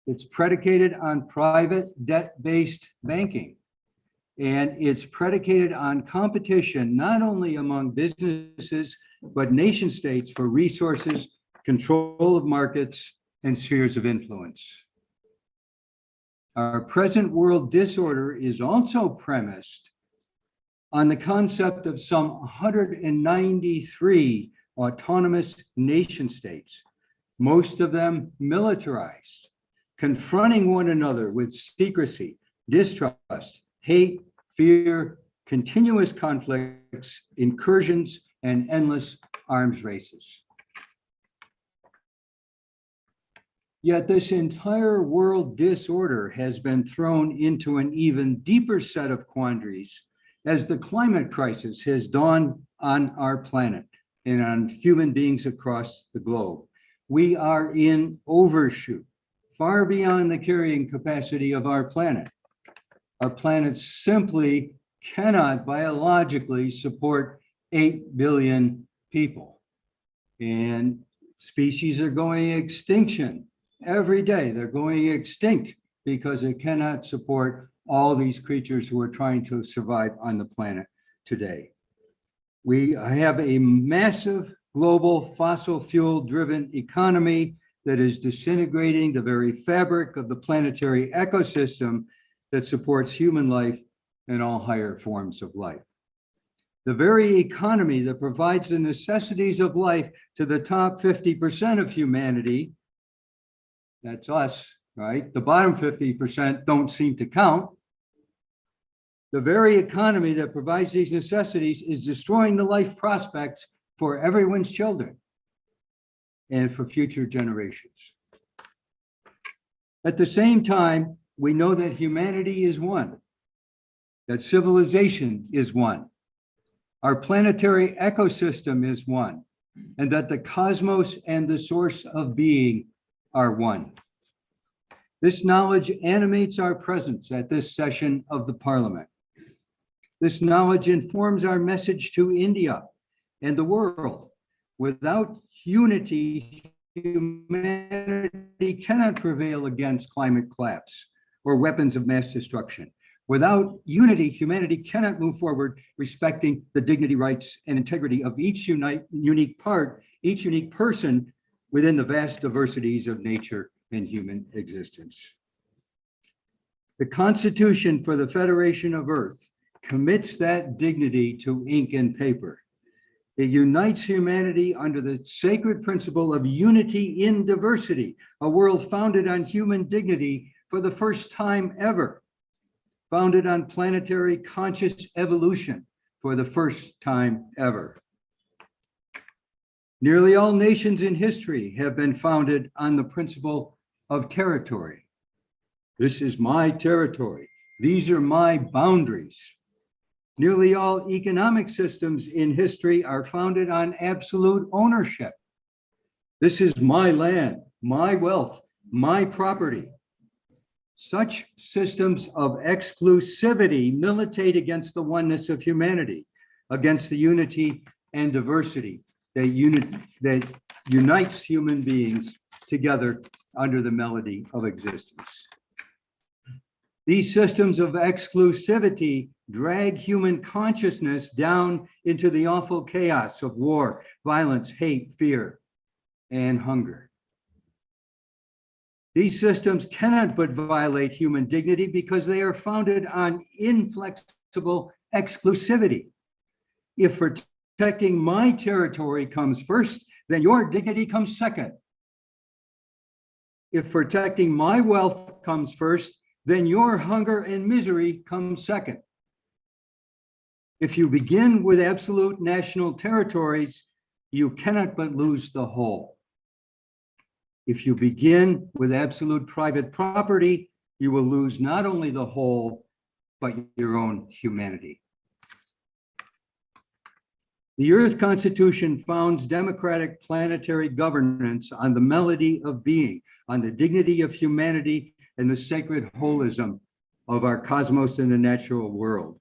It's predicated on private debt-based banking, and it's predicated on competition, not only among businesses, but nation states for resources, control of markets, and spheres of influence. Our present world disorder is also premised on the concept of some 193 autonomous nation states, most of them militarized, confronting one another with secrecy, distrust, hate, fear, continuous conflicts, incursions, and endless arms races. Yet this entire world disorder has been thrown into an even deeper set of quandaries as the climate crisis has dawned on our planet and on human beings across the globe. We are in overshoot, far beyond the carrying capacity of our planet. Our planet simply cannot biologically support 8 billion people. And species are going extinction every day. They're going extinct because it cannot support all these creatures who are trying to survive on the planet today. We have a massive global fossil fuel driven economy that is disintegrating the very fabric of the planetary ecosystem that supports human life and all higher forms of life. The very economy that provides the necessities of life to the top 50% of humanity, that's us, right? The bottom 50% don't seem to count. The very economy that provides these necessities is destroying the life prospects for everyone's children and for future generations. At the same time, we know that humanity is one, that civilization is one, our planetary ecosystem is one, and that the cosmos and the source of being are one. This knowledge animates our presence at this session of the Parliament. This knowledge informs our message to India and the world. Without unity, humanity cannot prevail against climate collapse or weapons of mass destruction. Without unity, humanity cannot move forward respecting the dignity, rights, and integrity of each unique person within the vast diversities of nature and human existence. The Constitution for the Federation of Earth commits that dignity to ink and paper. It unites humanity under the sacred principle of unity in diversity, a world founded on human dignity for the first time ever, founded on planetary conscious evolution for the first time ever. Nearly all nations in history have been founded on the principle of territory. This is my territory. These are my boundaries. Nearly all economic systems in history are founded on absolute ownership. This is my land, my wealth, my property. Such systems of exclusivity militate against the oneness of humanity, against the unity and diversity that unites human beings together under the melody of existence. These systems of exclusivity drag human consciousness down into the awful chaos of war, violence, hate, fear, and hunger. These systems cannot but violate human dignity because they are founded on inflexible exclusivity. If protecting my territory comes first, then your dignity comes second. If protecting my wealth comes first, then your hunger and misery comes second. If you begin with absolute national territories, you cannot but lose the whole. If you begin with absolute private property, you will lose not only the whole, but your own humanity. The Earth Constitution founds democratic planetary governance on the melody of being, on the dignity of humanity, and the sacred holism of our cosmos and the natural world.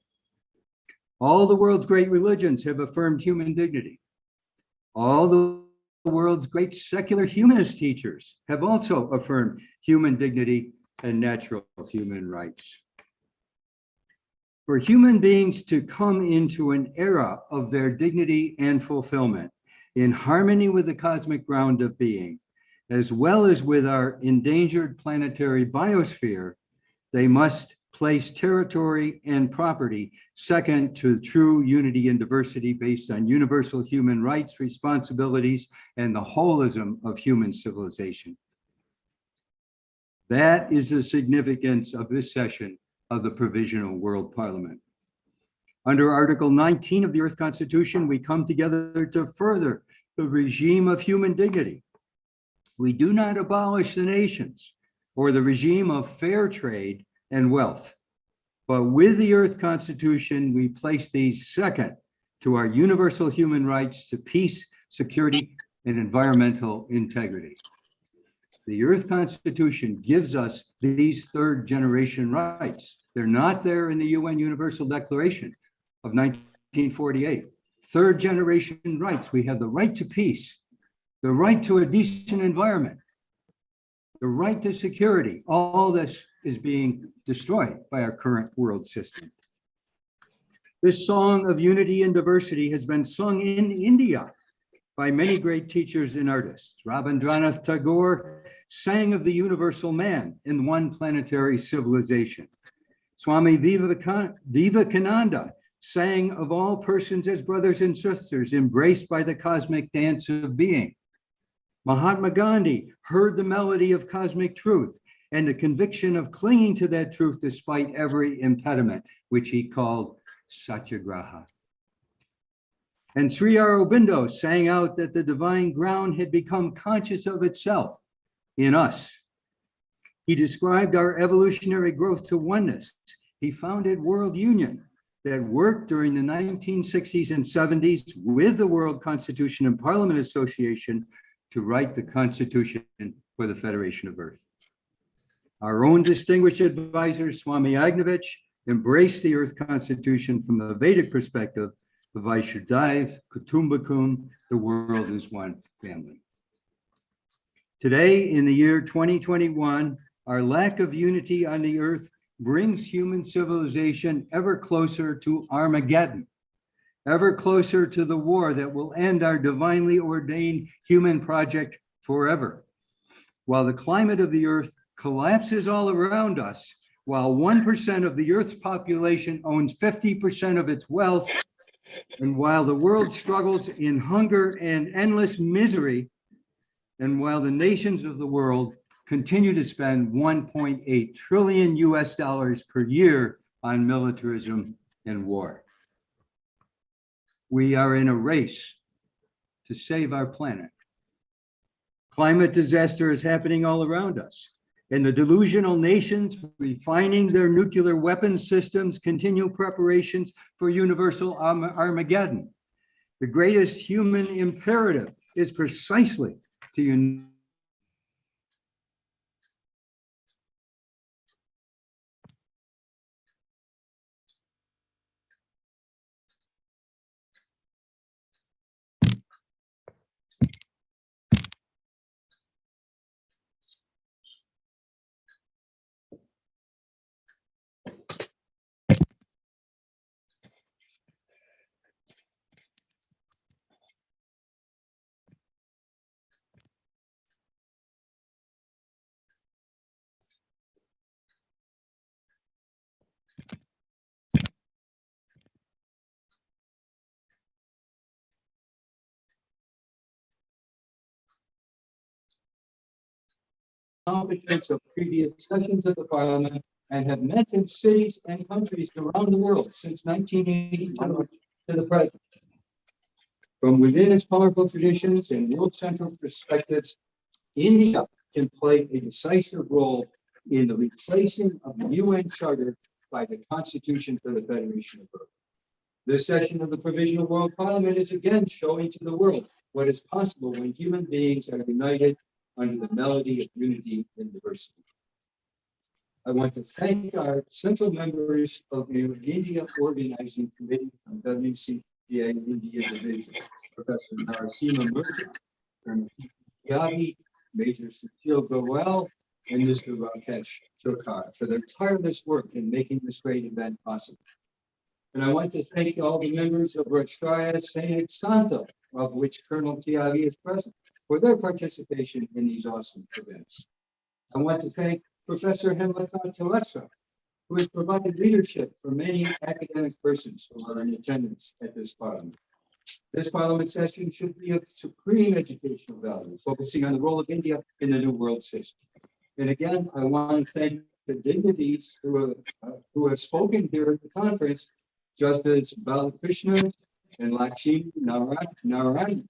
All the world's great religions have affirmed human dignity. All the world's great secular humanist teachers have also affirmed human dignity and natural human rights. For human beings to come into an era of their dignity and fulfillment in harmony with the cosmic ground of being, as well as with our endangered planetary biosphere, they must place territory and property second to true unity and diversity based on universal human rights, responsibilities, and the holism of human civilization. That is the significance of this session of the Provisional World Parliament. Under Article 19 of the Earth Constitution, we come together to further the regime of human dignity. We do not abolish the nations or the regime of fair trade and wealth, but with the Earth Constitution, we place these second to our universal human rights to peace, security, and environmental integrity. The Earth Constitution gives us these third generation rights. They're not there in the UN Universal Declaration of 1948. Third generation rights. We have the right to peace, the right to a decent environment, the right to security. All this is being destroyed by our current world system. This song of unity and diversity has been sung in India by many great teachers and artists. Rabindranath Tagore sang of the universal man in one planetary civilization. Swami Vivekananda sang of all persons as brothers and sisters, embraced by the cosmic dance of being. Mahatma Gandhi heard the melody of cosmic truth and the conviction of clinging to that truth despite every impediment, which he called satyagraha. And Sri Aurobindo sang out that the divine ground had become conscious of itself in us. He described our evolutionary growth to oneness. He founded World Union that worked during the 1960s and 70s with the World Constitution and Parliament Association to write the Constitution for the Federation of Earth. Our own distinguished advisor, Swami Agnovich, embraced the Earth Constitution from the Vedic perspective of Vaishudaiv, Kutumbakam, the world is one family. Today, in the year 2021, our lack of unity on the earth brings human civilization ever closer to Armageddon, ever closer to the war that will end our divinely ordained human project forever. While the climate of the earth collapses all around us, while 1% of the earth's population owns 50% of its wealth, and while the world struggles in hunger and endless misery, and while the nations of the world continue to spend 1.8 trillion US dollars per year on militarism and war. We are in a race to save our planet. Climate disaster is happening all around us, and the delusional nations refining their nuclear weapons systems continue preparations for universal Armageddon. The greatest human imperative is precisely to unite. Accomplishments of previous sessions of the Parliament and have met in cities and countries around the world since 1982 to the present. From within its powerful traditions and world-central perspectives, India can play a decisive role in the replacing of the UN Charter by the Constitution for the Federation of Earth. This session of the Provisional World Parliament is again showing to the world what is possible when human beings are united under the melody of unity and diversity. I want to thank our central members of the India Organizing Committee from WCPA India Division, Professor Narasimha Murthy, Colonel Tyagi, Major Sushil Goel, and Mr. Rakesh Chokar for their tireless work in making this great event possible. And I want to thank all the members of Rastraya Sainik Santa, of which Colonel Tyagi is present, for their participation in these awesome events. I want to thank Professor Hemlata Talesra, who has provided leadership for many academic persons who are in attendance at this Parliament. This Parliament session should be of supreme educational value, focusing on the role of India in the New World System. And again, I want to thank the dignitaries who have spoken here at the conference, Justice Balakrishnan and Lakshmi Narayanan,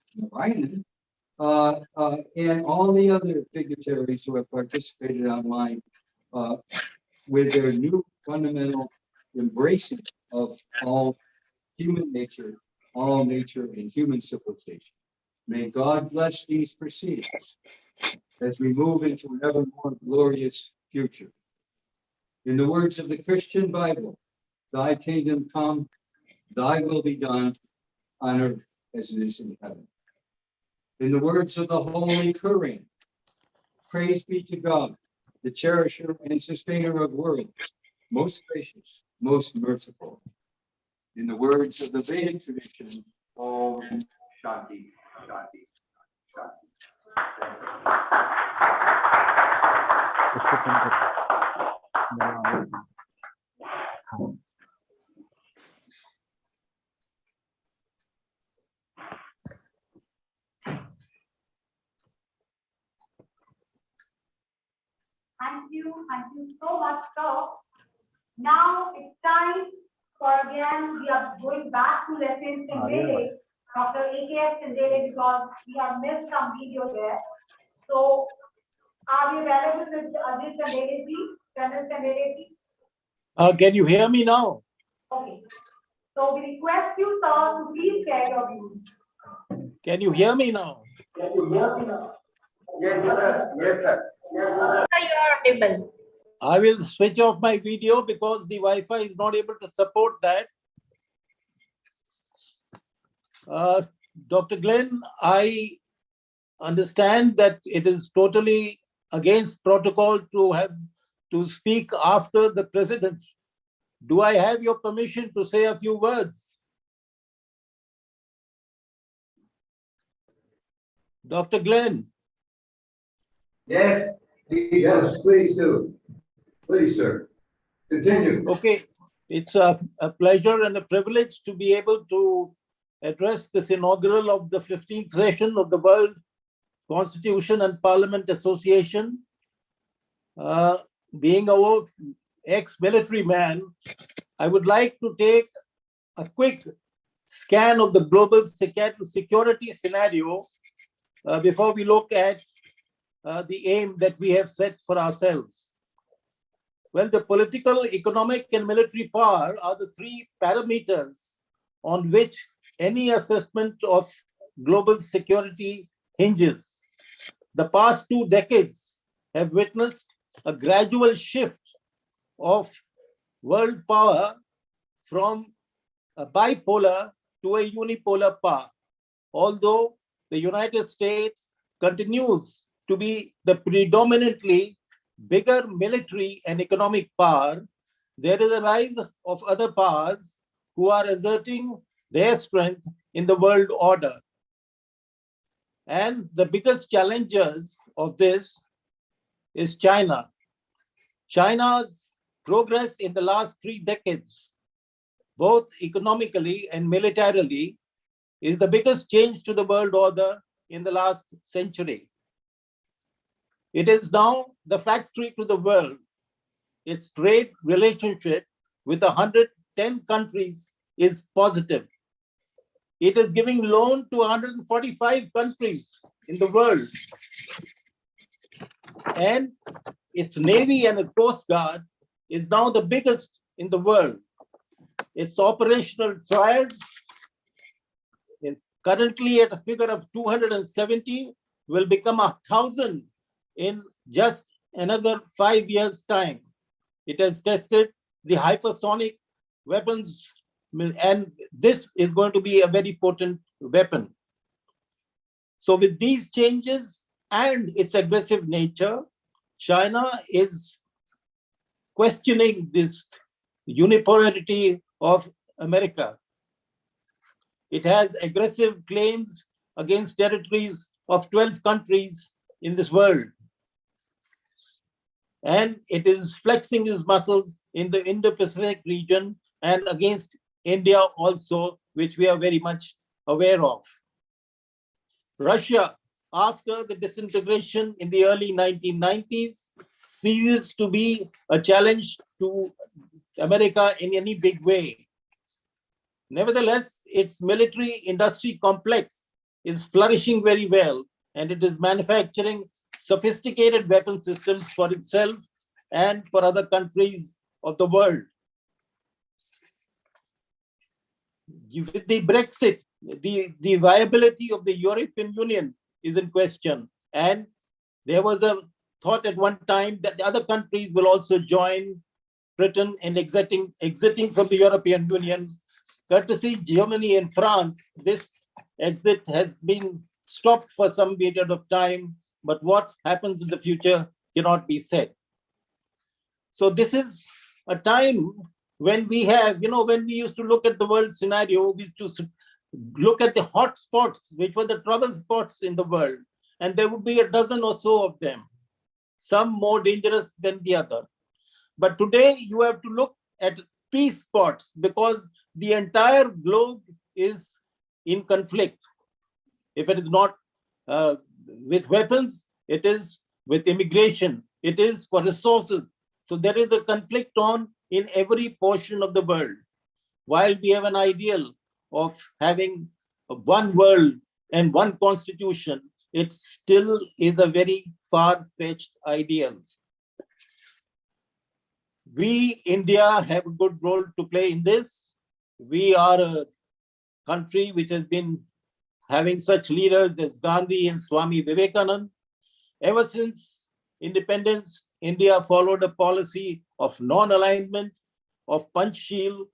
and all the other dignitaries who have participated online with their new fundamental embracing of all human nature, all nature and human civilization. May God bless these proceedings as we move into an ever more glorious future. In the words of the Christian Bible, thy kingdom come, thy will be done on earth as it is in heaven. In the words of the Holy Quran, praise be to God, the cherisher and sustainer of worlds, most gracious, most merciful. In the words of the Vedic tradition, Om Shanti, Shanti, Shanti. Thank you so much, sir. Now it's time for again, we are going back to lessons in Delhi, Dr. AKS in Delhi, because we have missed some video there. So are we available with Ajit and Delhi, please? Dennis and Delhi, please? Can you hear me now? Okay. So we request you, sir, to please share your views. Can you hear me now? Yes, sir. Yes, sir. You are audible. I will switch off my video because the Wi-Fi is not able to support that. Dr. Glenn, I understand that it is totally against protocol to speak after the president. Do I have your permission to say a few words? Dr. Glenn. Yes, yes, please do. Please, sir. Continue. Okay, it's a pleasure and a privilege to be able to address this inaugural of the 15th session of the World Constitution and Parliament Association. Being an ex-military man, I would like to take a quick scan of the global security scenario before we look at the aim that we have set for ourselves. Well, the political, economic, and military power are the three parameters on which any assessment of global security hinges. The past 2 decades have witnessed a gradual shift of world power from a bipolar to a unipolar power. Although the United States continues to be the predominantly bigger military and economic power, there is a rise of other powers who are asserting their strength in the world order. And the biggest challengers of this is China. China's progress in the last 3 decades, both economically and militarily, is the biggest change to the world order in the last century. It is now the factory to the world. Its trade relationship with 110 countries is positive. It is giving loan to 145 countries in the world. And its Navy and its Coast Guard is now the biggest in the world. Its operational triad, currently at a figure of 270, will become 1,000 in just another 5 years' time. It has tested the hypersonic weapons, and this is going to be a very potent weapon. So with these changes and its aggressive nature, China is questioning this unipolarity of America. It has aggressive claims against territories of 12 countries in this world. And it is flexing its muscles in the Indo-Pacific region and against India also, which we are very much aware of. Russia, after the disintegration in the early 1990s, ceases to be a challenge to America in any big way. Nevertheless, its military industry complex is flourishing very well, and it is manufacturing sophisticated weapon systems for itself and for other countries of the world. With the Brexit, the viability of the European Union is in question. And there was a thought at one time that the other countries will also join Britain in exiting from the European Union. Courtesy Germany and France, this exit has been stopped for some period of time, but what happens in the future cannot be said. So this is a time when we have, when we used to look at the world scenario, we used to look at the hot spots, which were the trouble spots in the world. And there would be a dozen or so of them, some more dangerous than the other. But today you have to look at peace spots because the entire globe is in conflict. If it is not with weapons, it is with immigration, it is for resources. So there is a conflict on in every portion of the world. While we have an ideal of having one world and one constitution, it still is a very far-fetched ideal. We, India, have a good role to play in this. We are a country which has been having such leaders as Gandhi and Swami Vivekananda. Ever since independence, India followed a policy of non-alignment, of Panchsheel.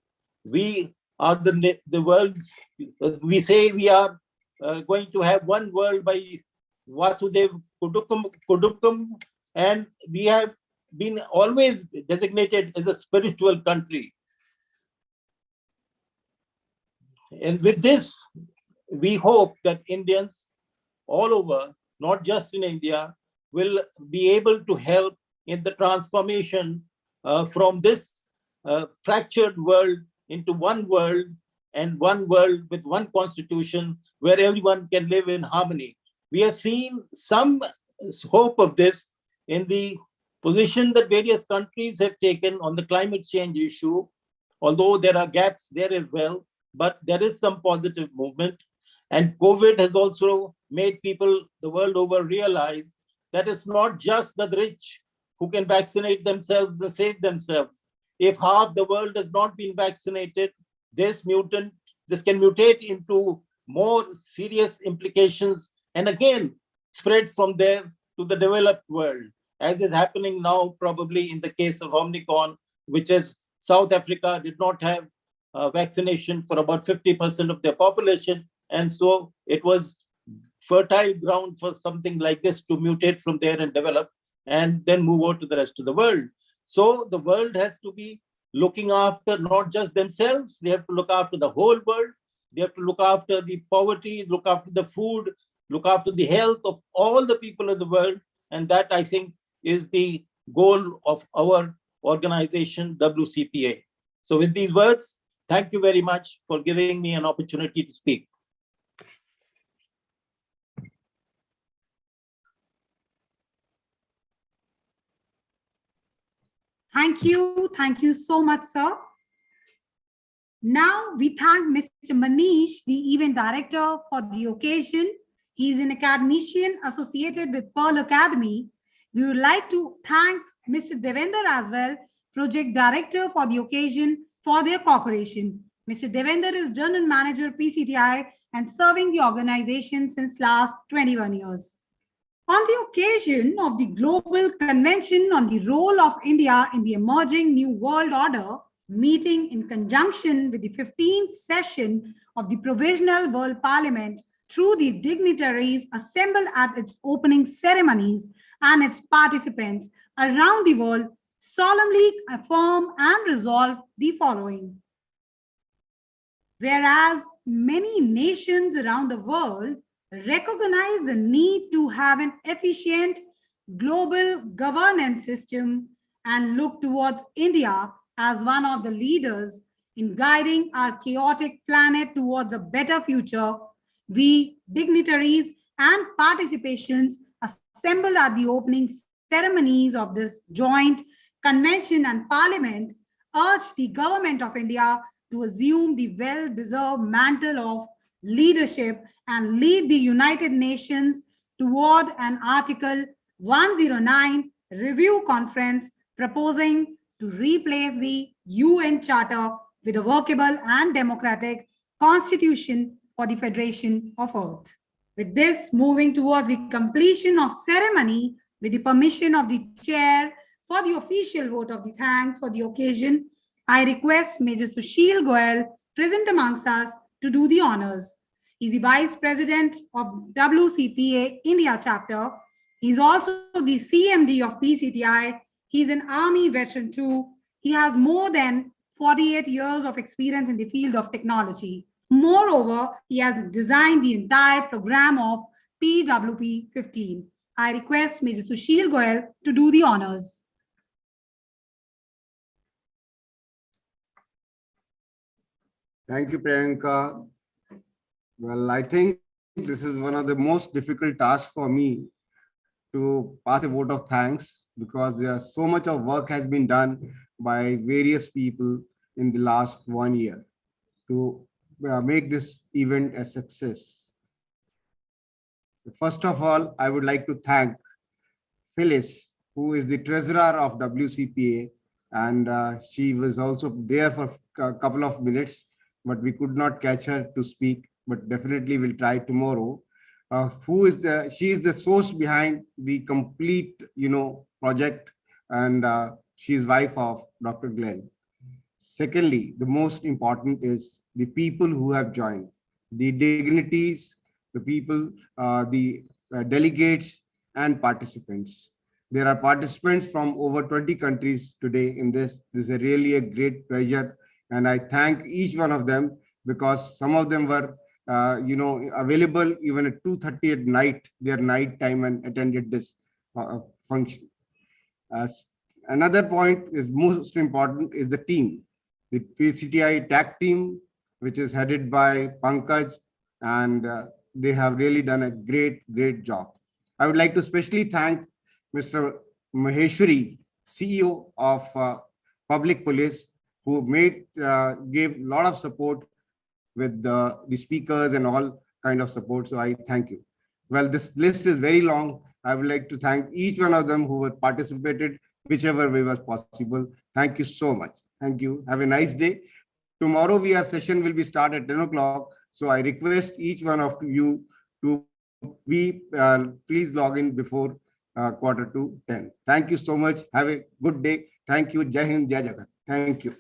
We are the world's, we say we are going to have one world by Vasudev Kudukam, and we have been always designated as a spiritual country. And with this, we hope that Indians all over, not just in India, will be able to help in the transformation from this fractured world into one world, and one world with one constitution where everyone can live in harmony. We have seen some hope of this in the position that various countries have taken on the climate change issue, although there are gaps there as well, but there is some positive movement. And COVID has also made people the world over realize that it's not just the rich who can vaccinate themselves and save themselves. If half the world has not been vaccinated, this can mutate into more serious implications and again spread from there to the developed world, as is happening now probably in the case of Omicron, which is South Africa did not have vaccination for about 50% of their population. And so it was fertile ground for something like this to mutate from there and develop and then move on to the rest of the world. So the world has to be looking after not just themselves, they have to look after the whole world. They have to look after the poverty, look after the food, look after the health of all the people of the world. And that, I think, is the goal of our organization, WCPA. So with these words, thank you very much for giving me an opportunity to speak. Thank you so much, sir. Now we thank Mr. Manish, the event director, for the occasion. He is an academician associated with Pearl Academy. We would like to thank Mr. Devender as well, project director for the occasion, for their cooperation. Mr. Devender is General Manager, PCTI, and serving the organization since last 21 years. On the occasion of the Global Convention on the Role of India in the Emerging New World Order, meeting in conjunction with the 15th session of the Provisional World Parliament through the dignitaries assembled at its opening ceremonies and its participants around the world solemnly affirm and resolve the following. Whereas many nations around the world recognize the need to have an efficient global governance system and look towards India as one of the leaders in guiding our chaotic planet towards a better future, we dignitaries and participations assembled at the opening ceremonies of this joint convention and parliament urge the government of India to assume the well-deserved mantle of leadership and lead the United Nations toward an Article 109 review conference proposing to replace the UN Charter with a workable and democratic constitution for the Federation of Earth. With this, moving towards the completion of ceremony, with the permission of the chair for the official vote of the thanks for the occasion, I request Major Sushil Goel, present amongst us, to do the honors. He's the Vice President of WCPA India chapter. He's also the CMD of PCTI. He's an Army veteran too. He has more than 48 years of experience in the field of technology. Moreover, he has designed the entire program of PWP 15. I request Major Sushil Goel to do the honors. Thank you, Priyanka. Well, I think this is one of the most difficult tasks for me to pass a vote of thanks because there so much of work has been done by various people in the last 1 year to make this event a success. First of all, I would like to thank Phyllis, who is the treasurer of WCPA, and she was also there for a couple of minutes, but we could not catch her to speak, but definitely we'll try tomorrow. She is the source behind the complete, project, and she is wife of Dr. Glenn. Secondly, the most important is the people who have joined, the dignitaries, the people, the delegates and participants. There are participants from over 20 countries today in this. This is really a great pleasure. And I thank each one of them because some of them were, available even at 2:30 at night, their night time, and attended this function. Another point is most important is the team. The PCTI TAC team, which is headed by Pankaj, and they have really done a great job. I would like to especially thank Mr. Maheshwari, CEO of Public Police, who gave a lot of support with the speakers and all kind of support. So I thank you. Well, this list is very long. I would like to thank each one of them who participated, whichever way was possible. Thank you so much. Thank you. Have a nice day. Tomorrow our session will be start at 10 o'clock. So I request each one of you to please log in before 9:45 to 10. Thank you so much. Have a good day. Thank you. Jai Hind, Jai Jagat. Thank you.